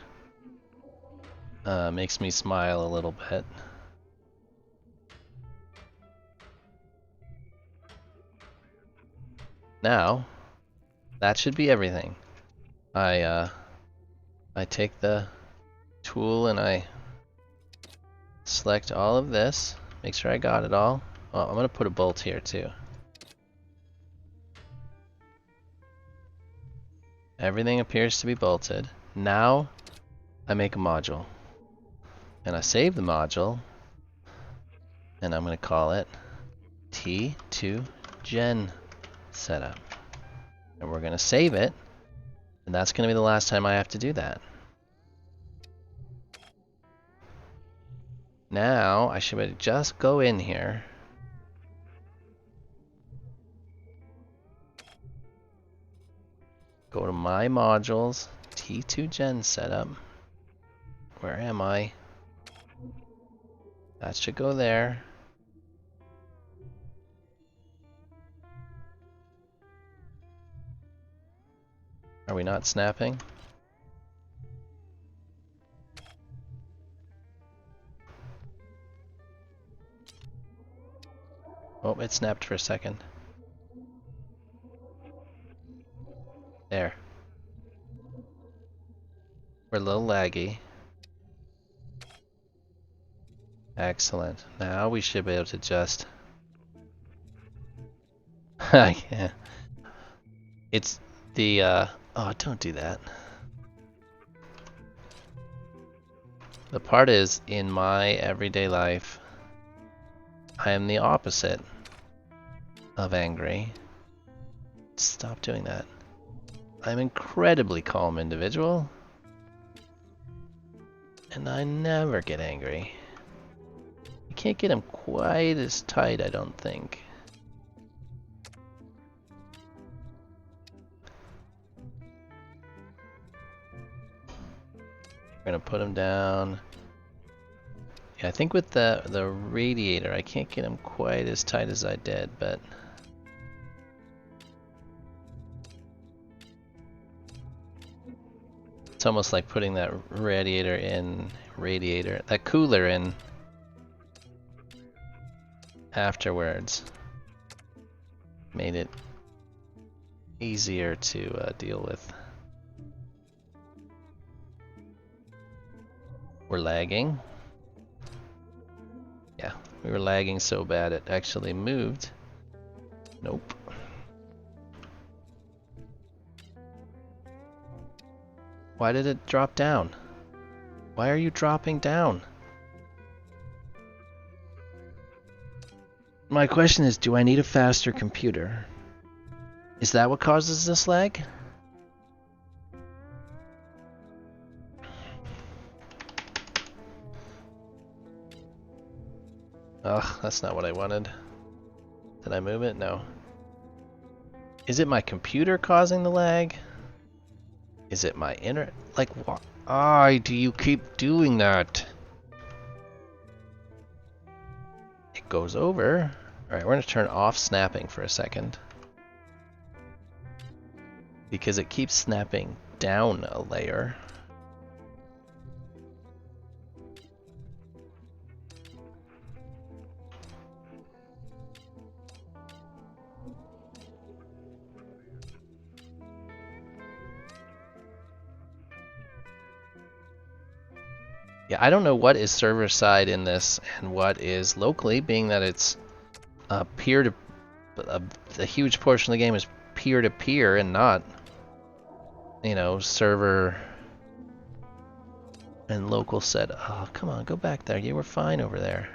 makes me smile a little bit. Now, that should be everything. I take the tool and I select all of this, make sure I got it all. Oh, I'm gonna put a bolt here too. Everything appears to be bolted. Now I make a module. And I save the module, and I'm gonna call it T2 Gen Setup. And we're gonna save it, and that's gonna be the last time I have to do that. Now I should just go in here Go to my modules, T2 gen setup. Where am I? That should go there. Are we not snapping? Oh, it snapped for a second. There. We're a little laggy. Excellent. Now we should be able to just... yeah. It's the, oh, don't do that. The part is, in my everyday life, I am the opposite of angry. Stop doing that. I'm an incredibly calm individual. And I never get angry. You can't get him quite as tight, I don't think. We're gonna put him down. Yeah, I think with the radiator, I can't get him quite as tight as I did, but it's almost like putting that that cooler in afterwards. Made it easier to deal with. We're lagging. Yeah, we were lagging so bad it actually moved. Nope. Why did it drop down? Why are you dropping down? My question is, do I need a faster computer? Is that what causes this lag? Ugh, that's not what I wanted. Did I move it? No. Is it my computer causing the lag? Is it my internet? Like, why do you keep doing that? It goes over. Alright, we're going to turn off snapping for a second. Because it keeps snapping down a layer. Yeah, I don't know what is server side in this and what is locally, being that it's peer to a huge portion of the game is peer to peer and not, you know, server and local set. Oh, come on, go back there. You were fine over there.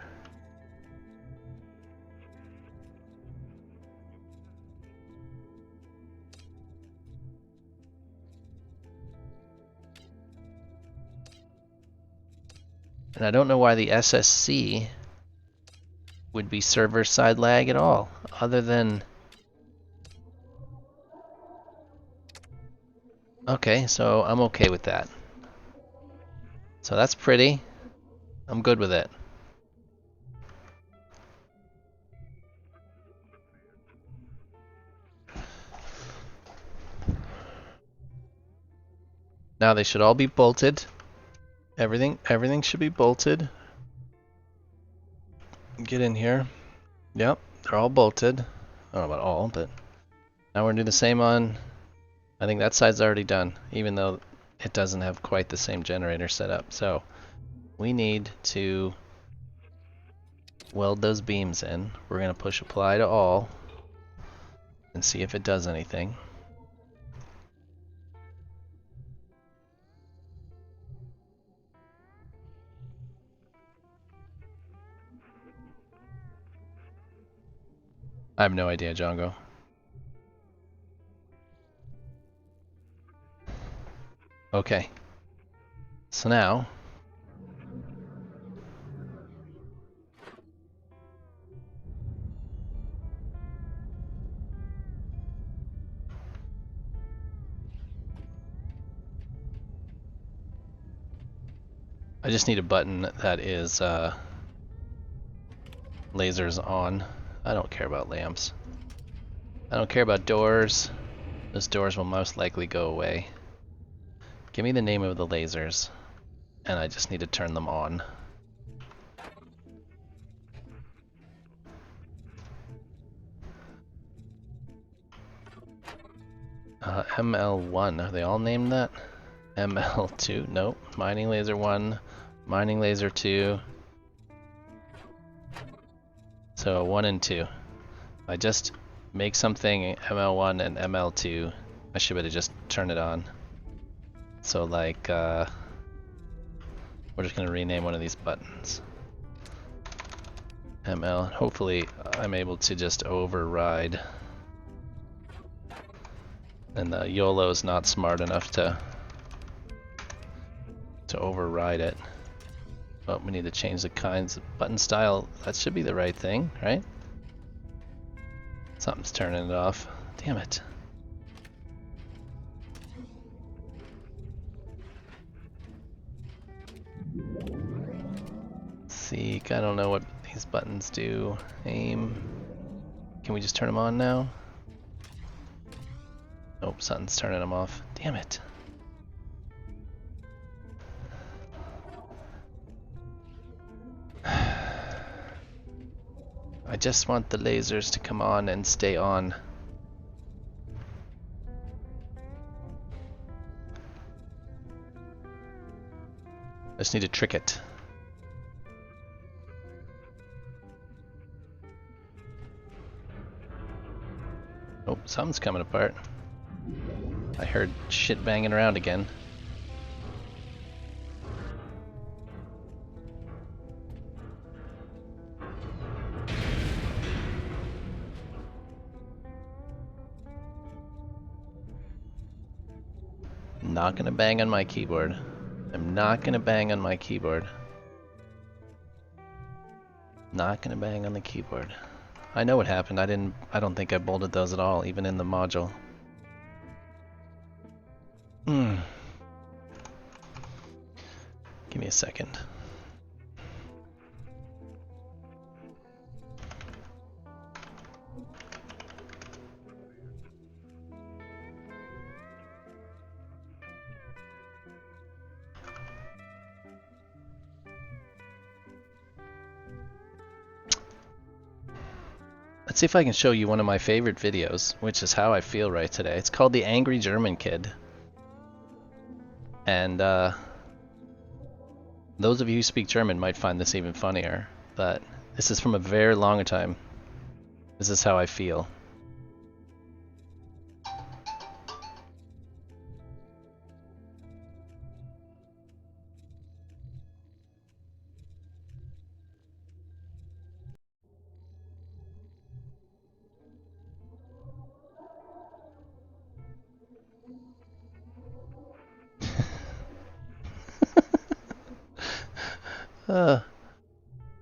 And I don't know why the SSC would be server side lag at all, other than... Okay, so I'm okay with that. So that's pretty. I'm good with it. Now they should all be bolted. Everything should be bolted. Get in here. Yep, they're all bolted. I don't know about all, but now we're gonna do the same on... I think that side's already done, even though it doesn't have quite the same generator set up. So we need to weld those beams in. We're gonna push apply to all and see if it does anything. I have no idea, Django. Okay. So now... I just need a button that is lasers on. I don't care about lamps. I don't care about doors. Those doors will most likely go away. Give me the name of the lasers, and I just need to turn them on. ML1, are they all named that? ML2, nope. Mining laser 1, mining laser 2. So 1 and 2. I just make something ML1 and ML2, I should be able to just turn it on. So like, we're just gonna rename one of these buttons. ML, hopefully I'm able to just override. And the YOLO is not smart enough to override it. But we need to change the kinds of button style. That should be the right thing, right? Something's turning it off. Damn it. Seek, I don't know what these buttons do. Aim. Can we just turn them on now? Nope, something's turning them off. Damn it. I just want the lasers to come on and stay on. I just need to trick it. Oh, something's coming apart. I heard shit banging around again. Not gonna bang on my keyboard. I'm not gonna bang on my keyboard. Not gonna bang on the keyboard. I know what happened. I don't think I bolted those at all, even in the module. Give me a second. Let's see if I can show you one of my favorite videos, which is how I feel right today. It's called The Angry German Kid. And those of you who speak German might find this even funnier, but this is from a very long time. This is how I feel.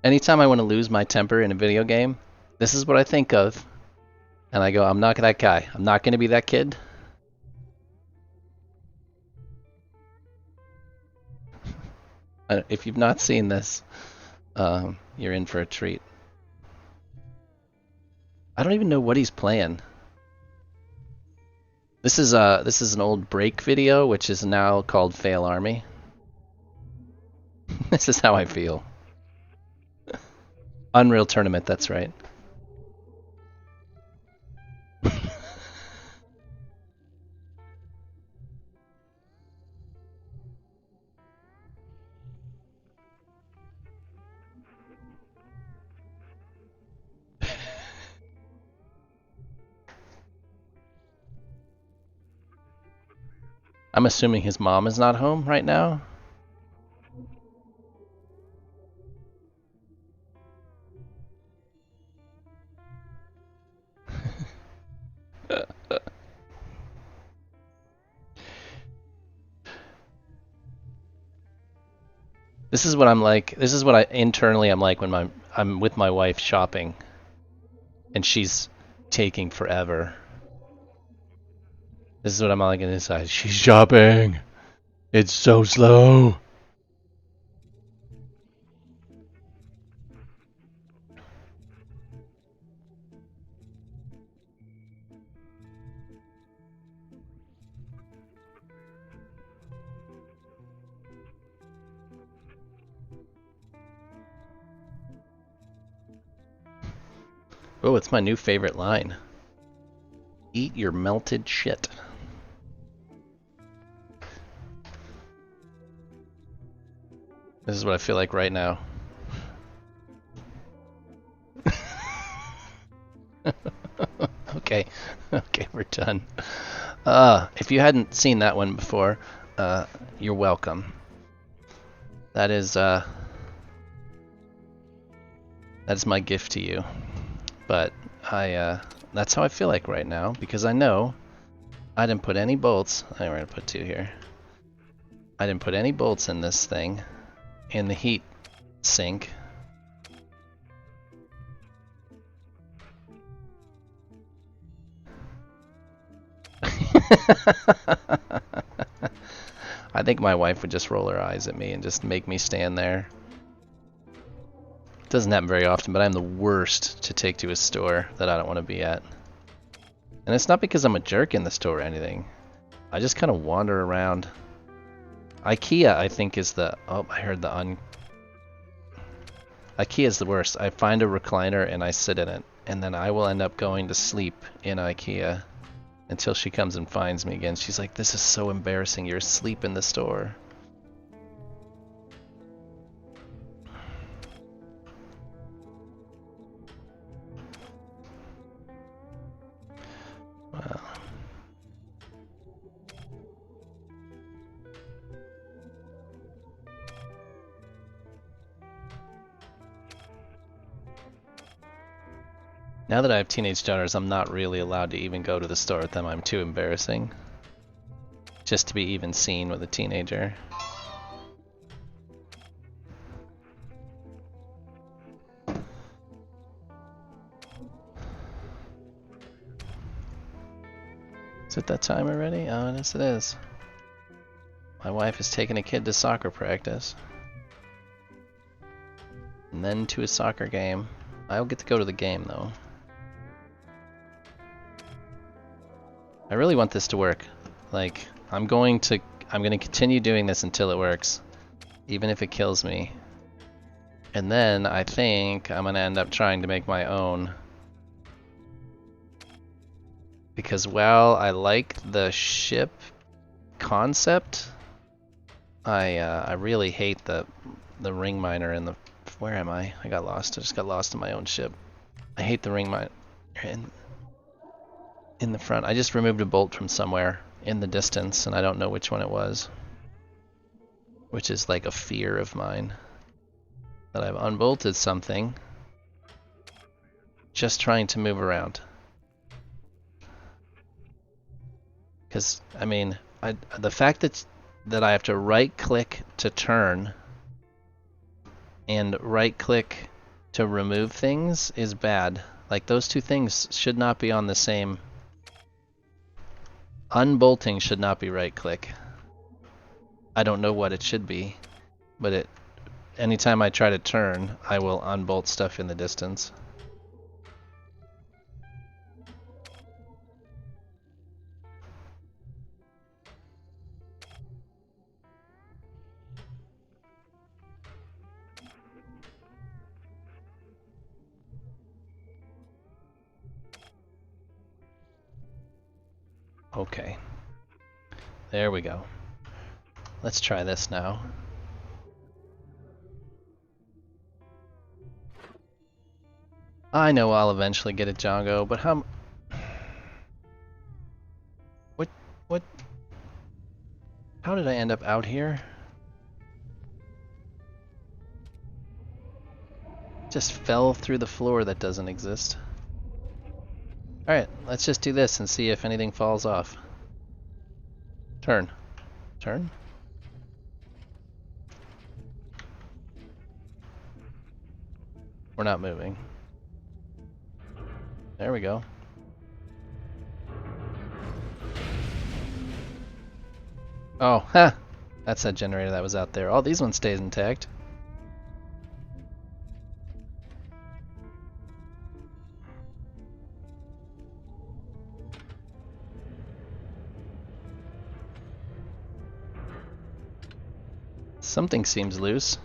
Anytime I want to lose my temper in a video game, this is what I think of. And I go, I'm not that guy. I'm not going to be that kid. If you've not seen this, you're in for a treat. I don't even know what he's playing. This is an old break video, which is now called Fail Army. This is how I feel. Unreal Tournament, that's right. I'm assuming his mom is not home right now. This is what I'm like. This is what I internally I'm like when I'm with my wife shopping, and she's taking forever. This is what I'm like inside. She's shopping. It's so slow. Oh, it's my new favorite line. Eat your melted shit. This is what I feel like right now. Okay, okay, we're done. If you hadn't seen that one before, you're welcome. That is my gift to you. But that's how I feel like right now, because I know I didn't put any bolts. We're gonna put 2 here. I didn't put any bolts in this thing, in the heat sink. I think my wife would just roll her eyes at me and just make me stand there. It doesn't happen very often, but I'm the worst to take to a store that I don't want to be at. And it's not because I'm a jerk in the store or anything. I just kind of wander around. IKEA, I think, is the... Oh, I heard the IKEA is the worst. I find a recliner and I sit in it, and then I will end up going to sleep in IKEA until she comes and finds me again. She's like, "This is so embarrassing. You're asleep in the store." Well, now that I have teenage daughters, I'm not really allowed to even go to the store with them. I'm too embarrassing just to be even seen with a teenager. Is it that time already? Oh, yes it is. My wife is taking a kid to soccer practice. And then to a soccer game. I'll get to go to the game though. I really want this to work. Like, I'm going to continue doing this until it works. Even if it kills me. And then I think I'm gonna end up trying to make my own. Because while I like the ship concept, I really hate the ring miner and the... Where am I? I got lost. I just got lost in my own ship. I hate the ring miner in the front. I just removed a bolt from somewhere in the distance, and I don't know which one it was. Which is like a fear of mine. That I've unbolted something just trying to move around. Because, I mean, the fact that I have to right-click to turn and right-click to remove things is bad. Like, those two things should not be on the same... Unbolting should not be right-click. I don't know what it should be, but anytime I try to turn, I will unbolt stuff in the distance. Okay. There we go. Let's try this now. I know I'll eventually get it, Django, but how... What? How did I end up out here? Just fell through the floor that doesn't exist. Alright, let's just do this and see if anything falls off. Turn. Turn? We're not moving. There we go. Oh, ha! That's that generator that was out there. Oh, these ones stays intact. Something seems loose.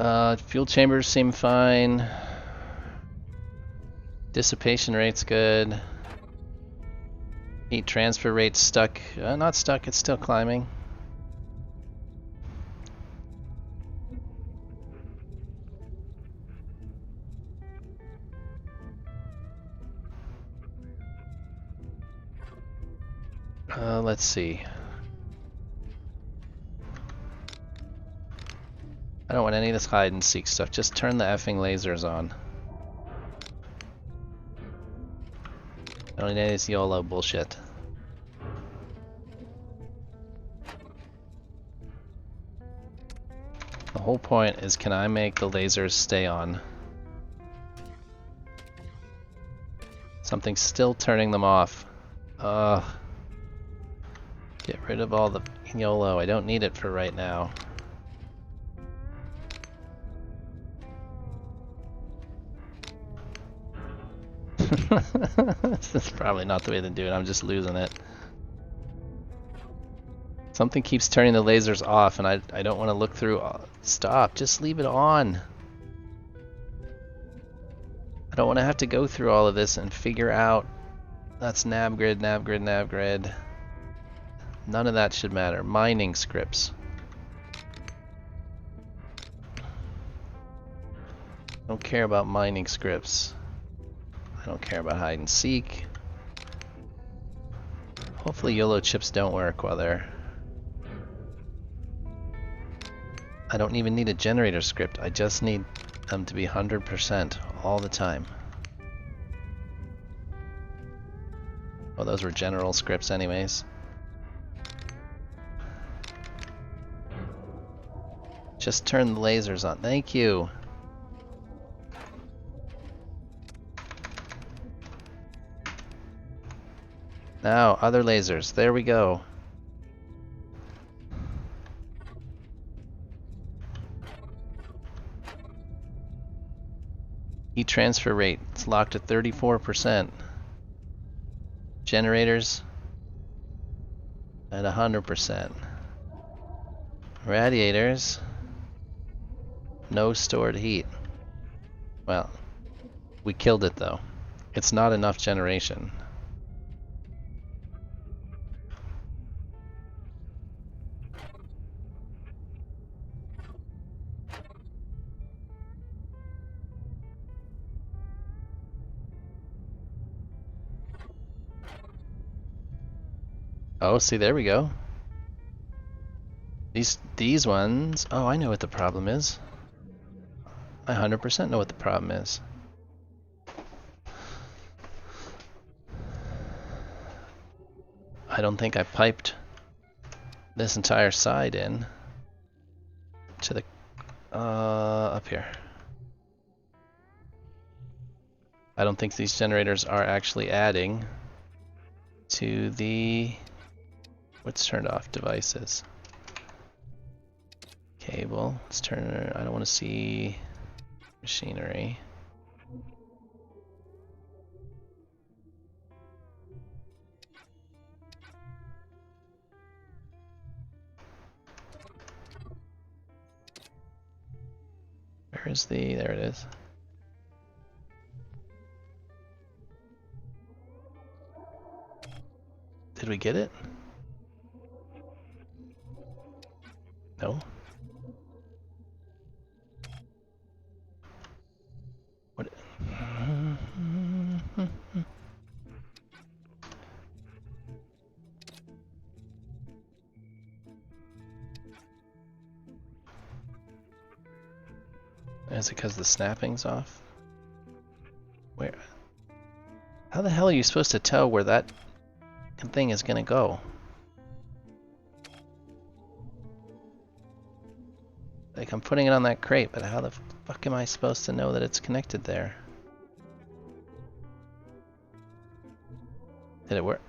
Fuel chambers seem fine. Dissipation rate's good. Heat transfer rate's stuck. Not stuck, it's still climbing. Let's see. I don't want any of this hide and seek stuff. Just turn the effing lasers on. I don't need any of this YOLO bullshit. The whole point is, can I make the lasers stay on? Something's still turning them off. Get rid of all the YOLO. I don't need it for right now. This is probably not the way to do it. I'm just losing it. Something keeps turning the lasers off, and I don't want to look through. Stop. Just leave it on. I don't want to have to go through all of this and figure out. That's navgrid, navgrid, navgrid. None of that should matter. Mining scripts. Don't care about mining scripts. I don't care about hide and seek. Hopefully YOLO chips don't work while they're... I don't even need a generator script. I just need them to be 100% all the time. Well, those were general scripts anyways. Just turn the lasers on. Thank you. Now, other lasers. There we go. Heat transfer rate. It's locked at 34%. Generators at 100%. Radiators. No stored heat. Well, we killed it though. It's not enough generation. Oh, see, there we go. These ones. Oh, I know what the problem is. I 100% know what the problem is. I don't think I piped this entire side in to the up here. I don't think these generators are actually adding to the what's turned off devices. Cable. Let's turn. I don't want to see machinery. Where is the? There it is. Did we get it? No. What? Is it because the snapping's off? Where? How the hell are you supposed to tell where that thing is gonna go? Like, I'm putting it on that crate, but how the fuck am I supposed to know that it's connected there? Did it work?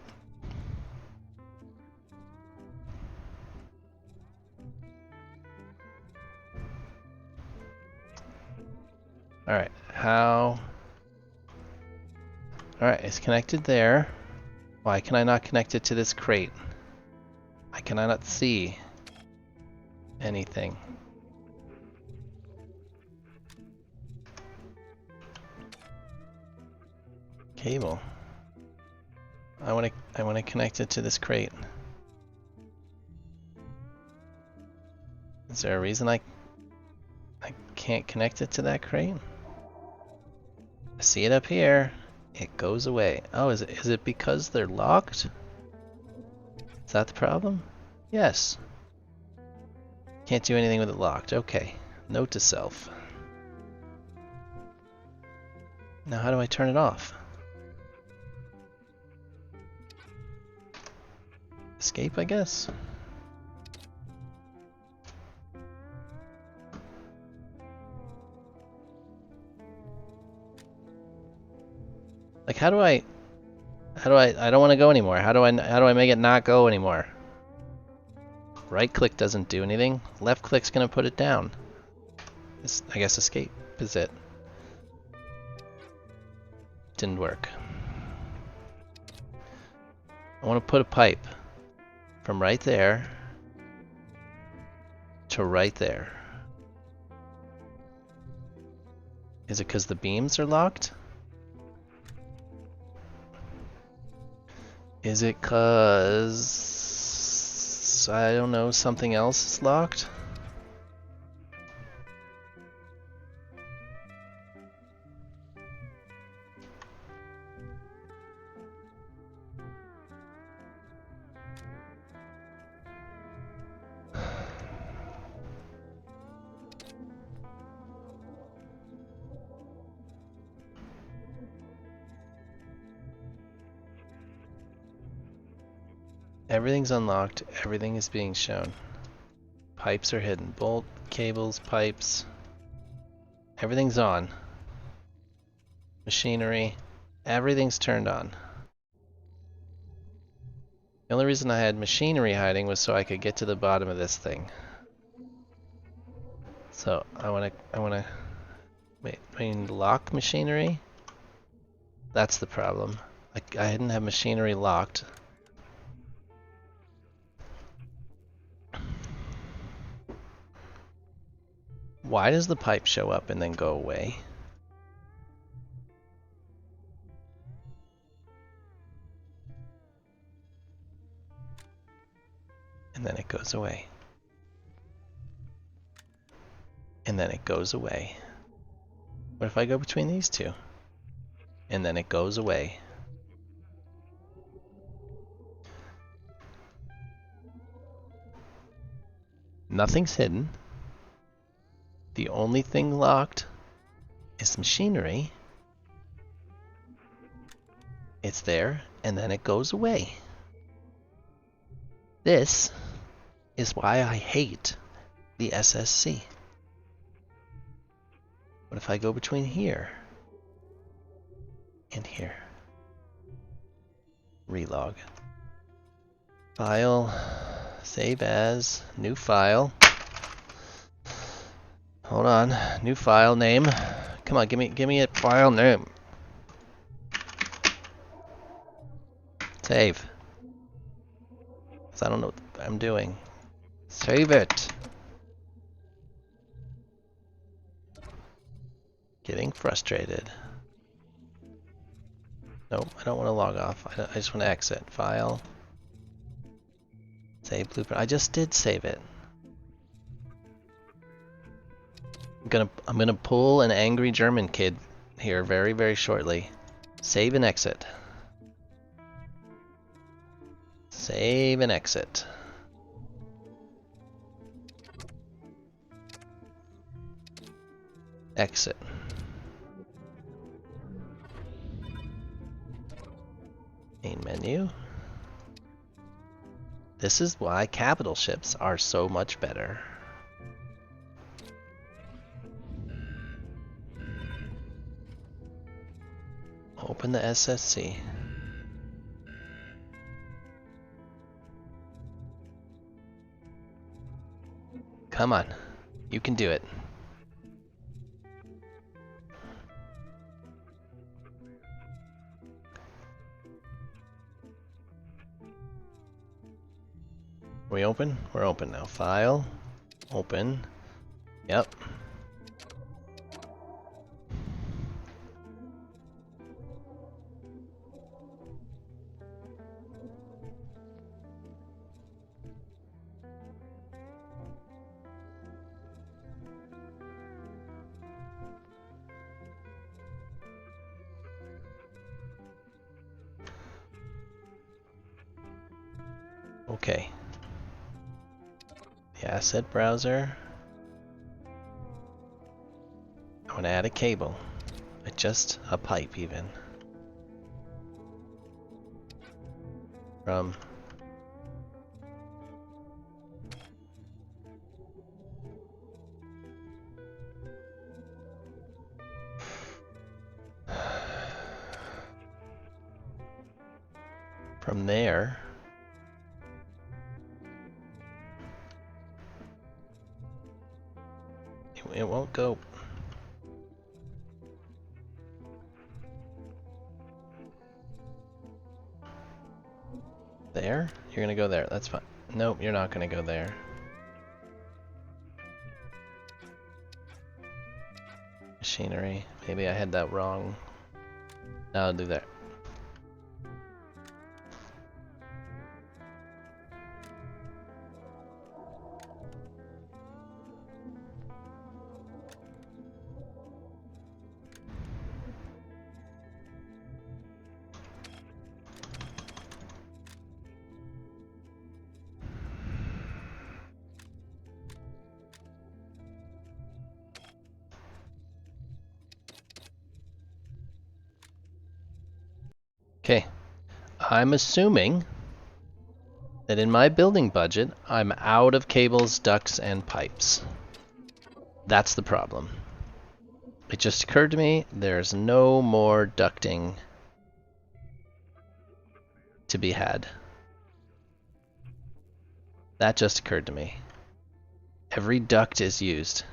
Alright, how? Alright, it's connected there. Why can I not connect it to this crate? I cannot see anything. Cable. I wanna connect it to this crate. Is there a reason I can't connect it to that crate? I see it up here. It goes away. Oh, is it because they're locked? Is that the problem? Yes. Can't do anything with it locked. Okay. Note to self. Now how do I turn it off? Escape, I guess? Like how do I don't want to go anymore. How do I make it not go anymore? Right click doesn't do anything. Left click's gonna put it down. I guess escape is it. Didn't work. I want to put a pipe from right there to right there. Is it because the beams are locked? Is it because I don't know, something else is locked? Everything's unlocked, everything is being shown. Pipes are hidden. Bolt, cables, pipes. Everything's on. Machinery. Everything's turned on. The only reason I had machinery hiding was so I could get to the bottom of this thing. So I wanna wait, I mean lock machinery? That's the problem. I didn't have machinery locked. Why does the pipe show up and then go away? And then it goes away. And then it goes away. What if I go between these two? And then it goes away. Nothing's hidden. The only thing locked is machinery. It's there, and then it goes away. This is why I hate the SSC. What if I go between here and here? Relog. File, save as, new file. Hold on, new file name. Come on, give me a file name. Save. 'Cause I don't know what I'm doing. Save it. Getting frustrated. Nope, I don't want to log off. I just want to exit. File. Save blueprint. I just did save it. I'm gonna pull an angry German kid here very, very shortly. Save and exit. Save and exit. Exit. Main menu. This is why capital ships are so much better. Open the SSC. Come on, you can do it. Are we open? We're open now. File, open. Yep. Okay. The asset browser. I want to add a cable. Just a pipe even. From there. It won't go. There? You're gonna go there. That's fine. Nope, you're not gonna go there. Machinery. Maybe I had that wrong. Now I'll do that. Okay. I'm assuming that in my building budget, I'm out of cables, ducts, and pipes. That's the problem. It just occurred to me there's no more ducting to be had. That just occurred to me. Every duct is used.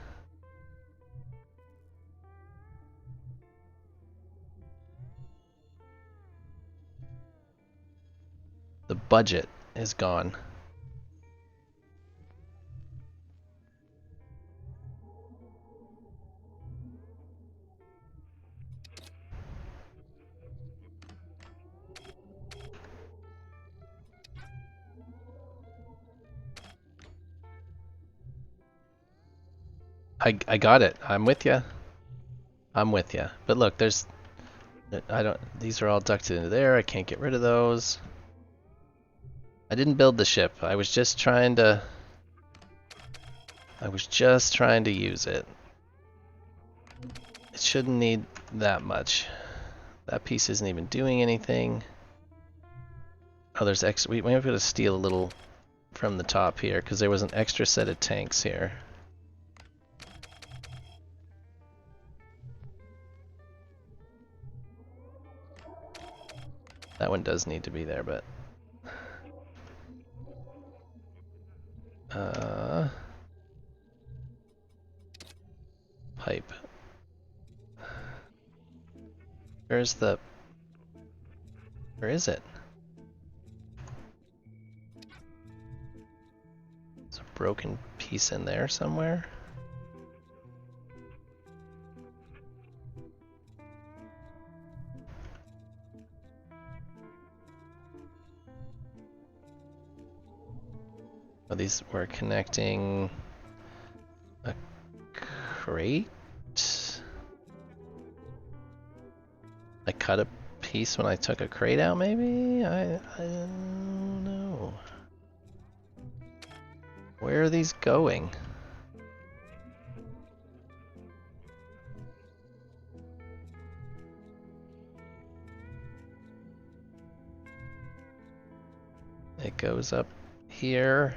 The budget is gone. I got it. I'm with you. I'm with you. But look, there's these are all ducted into there. I can't get rid of those. I didn't build the ship. I was just trying to use it. It shouldn't need that much. That piece isn't even doing anything. Oh, there's extra. We might have to steal a little from the top here because there was an extra set of tanks here. That one does need to be there, but pipe. Where is it? There's a broken piece in there somewhere. Oh, these were connecting a crate. I cut a piece when I took a crate out, maybe? I don't know. Where are these going? It goes up here.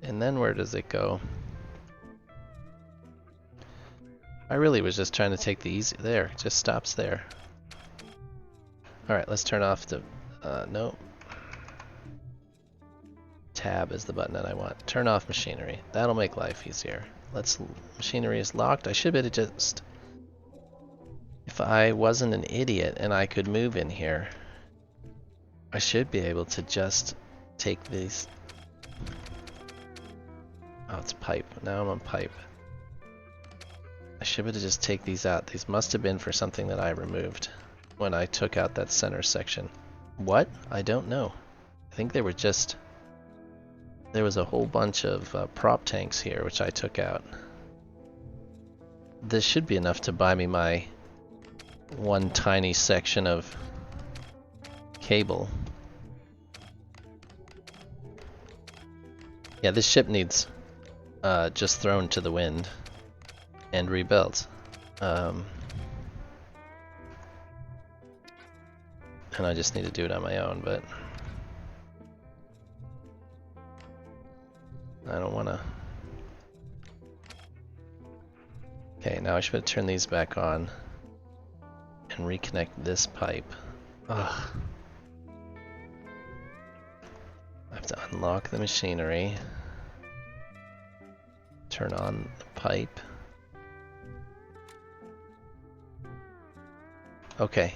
And then where does it go? I really was just trying to take the easy, there, it just stops there. Alright, let's turn off the, no. Tab is the button that I want. Turn off machinery. That'll make life easier. Machinery is locked. I should be able to just, if I wasn't an idiot and I could move in here, I should be able to just take these. Oh, it's pipe. Now I'm on pipe. I should be able to just take these out. These must have been for something that I removed when I took out that center section. What? I don't know. I think they were just... There was a whole bunch of prop tanks here, which I took out. This should be enough to buy me my one tiny section of cable. Yeah, this ship needs just thrown to the wind and rebuilt. And I just need to do it on my own, but I don't want to. Okay, now I should turn these back on and reconnect this pipe. Ugh. I have to unlock the machinery, turn on the pipe. Okay.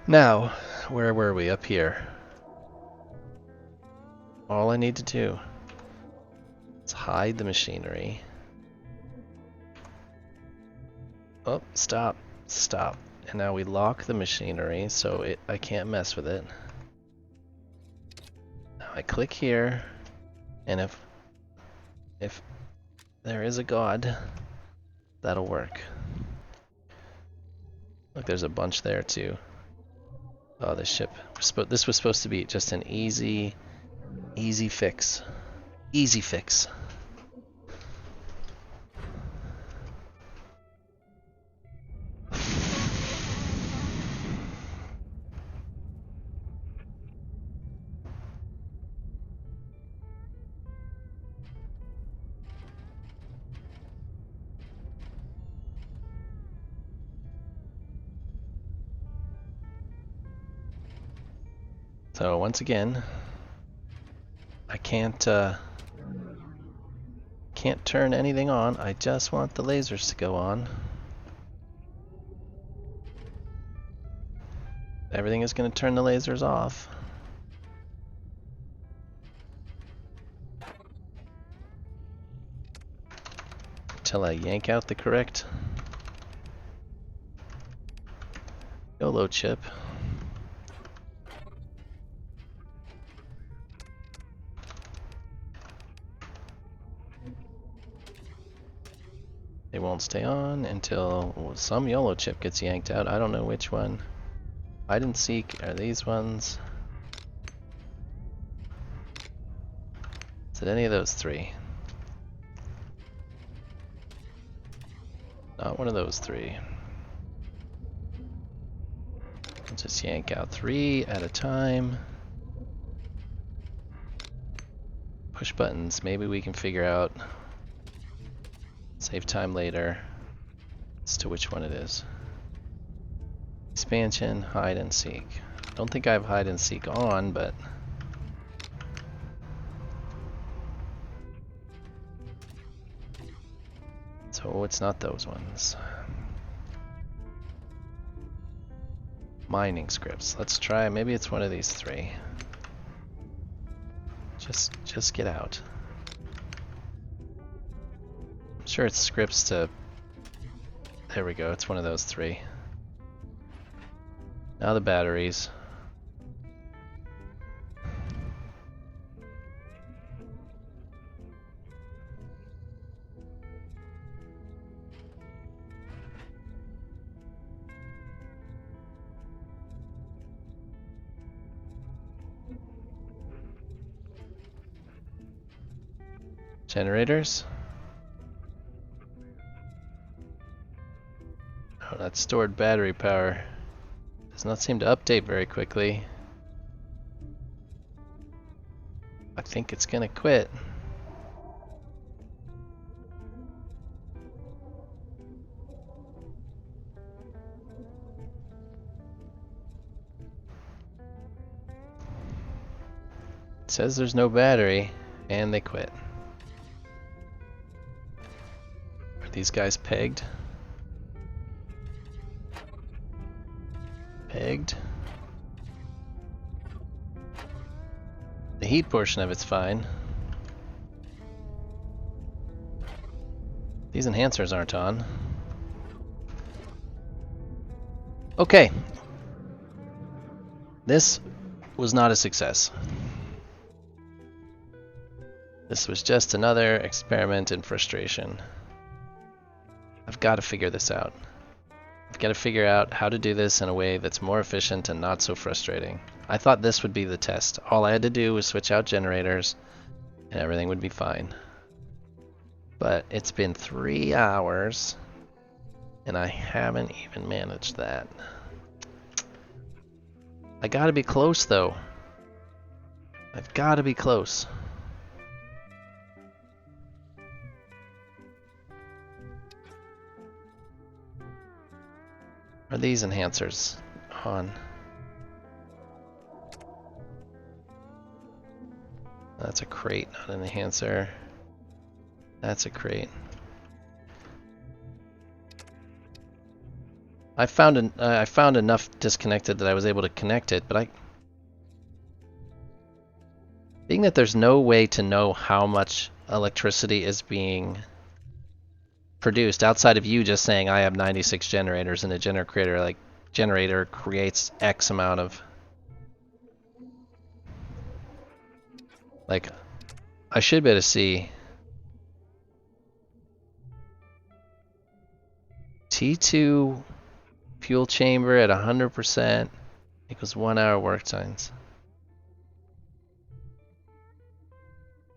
Now, where were we? Up here. All I need to do is hide the machinery. Oh, stop. Stop. And now we lock the machinery so I can't mess with it. Now I click here, and if there is a god, that'll work. Look, there's a bunch there too. Oh, this ship. This was supposed to be just an easy fix. Easy fix. So once again, I can't turn anything on. I just want the lasers to go on. Everything is going to turn the lasers off. Until I yank out the correct YOLO chip. They won't stay on until some YOLO chip gets yanked out. I don't know which one. Hide and seek are these ones. Is it any of those three? Not one of those three. I'll just yank out 3 at a time. Push buttons. Maybe we can figure out. Save time later as to which one it is. Expansion, hide and seek. Don't think I have hide and seek on, but so it's not those ones. Mining scripts. Let's try. Maybe it's one of these 3. Just get out. I'm sure it's scripts to. There we go. It's one of those 3. Now the batteries. Generators. Oh, that's stored battery power. Does not seem to update very quickly. I think it's gonna quit. It says there's no battery, and they quit. Are these guys pegged? Pegged. The heat portion of it's fine. These enhancers aren't on. Okay. This was not a success. This was just another experiment in frustration. I've got to figure this out. I've got to figure out how to do this in a way that's more efficient and not so frustrating. I thought this would be the test. All I had to do was switch out generators and everything would be fine. But it's been 3 hours and I haven't even managed that. I gotta be close though. I've gotta be close. Are these enhancers on? That's a crate, not an enhancer. That's a crate. I found enough disconnected that I was able to connect it, but being that there's no way to know how much electricity is being produced outside of you just saying I have 96 generators and a generator creates X amount of, like, I should be able to see T2 fuel chamber at 100% equals 1 hour work times.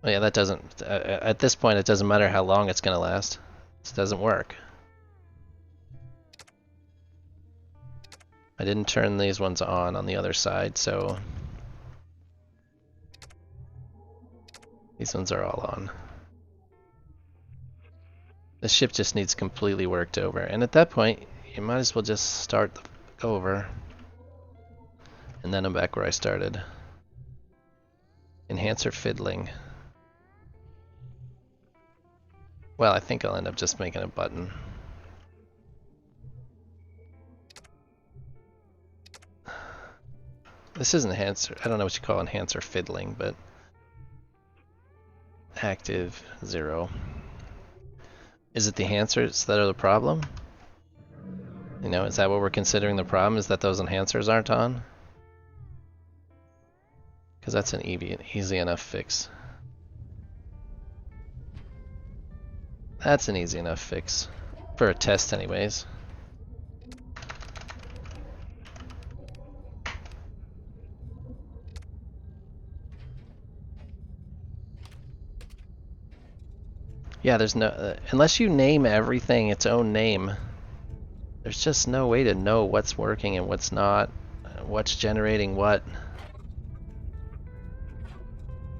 Oh yeah, that doesn't, at this point it doesn't matter how long it's gonna last. This doesn't work. I didn't turn these ones on the other side, so these ones are all on. The ship just needs completely worked over, and at that point you might as well just start over, and then I'm back where I started. Enhancer fiddling. Well, I think I'll end up just making a button. This is enhancer, I don't know what you call enhancer fiddling, but active 0. Is it the enhancers that are the problem? You know, is that what we're considering the problem, is that those enhancers aren't on? Because that's an easy enough fix. That's an easy enough fix. For a test anyways. Yeah, there's no, unless you name everything its own name, there's just no way to know what's working and what's not, what's generating what.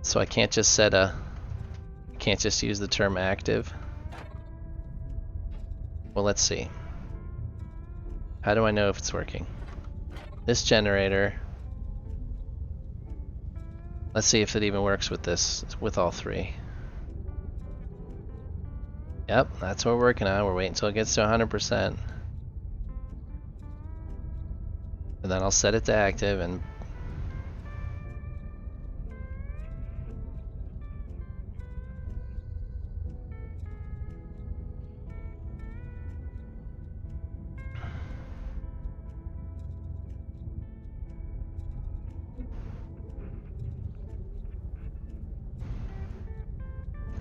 So I can't just can't just use the term active. Well, let's see. How do I know if it's working? This generator. Let's see if it even works with this, with all 3. Yep, that's what we're working on. We're waiting until it gets to 100%. And then I'll set it to active and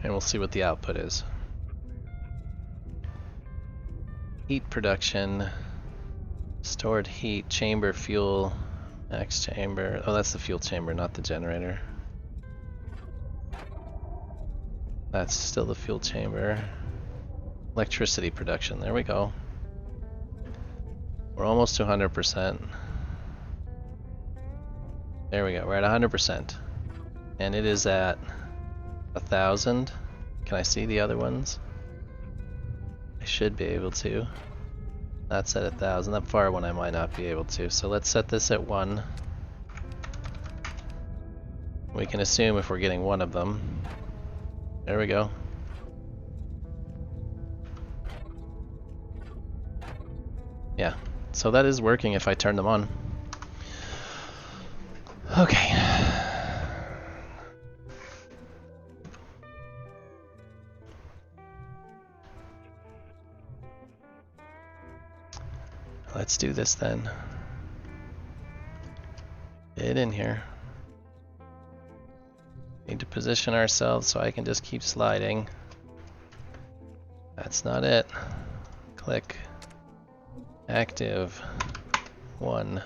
we'll see what the output is. Heat production, stored heat, chamber, fuel, max chamber. Oh, that's the fuel chamber, not the generator. That's still the fuel chamber. Electricity production, there we go. We're almost to 100%. There we go, we're at 100%. And it is at 1,000. Can I see the other ones? I should be able to. That's at 1,000. That far one I might not be able to. So let's set this at 1. We can assume if we're getting one of them. There we go. Yeah, so that is working if I turn them on. Okay. Let's do this then. Get in here. Need to position ourselves so I can just keep sliding. That's not it. Click. active 1.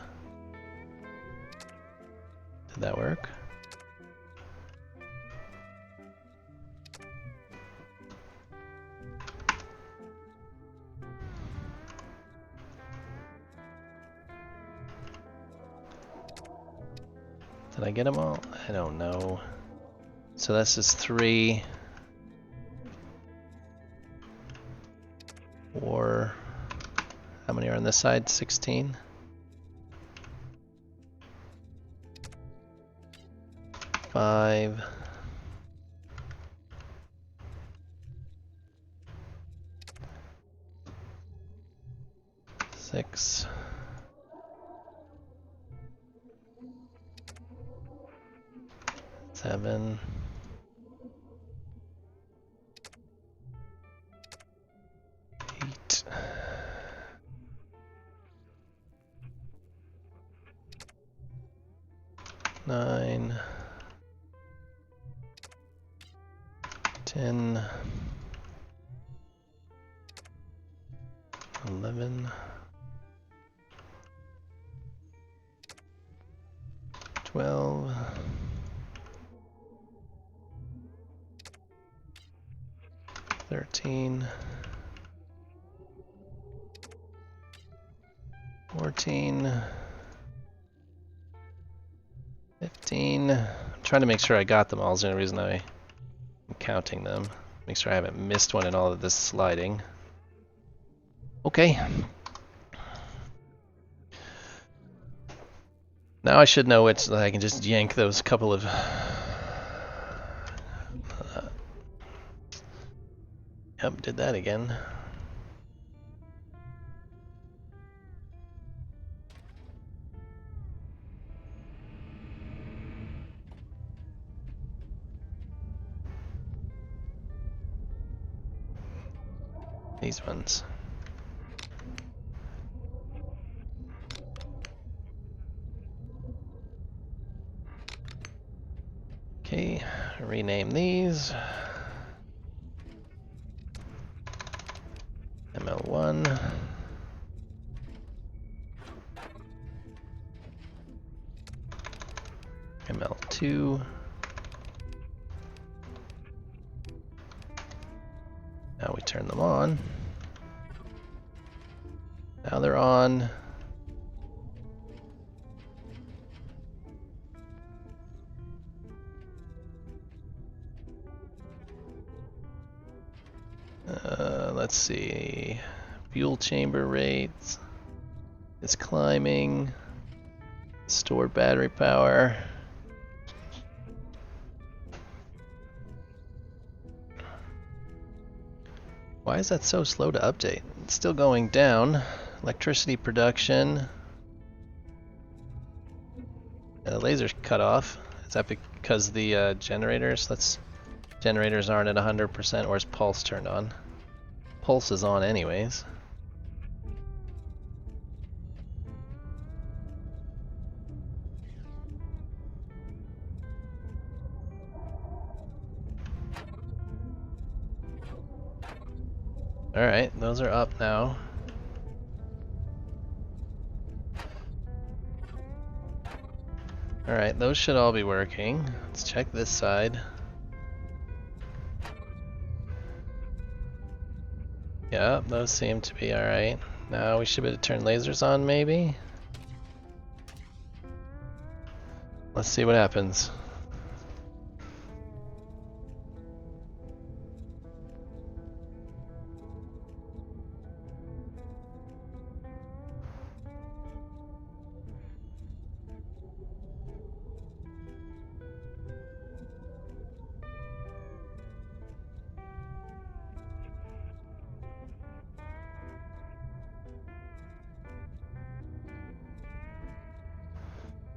Did that work? Did I get them all? I don't know. So this is 3. 4. How many are on this side? 16. 5. 6. 7. 8. 9. 10. 11. 12. 13. 14. 15. I'm trying to make sure I got them all. Is the only reason I'm counting them. Make sure I haven't missed one in all of this sliding. Okay. Now I should know which. I can just yank those couple of. Yep, did that again. These ones. Okay, rename these. ML1. ML2. Now we turn them on. Now they're on. Let's see. Fuel chamber rates. It's climbing. Stored battery power. Why is that so slow to update? It's still going down. Electricity production. The laser's cut off. Is that because the generators? Generators aren't at 100%, or is pulse turned on? Pulse is on anyways. Alright, those are up now. Alright, those should all be working. Let's check this side. Yeah, those seem to be alright. Now we should be able to turn lasers on, maybe? Let's see what happens.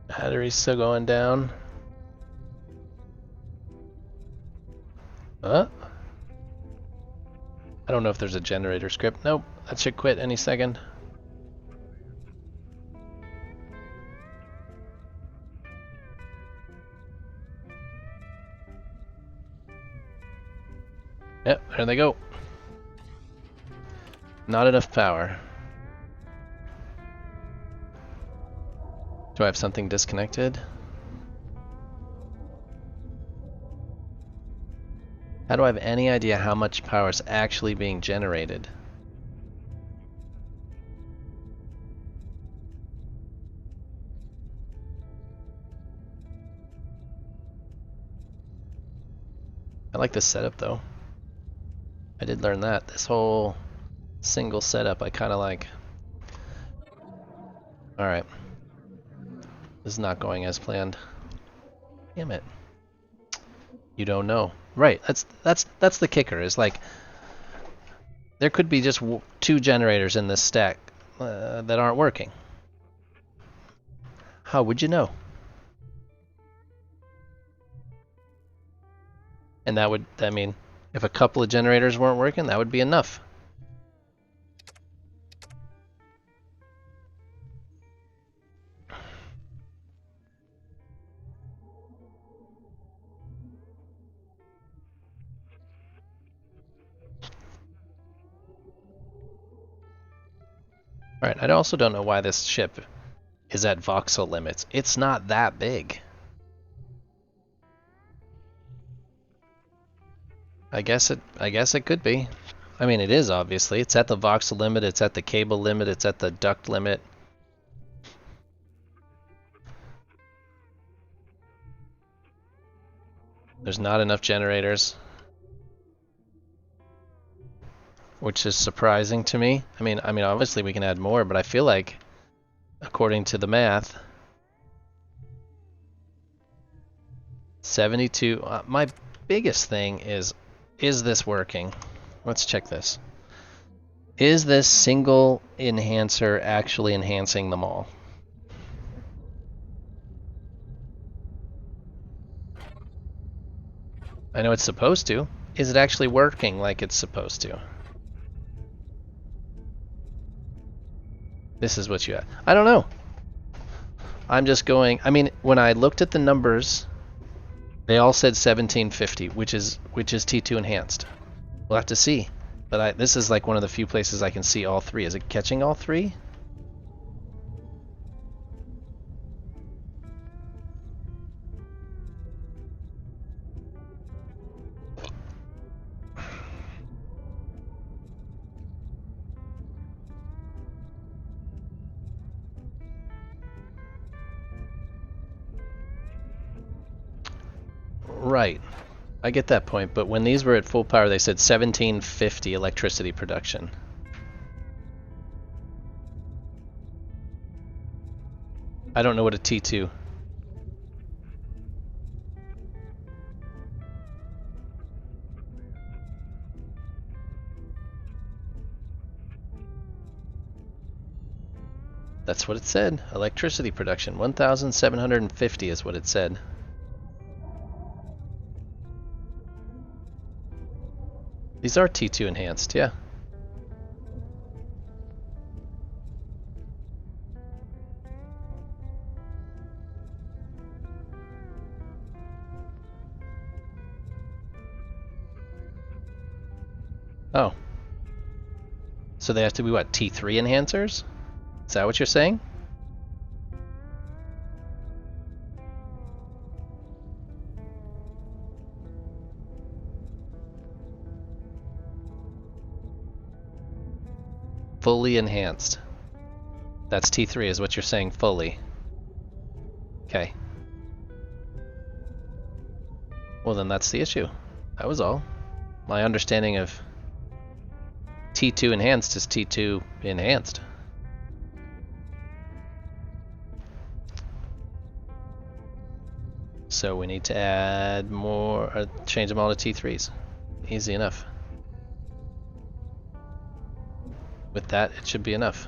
Battery's still going down. I don't know if there's a generator script. Nope, that should quit any second. Yep, there they go. Not enough power. Do I have something disconnected? How do I have any idea how much power is actually being generated? I like this setup though. I did learn that. This whole single setup I kind of like. Alright. This is not going as planned. Damn it. You don't know. Right, that's the kicker, is like there could be just 2 generators in this stack that aren't working. How would you know? And that would, I mean, if a couple of generators weren't working, that would be enough. Alright, I also don't know why this ship is at voxel limits. It's not that big. I guess it could be. I mean, it is obviously. It's at the voxel limit, it's at the cable limit, it's at the duct limit. There's not enough generators, which is surprising to me. I mean, obviously we can add more, but I feel like, according to the math, 72. My biggest thing is this working? Let's check this. Is this single enhancer actually enhancing them all? I know it's supposed to. Is it actually working like it's supposed to? This is what you have. I don't know. I'm just going, I mean, when I looked at the numbers, they all said 1750, which is T2 enhanced. We'll have to see. But this is like one of the few places I can see all 3. Is it catching all 3? Right. I get that point, but when these were at full power, they said 1750 electricity production. I don't know what a T2. That's what it said. Electricity production. 1,750 is what it said. These are T2 enhanced, yeah. Oh. So they have to be what, T3 enhancers? Is that what you're saying? Fully enhanced. That's T3 is what you're saying, fully. Okay. Well, then that's the issue. That was all. My understanding of T2 enhanced is T2 enhanced. So we need to add more, change them all to T3s. Easy enough. With that, it should be enough.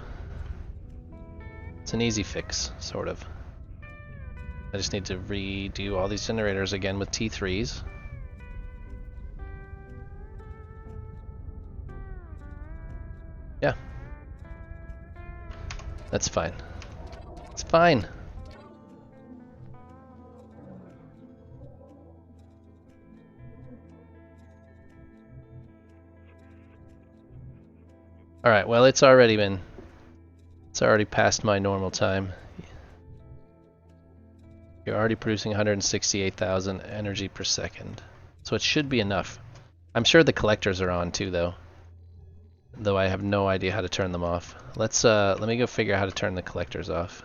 It's an easy fix, sort of. I just need to redo all these generators again with T3s. Yeah. That's fine. It's fine. Alright, well it's already past my normal time. You're already producing 168,000 energy per second. So it should be enough. I'm sure the collectors are on too though. Though I have no idea how to turn them off. Let me go figure out how to turn the collectors off.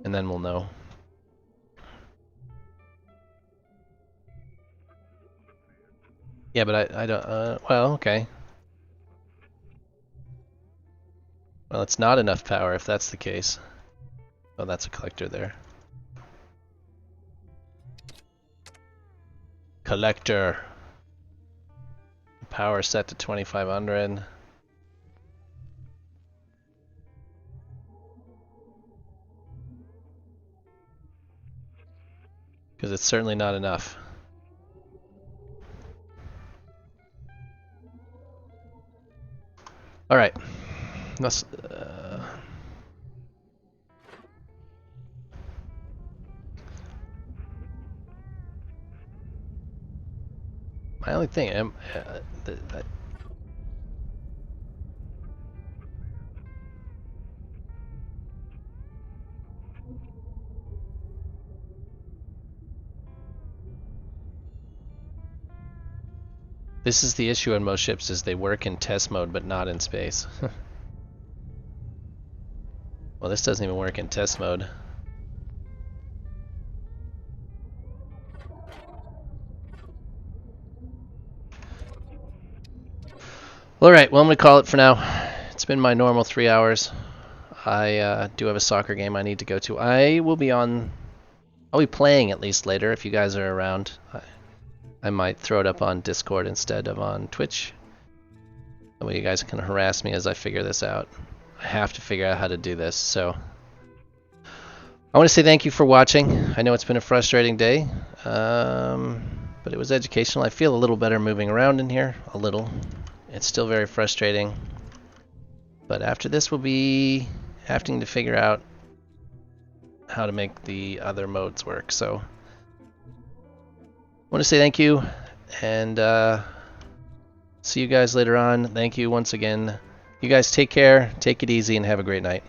And then we'll know. Yeah, but I don't, well, okay. Well, it's not enough power if that's the case. Oh, that's a collector there. Collector. Power set to 2500. Because it's certainly not enough. All right. Let's. My only thing, this is the issue on most ships: is they work in test mode but not in space. Well, this doesn't even work in test mode. All right, well, I'm gonna call it for now. It's been my normal 3 hours. I do have a soccer game I need to go to. I'll be playing at least later if you guys are around. I might throw it up on Discord instead of on Twitch. That way you guys can harass me as I figure this out. I have to figure out how to do this, so. I want to say thank you for watching. I know it's been a frustrating day, but it was educational. I feel a little better moving around in here, a little. It's still very frustrating. But after this, we'll be having to figure out how to make the other modes work. So I want to say thank you, and see you guys later on. Thank you once again. You guys take care, take it easy, and have a great night.